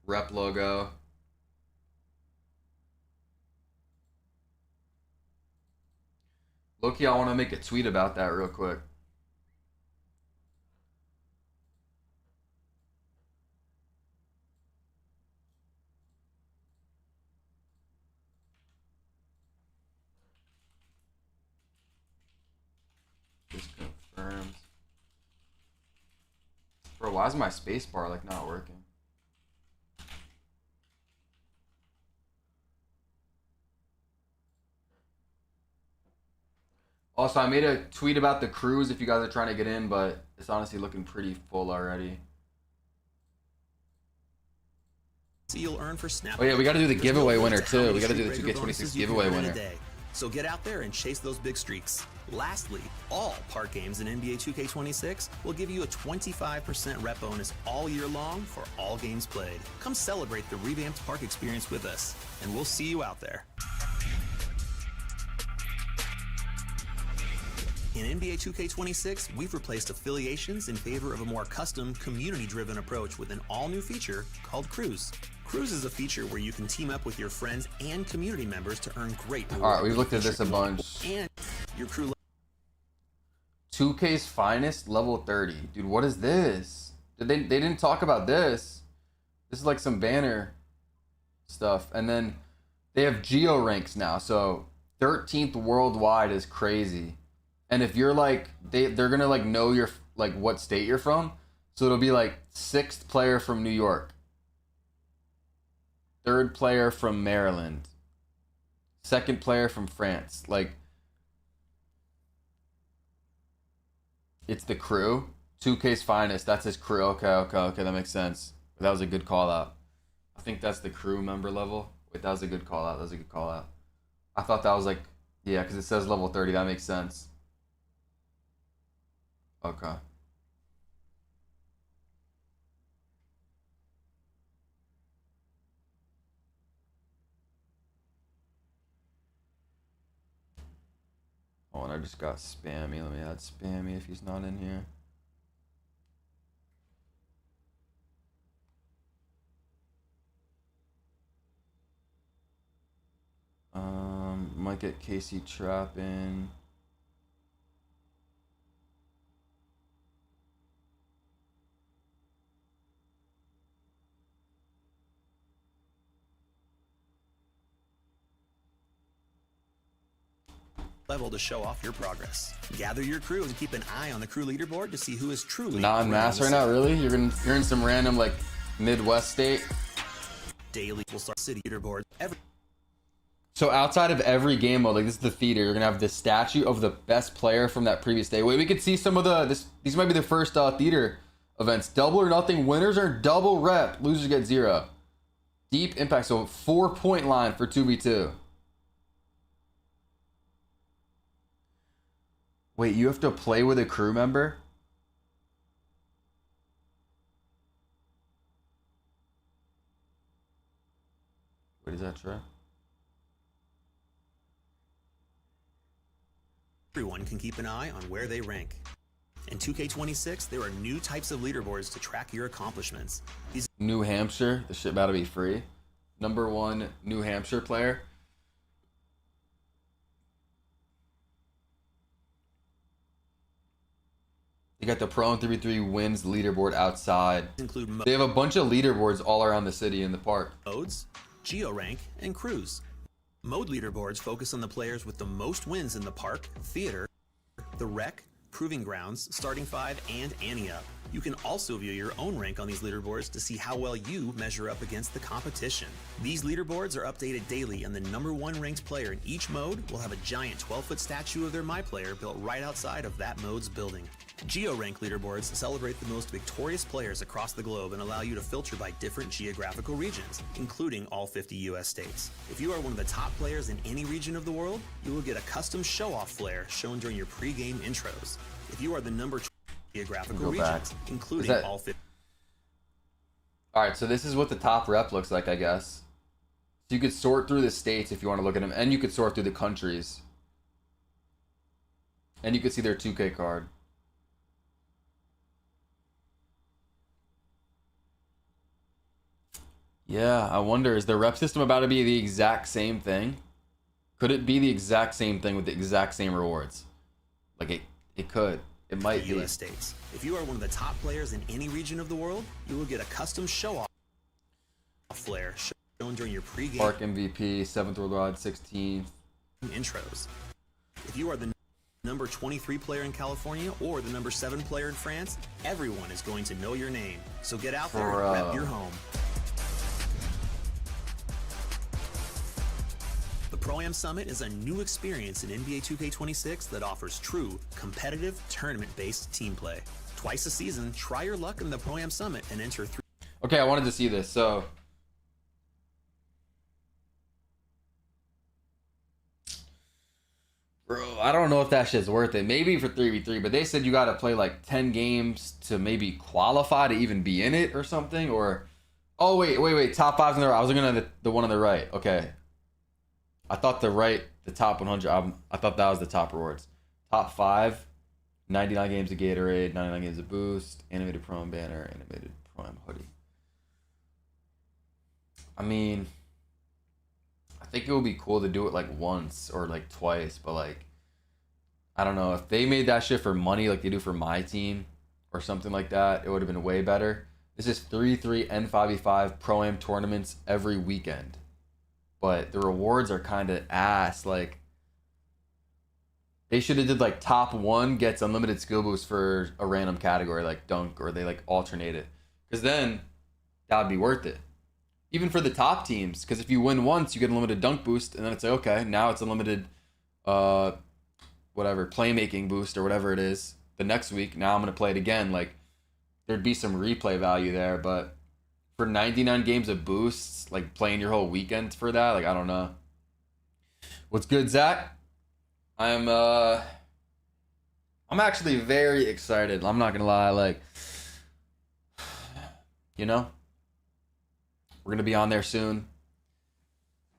rep logo. Loki, I want to make a tweet about that real quick. Bro, why is my space bar like not working? Also, I made a tweet about the cruise if you guys are trying to get in, but it's honestly looking pretty full already. So you'll earn for snap. Oh yeah, we got to do the giveaway winner to how too. many We got to do the streak breaker 2K26 bonuses you can giveaway earn in a winner. day. So get out there and chase those big streaks. Lastly, all park games in NBA 2K26 will give you a 25% rep bonus all year long for all games played. Come celebrate the revamped park experience with us, and we'll see you out there. In NBA 2K26, we've replaced affiliations in favor of a more custom, community-driven approach with an all-new feature called Cruise. Cruise is a feature where you can team up with your friends and community members to earn great rewards. All right, we've looked at this a bunch. And your crew 2K's finest level 30. Dude, what is this? They didn't talk about this. This is like some banner stuff. And then they have geo ranks now. So 13th worldwide is crazy. And if you're like, they're gonna like know your like what state you're from. So it'll be like 6th player from New York, 3rd player from Maryland, 2nd player from France. Like, it's the crew. 2K's finest. That's his crew. Okay. That makes sense. That was a good call out. I think that's the crew member level. Wait, that was a good call out. I thought that was like, yeah, because it says level 30. That makes sense. Okay. Oh, and I just got spammy. Let me add spammy if he's not in here. Might get Casey Trapp in. level to show off your progress. Gather your crew and keep an eye on the crew leaderboard to see who is truly non-mass right now. Really? You're in some random like Midwest state. Daily will start city leaderboard every. So outside of every game mode, like this is the theater, you're gonna have the statue of the best player from that previous day. Wait, we could see some of these might be the first theater events. Double or nothing. Winners earn double rep. Losers get 0. Deep impact. So 4-point line for 2v2. Wait, you have to play with a crew member? Wait, is that true? Everyone can keep an eye on where they rank. In 2K26, there are new types of leaderboards to track your accomplishments. These New Hampshire, this shit about to be free. Number 1 New Hampshire player. You got the Pro and 3v3 wins leaderboard outside. They have a bunch of leaderboards all around the city in the park. modes, geo rank, and cruise. Mode leaderboards focus on the players with the most wins in the park, theater, the rec, proving grounds, starting 5, and ante up. You can also view your own rank on these leaderboards to see how well you measure up against the competition. These leaderboards are updated daily, and the number 1 ranked player in each mode will have a giant 12-foot statue of their MyPlayer built right outside of that mode's building. Geo-rank leaderboards celebrate the most victorious players across the globe and allow you to filter by different geographical regions, including all 50 US states. If you are one of the top players in any region of the world, you will get a custom show-off flare shown during your pre-game intros. If you are the number 2 geographical regions, including all 50. Alright, so this is what the top rep looks like, I guess. So you could sort through the states if you want to look at them, and you could sort through the countries. And you could see their 2K card. Yeah, I wonder, is the rep system about to be the exact same thing? Could it be the exact same thing with the exact same rewards? Like it could. It might be. US states. If you are one of the top players in any region of the world, you will get a custom show-off flare shown during your pre-game Park MVP, 7th worldwide, 16th. intros. If you are the number 23 player in California or the number 7 player in France, everyone is going to know your name. So get out there and rep your home. The Pro-Am Summit is a new experience in NBA 2K26 that offers true, competitive, tournament-based team play. Twice a season, try your luck in the Pro-Am Summit and enter 3. Okay, I wanted to see this. So, bro, I don't know if that shit's worth it. Maybe for 3v3, but they said you got to play like 10 games to maybe qualify to even be in it or something. Or, oh, wait. Top 5's in the right. I was looking at the one on the right. Okay. I thought the top 100, I thought that was the top rewards. Top 5, 99 games of Gatorade, 99 games of Boost, animated Pro-Am banner, animated Pro-Am hoodie. I mean, I think it would be cool to do it like once or like twice, but like, I don't know. If they made that shit for money like they do for my team or something like that, it would have been way better. This is 3-3 and 5v5 Pro-Am tournaments every weekend. But the rewards are kind of ass. Like, they should have did like top 1 gets unlimited skill boost for a random category like dunk, or they like alternate it. Because then that would be worth it. Even for the top teams, because if you win once, you get unlimited dunk boost, and then it's like, okay, now it's unlimited whatever, playmaking boost or whatever it is the next week. Now I'm going to play it again. Like, there'd be some replay value there, but for 99 games of boosts, like playing your whole weekend for that, like, I don't know. What's good, Zach? I'm actually very excited. I'm not gonna lie, like, you know, we're gonna be on there soon,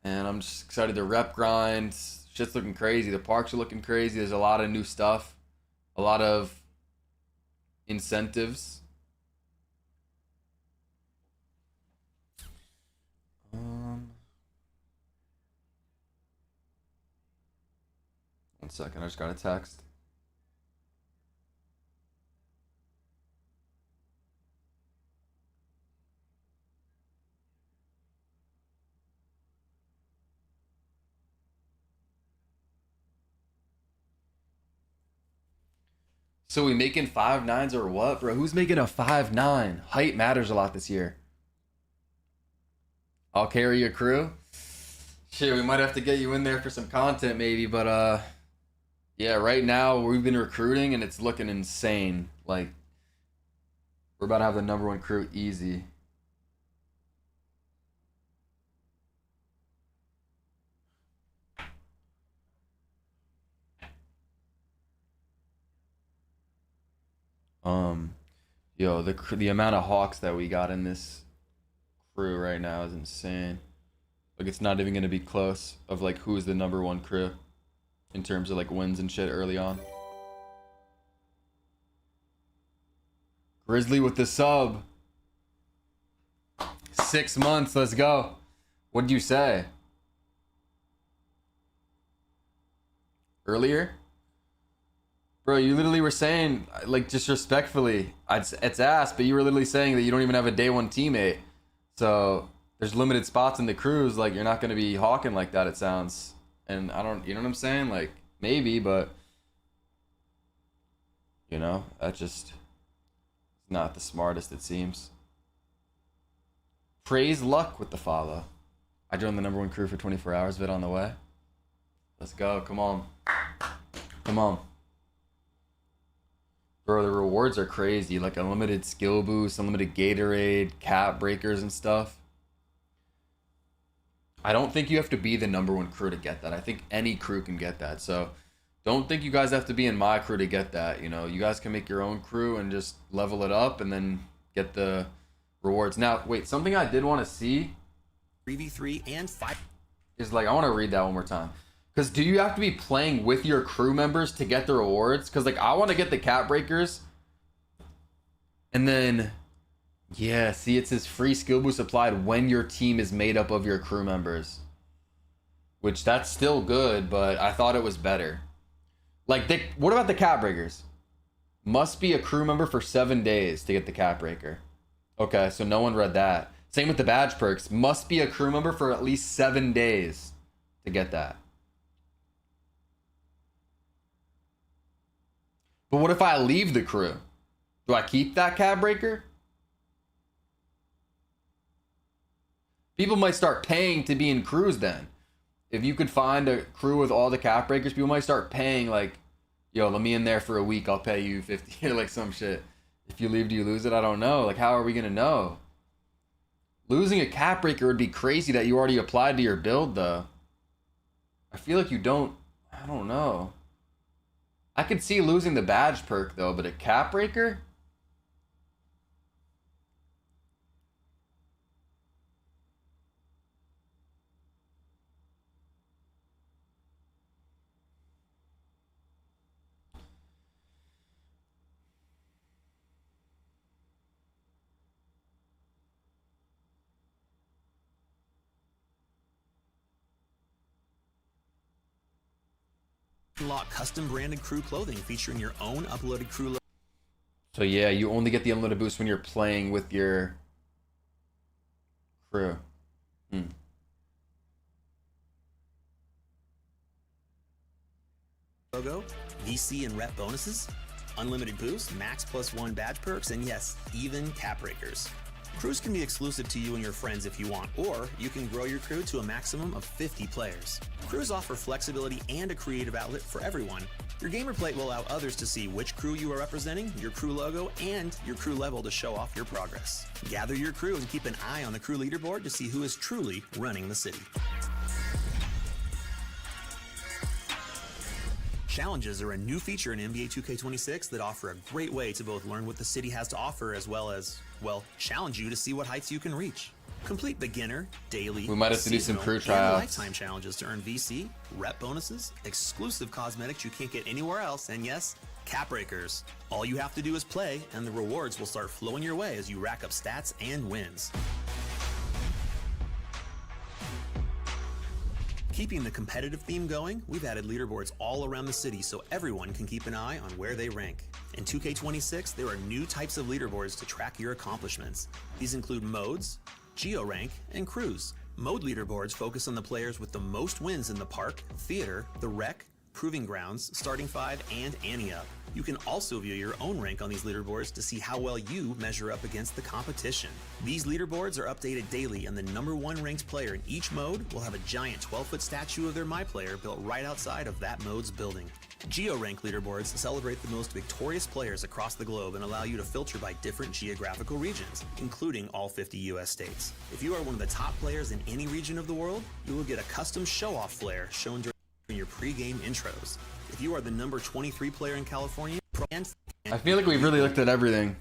and I'm just excited to rep grind. Shit's looking crazy. The parks are looking crazy. There's a lot of new stuff, a lot of incentives. One second, I just got a text. So we making 5'9s or what, bro? Who's making a 5'9? Height matters a lot this year. I'll carry your crew. Shit, we might have to get you in there for some content maybe, but yeah, right now we've been recruiting and it's looking insane. Like, we're about to have the #1 crew easy. Yo, the amount of Hawks that we got in this crew right now is insane. Like, it's not even gonna be close of like who's the #1 crew in terms of like wins and shit early on. Grizzly with the sub. 6 months, let's go. What'd you say? Earlier? Bro, you literally were saying, like, just respectfully, it's ass, but you were literally saying that you don't even have a day 1 teammate. So there's limited spots in the crews. Like, you're not going to be hawking like that, it sounds. And I don't, you know what I'm saying? Like, maybe, but, you know, that just not the smartest, it seems. Praise luck with the follow. I joined the #1 crew for 24 hours, vid on the way. Let's go. Come on. Come on. Bro, the rewards are crazy. Like unlimited skill boost, unlimited Gatorade, cap breakers and stuff. I don't think you have to be the #1 crew to get that. I think any crew can get that. So don't think you guys have to be in my crew to get that. You know, you guys can make your own crew and just level it up and then get the rewards. Now, wait, something I did want to see 3v3 and 5 is like, I want to read that one more time. Because do you have to be playing with your crew members to get the rewards? Because, like, I want to get the cap breakers. And then, yeah, see, it says free skill boost applied when your team is made up of your crew members. Which, that's still good, but I thought it was better. Like, what about the cap breakers? Must be a crew member for 7 days to get the cap breaker. Okay, so no one read that. Same with the badge perks. Must be a crew member for at least 7 days to get that. But what if I leave the crew? Do I keep that cap breaker? People might start paying to be in crews then. If you could find a crew with all the cap breakers, people might start paying like, yo, let me in there for a week. I'll pay you 50 or like some shit. If you leave, do you lose it? I don't know. Like, how are we going to know? Losing a cap breaker would be crazy that you already applied to your build though. I feel like you don't, I don't know. I could see losing the badge perk though, but a cap breaker? Unlock custom branded crew clothing featuring your own uploaded crew. So yeah, you only get the unlimited boost when you're playing with your crew. Logo, VC and rep bonuses, unlimited boost, max +1 badge perks, and yes, even cap breakers. Crews can be exclusive to you and your friends if you want, or you can grow your crew to a maximum of 50 players. Crews offer flexibility and a creative outlet for everyone. Your gamer plate will allow others to see which crew you are representing, your crew logo, and your crew level to show off your progress. Gather your crew and keep an eye on the crew leaderboard to see who is truly running the city. Challenges are a new feature in NBA 2K26 that offer a great way to both learn what the city has to offer as well as, well, challenge you to see what heights you can reach. Complete beginner, daily, We might have to do some seasonal, crew and tryouts. lifetime challenges to earn VC, rep bonuses, exclusive cosmetics you can't get anywhere else, and yes, cap breakers. All you have to do is play, and the rewards will start flowing your way as you rack up stats and wins. Keeping the competitive theme going, we've added leaderboards all around the city so everyone can keep an eye on where they rank. In 2K26, there are new types of leaderboards to track your accomplishments. These include modes, geo-rank, and crews. Mode leaderboards focus on the players with the most wins in the park, theater, the rec, proving grounds, starting five, and ante up. You can also view your own rank on these leaderboards to see how well you measure up against the competition. These leaderboards are updated daily, and the #1 ranked player in each mode will have a giant 12-foot statue of their MyPlayer built right outside of that mode's building. Geo-rank leaderboards celebrate the most victorious players across the globe and allow you to filter by different geographical regions, including all 50 US states. If you are one of the top players in any region of the world, you will get a custom show-off flare shown during your pre-game intros. If you are the number 23 player in California, I feel like we've really looked at everything.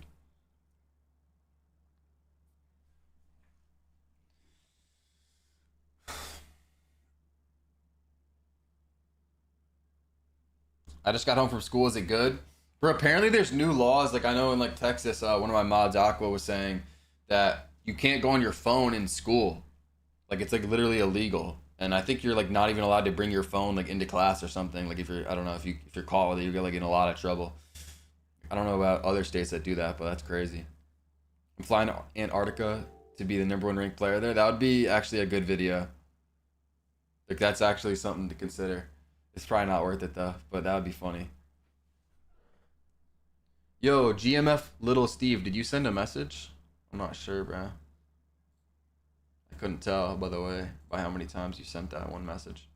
I just got home from school. Is it good? Bro, apparently there's new laws. Like I know in like Texas, one of my mods, Aqua, was saying that you can't go on your phone in school. Like it's like literally illegal. And I think you're like not even allowed to bring your phone like into class or something. Like if you're, I don't know, if you're caught with it, you get like in a lot of trouble. I don't know about other states that do that, but that's crazy. I'm flying to Antarctica to be the #1 ranked player there. That would be actually a good video. Like that's actually something to consider. It's probably not worth it though, but that would be funny. Yo, GMF Little Steve, did you send a message? I'm not sure, bro. I couldn't tell, by the way, by how many times you sent that one message.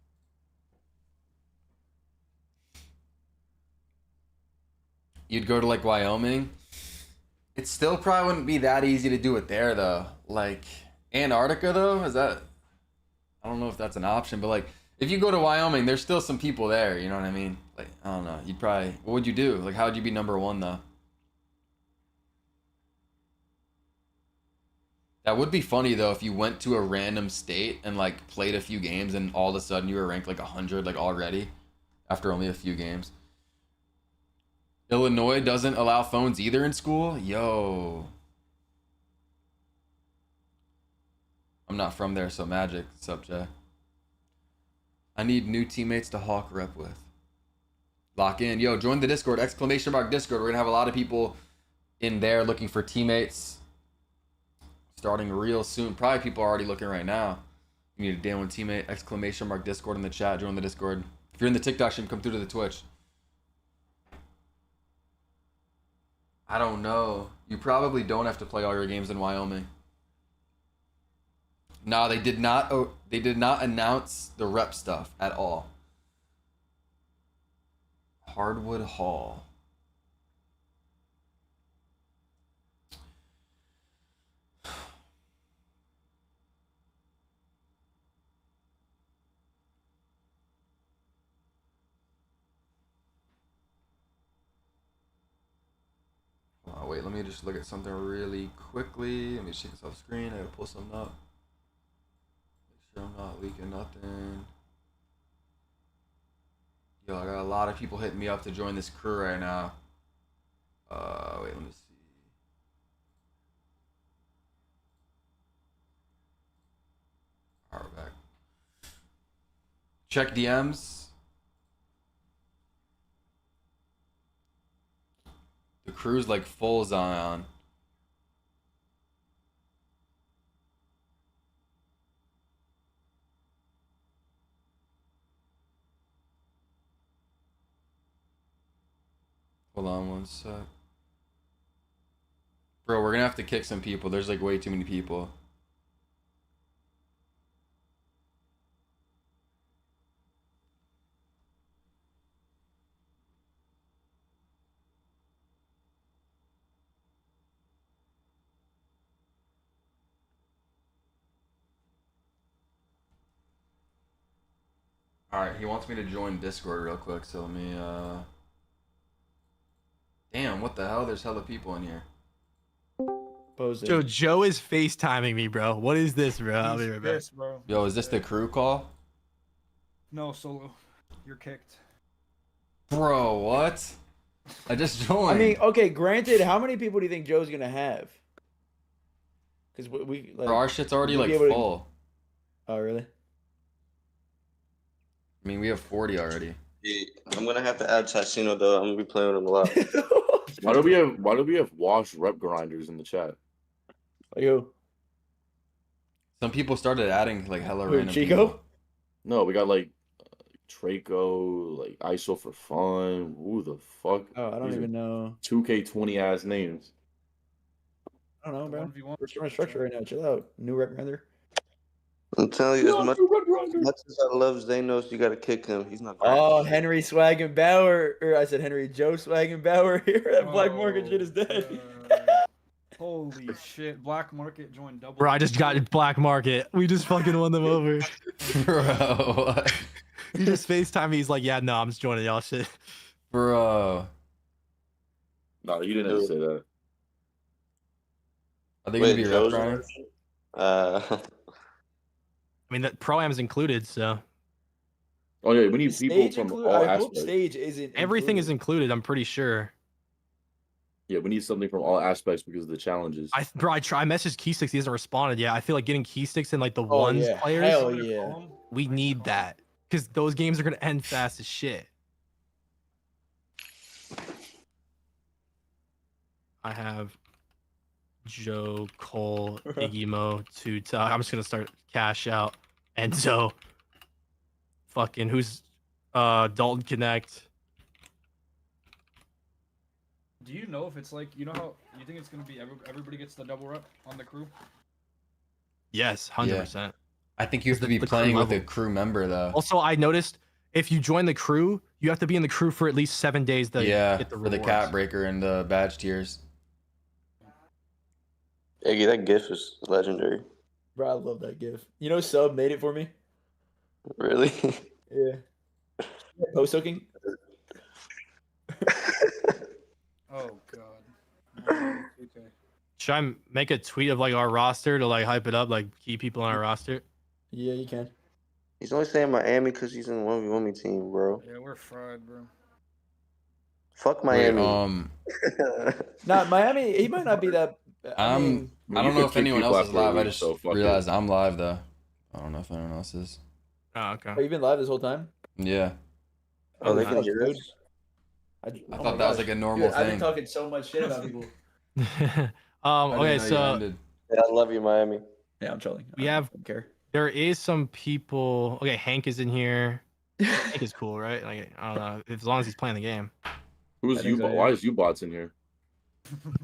You'd go to like Wyoming. It still probably wouldn't be that easy to do it there though. Like Antarctica though, is that? I don't know if that's an option, but like if you go to Wyoming, there's still some people there. You know what I mean? Like I don't know. You'd probably. What would you do? Like how would you be #1 though? That would be funny though if you went to a random state and like played a few games and all of a sudden you were ranked like 100 like already after only a few games. Illinois doesn't allow phones either in school? Yo. I'm not from there, so magic. What's up, Jay? I need new teammates to Hawk rep with. Lock in. Yo, join the Discord. ! Discord. We're going to have a lot of people in there looking for teammates. Starting real soon. Probably people are already looking right now. You need a day one teammate! ! Discord in the chat. Join the Discord. If you're in the TikTok stream, come through to the Twitch. I don't know. You probably don't have to play all your games in Wyoming. No, they did not. Oh, they did not announce the rep stuff at all. Hardwood Hall. Oh, wait, let me just look at something really quickly. Let me check this off screen. I gotta pull something up. Make sure I'm not leaking nothing. Yo, I got a lot of people hitting me up to join this crew right now. Wait, let me see. Alright, we're back. Check DMs. The crew's like full Zion. Hold on one sec. Bro, we're gonna have to kick some people. There's like way too many people. Alright, he wants me to join Discord real quick, so let me Damn, what the hell? There's hella people in here. Joe is FaceTiming me, bro. What is this, bro? I'll be right back. Pissed, bro. Yo, is this the crew call? No, Solo. You're kicked. Bro, what? I just joined. I mean, okay, granted, how many people do you think Joe's gonna have? Because we like, Bro, our shit's already like full. Oh, really? I mean, we have 40 already. Yeah, I'm gonna have to add Tassino though. I'm gonna be playing with him a lot. Why do we have washed rep grinders in the chat? You. Some people started adding like hella Who, random Chico? people. No, we got like Traco, like ISO for fun. Who the fuck? Oh, I don't even know. 2K20 ass names. I don't know, bro. We're starting structure right now. Chill out. New rep grinder. I'm telling you, as much as I love Zanos, you gotta kick him. He's not. Oh, Henry Swagenbauer, or I said Henry Joe Swagenbauer here. That black market shit is dead. Holy shit. Black Market joined double. Bro, I just got Black Market. We just fucking won them over. Bro, what? He just FaceTime me. He's like, yeah, no, I'm just joining y'all shit. Bro. No, you didn't say that. Are they gonna be rep grinding? I mean, that Pro-Am is included, so. Oh, yeah, we need people from all aspects. Stage isn't Everything is included, I'm pretty sure. Yeah, we need something from all aspects because of the challenges. I messaged Keysticks, he hasn't responded yet. I feel like getting Keysticks and like the ones players. Hell yeah. We need that. Because those games are gonna end fast as shit. I have Joe, Cole, Iggy Mo, Tuta. I'm just gonna start cash out. Enzo. Fucking who's Dalton Connect. Do you know if it's like, you know how you think it's gonna be everybody gets the double rep on the crew? Yes, 100%. Yeah. I think you have to be playing with a crew member though. Also, I noticed if you join the crew, you have to be in the crew for at least 7 days to get the rewards. For the cap breaker and the badge tiers. Iggy, that GIF is legendary. Bro, I love that GIF. You know, Sub made it for me. Really? Yeah. Post hooking. Oh god. Okay. Should I make a tweet of like our roster to like hype it up, like key people on our roster? Yeah, you can. He's only saying Miami because he's in the 1v1 team, bro. Yeah, we're fried, bro. Fuck Miami. Nah, Miami. He might not be that. I don't know if anyone else is live. I just realized I'm live though. I don't know if anyone else is. Oh, okay. Oh, you've been live this whole time? Yeah. Oh, they can hear us? I thought that was like a normal thing. I've been talking so much shit about people. Okay, so yeah, I love you, Miami. Yeah, I'm trolling. We have. Don't care. There is some people. Okay, Hank is in here. Hank is cool, right? Like I don't know, as long as he's playing the game. Who's you? Why is U-Bots in here?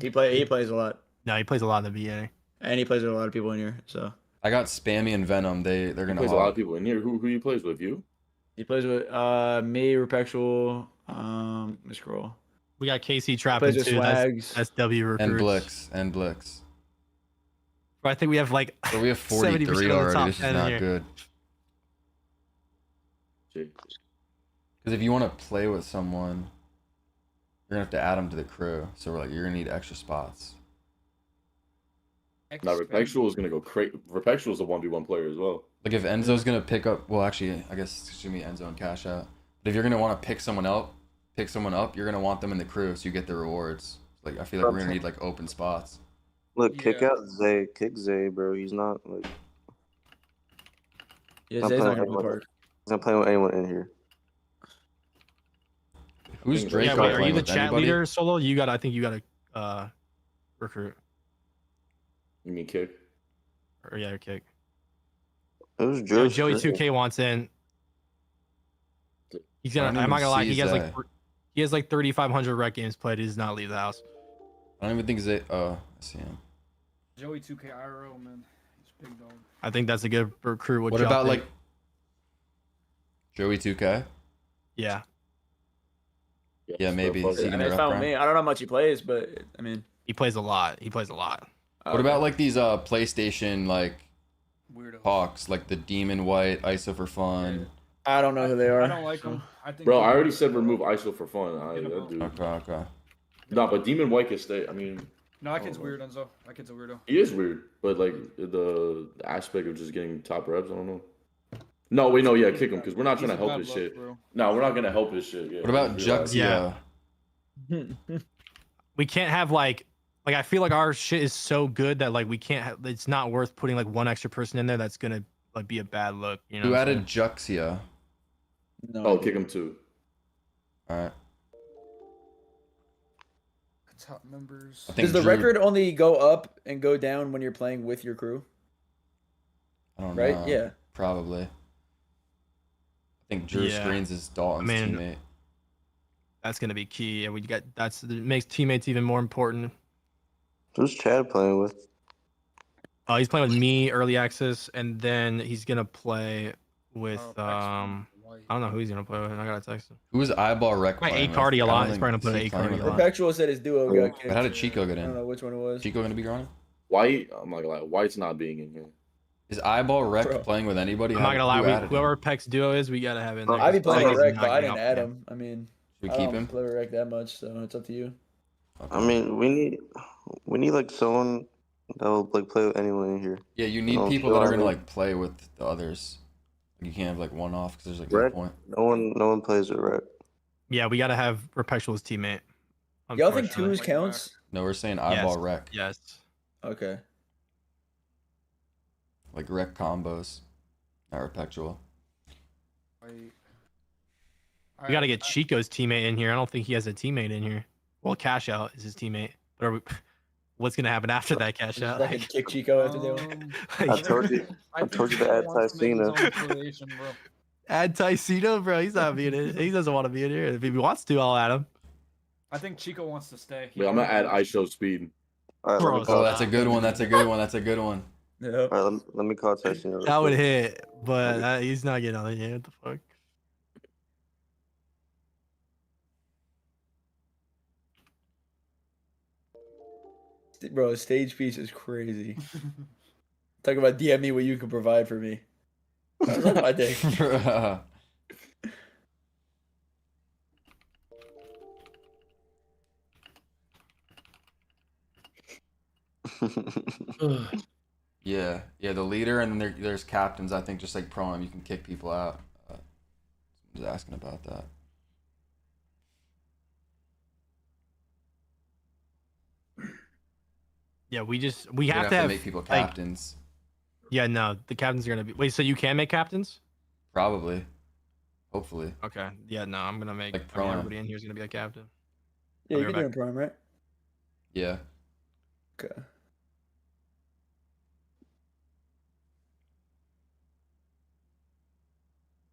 He plays a lot. No, he plays a lot in the beginning. And he plays with a lot of people in here. So I got Spammy and Venom. They're He gonna. plays a lot of people in here. Who he plays with? You? he plays with me, Repexual, let me scroll. We got KC Trappin Plays with too. Swags. That's W recruits. And Blix. But I think we have like So we have 70% 43 of the already. top This is 10 not here. good. Because if you want to play with someone, you're gonna have to add them to the crew. So you're gonna need extra spots. Now Repexual is gonna go crazy. Repexual is a 1v1 player as well. Like if Enzo's gonna pick up, well, actually, I guess it's gonna be Enzo and Cash Out. But if you're gonna want to pick someone up, you're gonna want them in the crew so you get the rewards. Like I feel like we're gonna need like open spots. Look, kick out Zay. Kick Zay, bro. He's not like. Yeah, Zay's not gonna play Park. He's not playing with anyone in here. Who's Drake? Yeah, wait, are you the chat leader, Solo? I think you gotta recruit. You mean kick? Or yeah, kick. Who's Joey 2K wants in. He's gonna. I'm not gonna lie. He has like 3,500 rec games played. He does not leave the house. I don't even think Zay. Oh, I see him. Joey 2K IRL, man. He's big dog. I think that's a good recruit. What about like Joey 2K? Yeah. Yeah, maybe. It's fine with me. I don't know how much he plays, but I mean, he plays a lot. What about like these PlayStation like Hawks, like the Demon White, ISO for fun? I don't know who they are. I don't like them. Bro, I already said remove ISO for fun. Okay. No, but Demon White can stay. I mean. No, that kid's weird, Enzo. That kid's a weirdo. He is weird, but like the aspect of just getting top reps, I don't know. No, wait, no, yeah, kick him because we're not trying to help his shit. Bro. No, we're not gonna help his shit. Yeah, what about Juxia? We can't have like I feel like our shit is so good that like we can't. It's not worth putting like one extra person in there. That's gonna like be a bad look. You know. Who added Juxia? No. Oh, kick him too. All right. Top members. Does the record only go up and go down when you're playing with your crew? I don't know. Right? Yeah. Probably. I think Drew Screens is Dalton's teammate. That's gonna be key, and it makes teammates even more important. Who's Chad playing with? He's playing with me, early access, and then he's gonna play with I don't know who he's gonna play with. I gotta text him. Who is Eyeball Rec? A Cardi a lot. He's probably gonna put A Cardi a lot. Perpetual said his duo got kicked. But how did Chico get in? I don't know which one it was. Chico gonna be growing? White? I'm not gonna lie. White's not being in here. Is Eyeball Rec playing with anybody? I'm not gonna lie. Whoever Peck's duo is, we gotta have in there. I'd be playing with Rec, but I didn't add him. I mean, should we I keep don't him? play with Rec that much, so it's up to you. I mean, we need like someone that will like play with anyone in here. Yeah, you need people that are gonna like play with the others. You can't have like one off because there's like no point. No one plays with Rec. Yeah, we gotta have Perpetual's teammate. Y'all think twos counts? No, we're saying Eyeball Rec. Yes. Okay. Like Rec combos, not Perpetual. We gotta get Chico's teammate in here. I don't think he has a teammate in here. Well, Cash Out is his teammate. What's gonna happen after that, Cash Out? I could kick Chico after that. I told you to add Ticino. Add Ticino, bro. He's not being in. He doesn't want to be in here. If he wants to, I'll add him. I think Chico wants to stay. Wait, I'm gonna add ISO speed. Bro, that's a good one. That's a good one. That's a good one. Yeah. All right, let me call Ticino. That would hit, but he's not getting on here. What the fuck? Bro, stage piece is crazy. Talk about DM me what you can provide for me. I love my dick. Yeah, the leader, and then there's captains. I think just like Pro-Am, you can kick people out. Someone's asking about that. Yeah, we We're have gonna to make people like, captains. Yeah, no, the captains are gonna be. Wait, so you can make captains? Probably. Hopefully. Okay. Yeah, no, I'm gonna make. Like everybody in here is gonna be a captain. Yeah, you can do it in Prime, right? Yeah. Okay.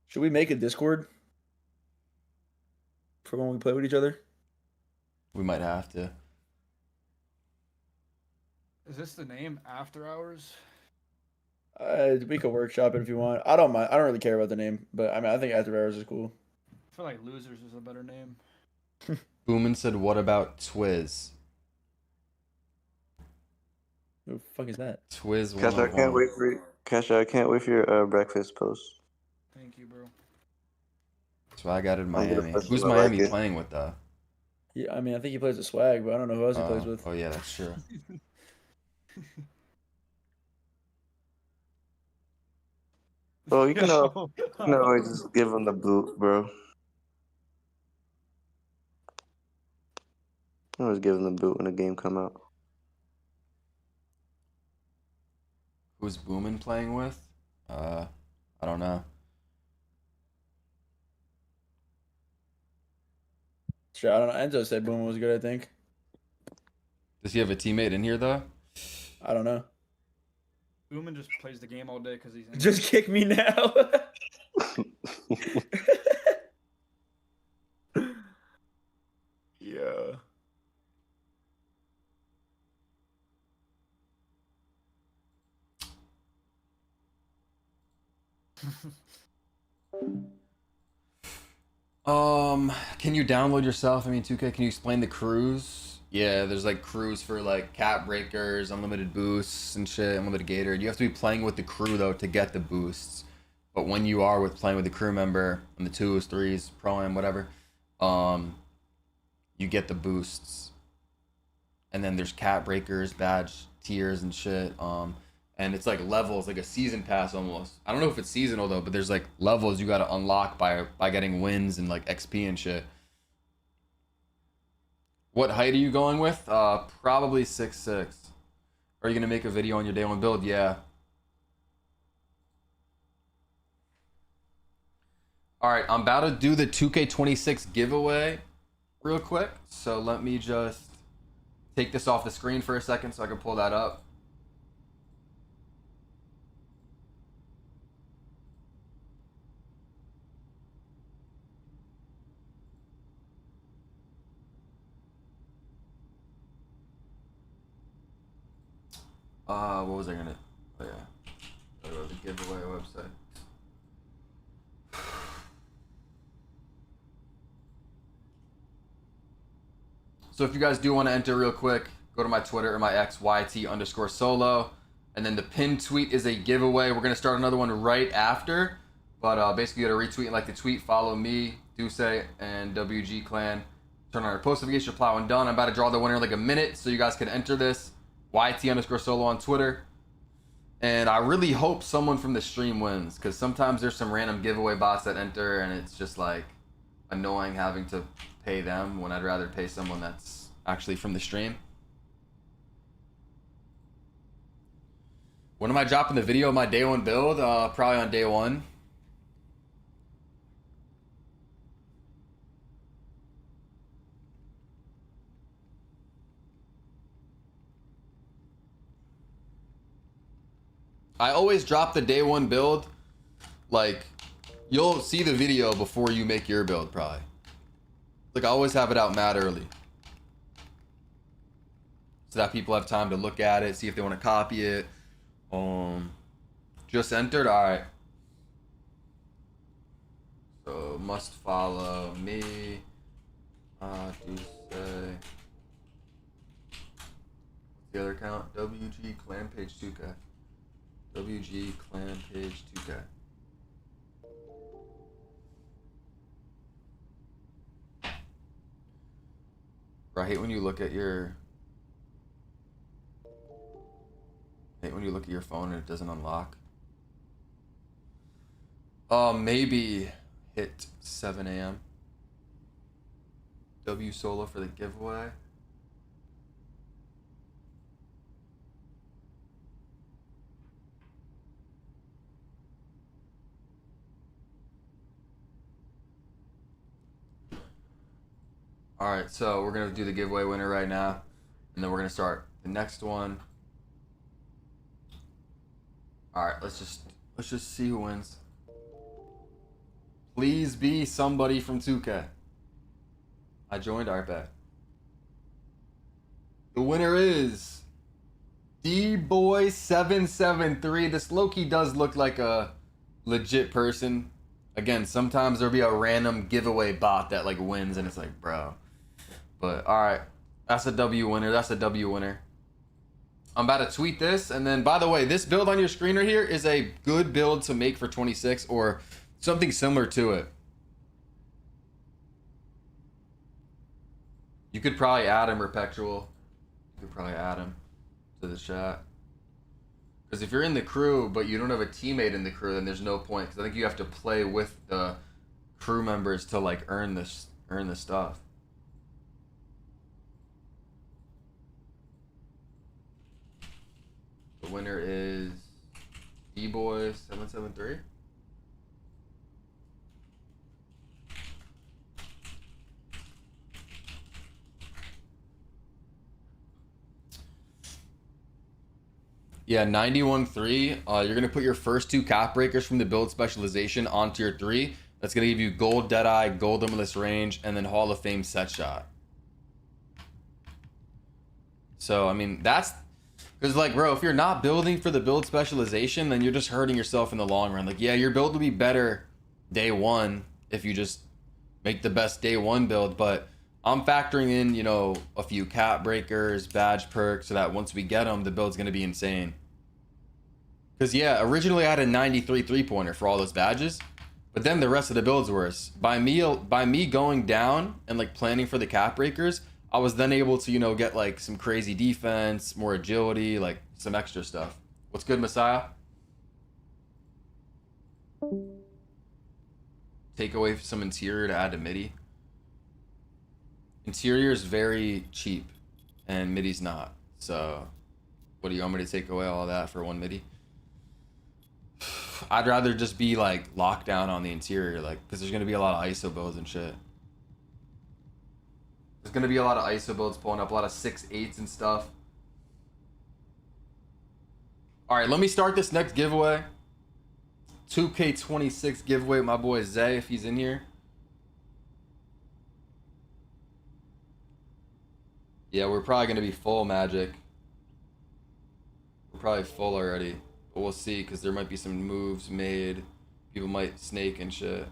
Should we make a Discord for when we play with each other? We might have to. Is this the name? After Hours? We could workshop it if you want. I don't mind. I don't really care about the name, but I mean, I think After Hours is cool. I feel like Losers is a better name. Boomin said, "What about Twiz?" Who the fuck is that? Twiz. Cash, I can't wait for Cash. I can't wait for your breakfast post. Thank you, bro. Swag out in Miami. post Who's it. I Miami like it. playing with though? Yeah, I mean, I think he plays with Swag, but I don't know who else he plays with. Oh yeah, that's true. Bro, you can always just give him the boot, bro. I always give him the boot when the game come out. Who's Boomin playing with? I don't know. Sure, I don't know. Enzo said Boom was good, I think. Does he have a teammate in here though? I don't know. Boomin just plays the game all day because he's. Just kick me now. Yeah. Can you download yourself? I mean, 2K, can you explain the crews? Yeah, there's like crews for like cap breakers, unlimited boosts and shit, unlimited gator. You have to be playing with the crew though to get the boosts. But when you are playing with the crew member on the 2s, 3s, pro-am, whatever, you get the boosts. And then there's cap breakers, badge tiers and shit. And it's like levels, like a season pass almost. I don't know if it's seasonal though, but there's like levels you gotta unlock by getting wins and like XP and shit. What height are you going with? Probably 6'6". Are you gonna make a video on your day one build? Yeah. All right, I'm about to do the 2K26 giveaway real quick. So let me just take this off the screen for a second so I can pull that up. What was I gonna? Oh yeah, go to the giveaway website. So if you guys do want to enter real quick, go to my Twitter or my X, YT_solo. And then the pinned tweet is a giveaway. We're going to start another one right after. But basically, you got to retweet and like the tweet. Follow me, Duce, and WG Clan. Turn on your post notification, plow when done. I'm about to draw the winner in like a minute, so you guys can enter this. YT_solo on Twitter. And I really hope someone from the stream wins, because sometimes there's some random giveaway bots that enter, and it's just like annoying having to pay them when I'd rather pay someone that's actually from the stream. When am I dropping the video of my day one build? Probably on day one. I always drop the day one build. Like, you'll see the video before you make your build, probably. Like, I always have it out mad early, so that people have time to look at it, see if they want to copy it. Just entered. All right. So must follow me. What's the other account? WG Clan Page 2K. WG Clan Page 2K. Bro, I hate when you look at your phone and it doesn't unlock. Maybe hit 7 a.m. W solo for the giveaway. All right, so we're gonna do the giveaway winner right now, and then we're gonna start the next one. All right, let's just see who wins. Please be somebody from 2K. I joined Arpad. The winner is D-Boy773. This Loki does look like a legit person. Again, sometimes there'll be a random giveaway bot that like wins and it's like, bro. But all right, that's a W winner. That's a W winner. I'm about to tweet this, and then by the way, this build on your screen right here is a good build to make for 26 or something similar to it. You could probably add him, Perpetual. You could probably add him to the chat. Because if you're in the crew, but you don't have a teammate in the crew, then there's no point. Because I think you have to play with the crew members to like earn this stuff. The winner is D-Boy773. Yeah, 91.3. You're going to put your first 2 cap breakers from the build specialization onto your 3. That's going to give you gold Deadeye, gold limitless range, and then Hall of Fame set shot. So, I mean, that's... Because, like, bro, if you're not building for the build specialization, then you're just hurting yourself in the long run. Like, yeah, your build will be better day 1 if you just make the best day 1 build, but I'm factoring in, you know, a few cap breakers, badge perks, so that once we get them, the build's going to be insane. Because, yeah, originally I had a 93 three-pointer for all those badges, but then the rest of the build's worse. By me going down and, like, planning for the cap breakers, I was then able to, you know, get, like, some crazy defense, more agility, like, some extra stuff. What's good, Messiah? Take away some interior to add to midi. Interior is very cheap, and midi's not. So, what do you want me to take away all that for 1 midi? I'd rather just be like locked down on the interior, like, because there's gonna be a lot of ISO builds and shit. There's gonna be a lot of ISO builds pulling up, a lot of 6.8s and stuff. All right, let me start this next giveaway. 2K26 giveaway with my boy Zay, if he's in here. Yeah, we're probably going to be full, Magic. We're probably full already. But we'll see, because there might be some moves made. People might snake and shit.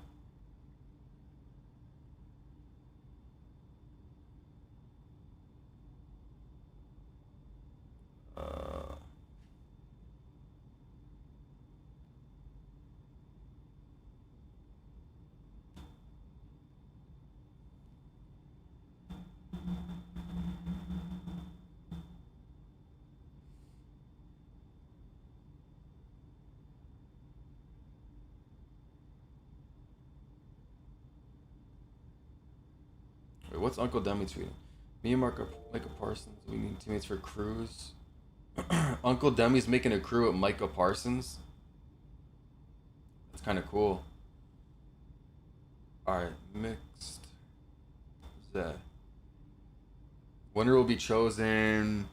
Wait, what's Uncle Demi tweeting? Me and Micah Parsons, we need teammates for crews. Uncle Demi's making a crew at Micah Parsons. That's kind of cool. Alright, mixed. Who's that? Winner will be chosen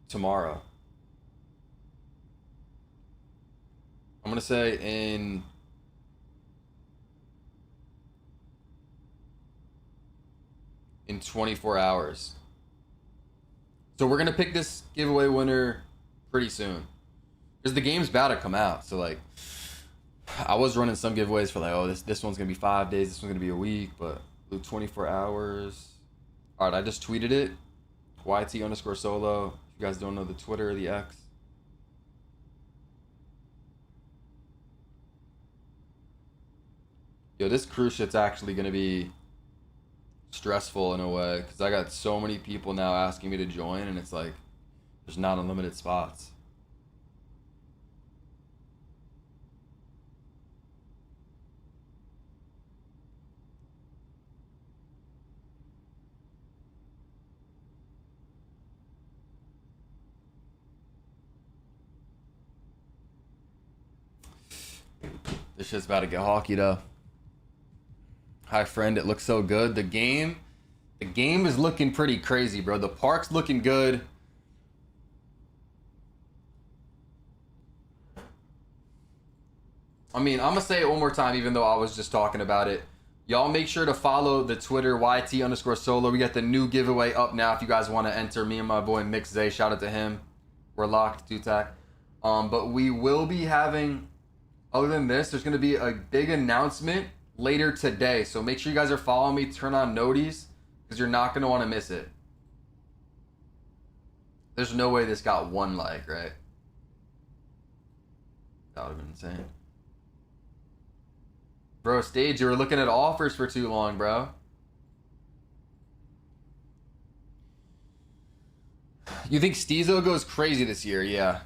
tomorrow. I'm gonna say in 24 hours. So we're gonna pick this giveaway winner pretty soon, because the game's about to come out. So like, I was running some giveaways for like, oh, this one's gonna be 5 days, this one's gonna be a week, but 24 hours. All right, I just tweeted it. YT_solo. If you guys don't know the Twitter or the X. Yo, this cruise shit's actually gonna be stressful in a way, because I got so many people now asking me to join, and it's like there's not unlimited spots. This shit's about to get hockey though. Hi friend, it looks so good. The game is looking pretty crazy, bro. The park's looking good. I mean, I'm gonna say it one more time, even though I was just talking about it. Y'all make sure to follow the Twitter YT_solo. We got the new giveaway up now if you guys want to enter. Me and my boy Mix Zay, shout out to him. We're locked, 2-tack. But we will be having, other than this, there's going to be a big announcement later today. So make sure you guys are following me. Turn on noties because you're not going to want to miss it. There's no way this got 1 like, right? That would have been insane. Bro, Stage, you were looking at offers for too long, bro. You think Steezo goes crazy this year? Yeah.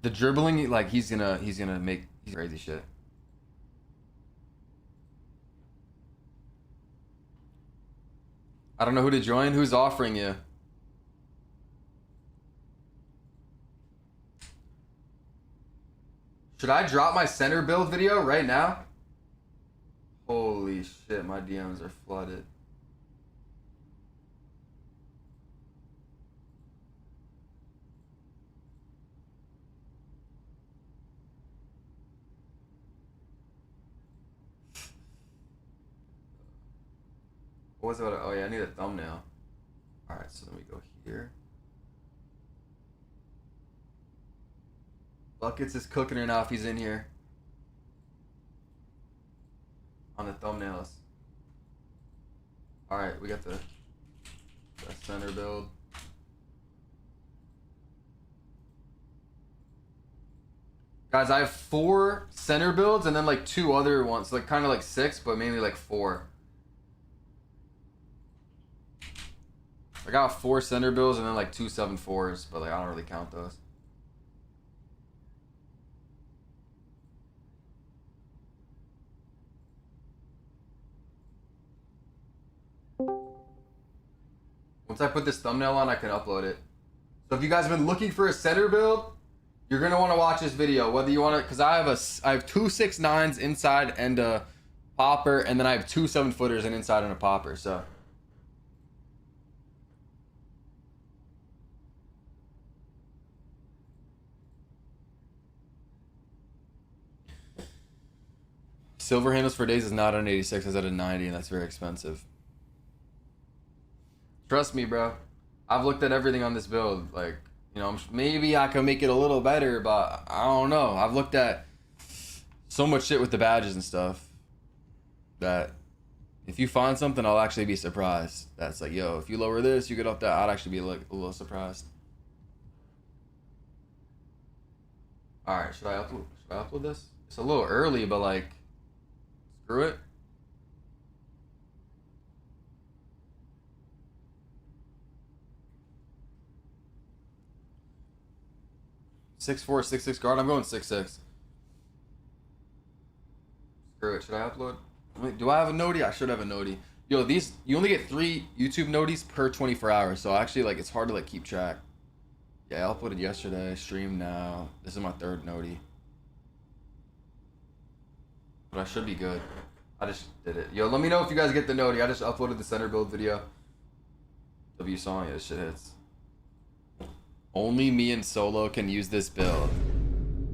The dribbling, like, he's gonna make crazy shit. I don't know who to join. Who's offering you? Should I drop my center build video right now? Holy shit, my DMs are flooded. What was it? Oh yeah, I need a thumbnail. Alright, so then we go here. Buckets is cooking right now if he's in here. On the thumbnails. Alright, we got the center build. Guys, I have 4 center builds and then like 2 other ones. Like kind of like 6, but mainly like 4. I got 4 center builds and then like 2 7-4s, but like I don't really count those. Once I put this thumbnail on, I can upload it. So if you guys have been looking for a center build, you're gonna want to watch this video. Whether you want to, because I have 2 6'9s inside and a popper, and then I have 2 7-footers and inside and a popper. So. Silver handles for days is not an 86, it's at a 90, and that's very expensive. Trust me, bro. I've looked at everything on this build. Like, you know, maybe I can make it a little better, but I don't know. I've looked at so much shit with the badges and stuff that if you find something, I'll actually be surprised. That's like, yo, if you lower this, you get up that, I'd actually be like a little surprised. All right, should I upload this? It's a little early, but like, screw it. Six 4, 6'6" guard. I'm going 6'6". Screw it. Should I upload? Wait, do I have a noti? I should have a noti. Yo, these, you only get 3 YouTube noties per 24 hours, so actually, like, it's hard to like keep track. Yeah, I uploaded yesterday. Stream now. This is my 3rd noti. But I should be good. I just did it. Yo, let me know if you guys get the noti. I just uploaded the center build video. W song, yeah, this shit hits. Only me and Solo can use this build.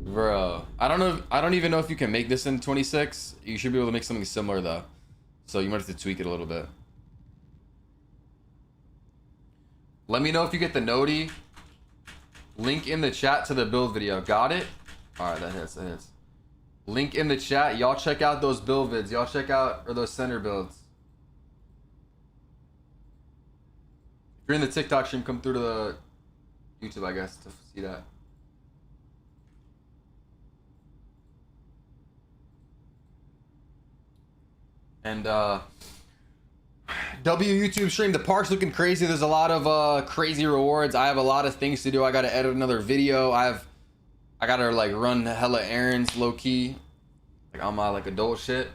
Bro, I don't even know if you can make this in 26. You should be able to make something similar though. So you might have to tweak it a little bit. Let me know if you get the noti. Link in the chat to the build video. Got it? Alright, that hits, that hits. Link in the chat. Y'all check out those build vids. Y'all check out, or those center builds. If you're in the TikTok stream, come through to the YouTube, I guess, to see that. And W YouTube stream, the park's looking crazy. There's a lot of crazy rewards. I have a lot of things to do. I gotta edit another video. I gotta like run hella errands low key, like on my like adult shit.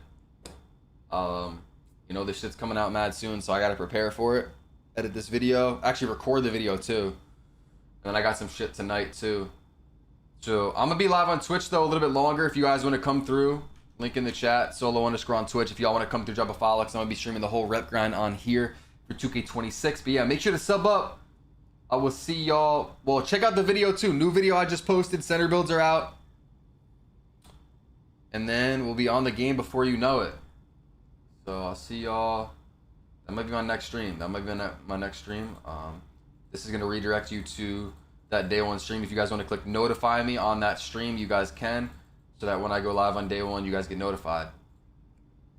You know, this shit's coming out mad soon, so I gotta prepare for it. Edit this video, actually record the video too. And then I got some shit tonight too. So I'm gonna be live on Twitch though a little bit longer. If you guys want to come through, link in the chat, solo_ on Twitch. If y'all want to come through, drop a follow, because I'm gonna be streaming the whole rep grind on here for 2K26. But yeah, make sure to sub up. I will see y'all. Well, check out the video too. New video I just posted. Center builds are out. And then we'll be on the game before you know it. So I'll see y'all. That might be my next stream. My next stream. This is gonna redirect you to that day one stream. If you guys want to click notify me on that stream, you guys can, so that when I go live on day one, you guys get notified.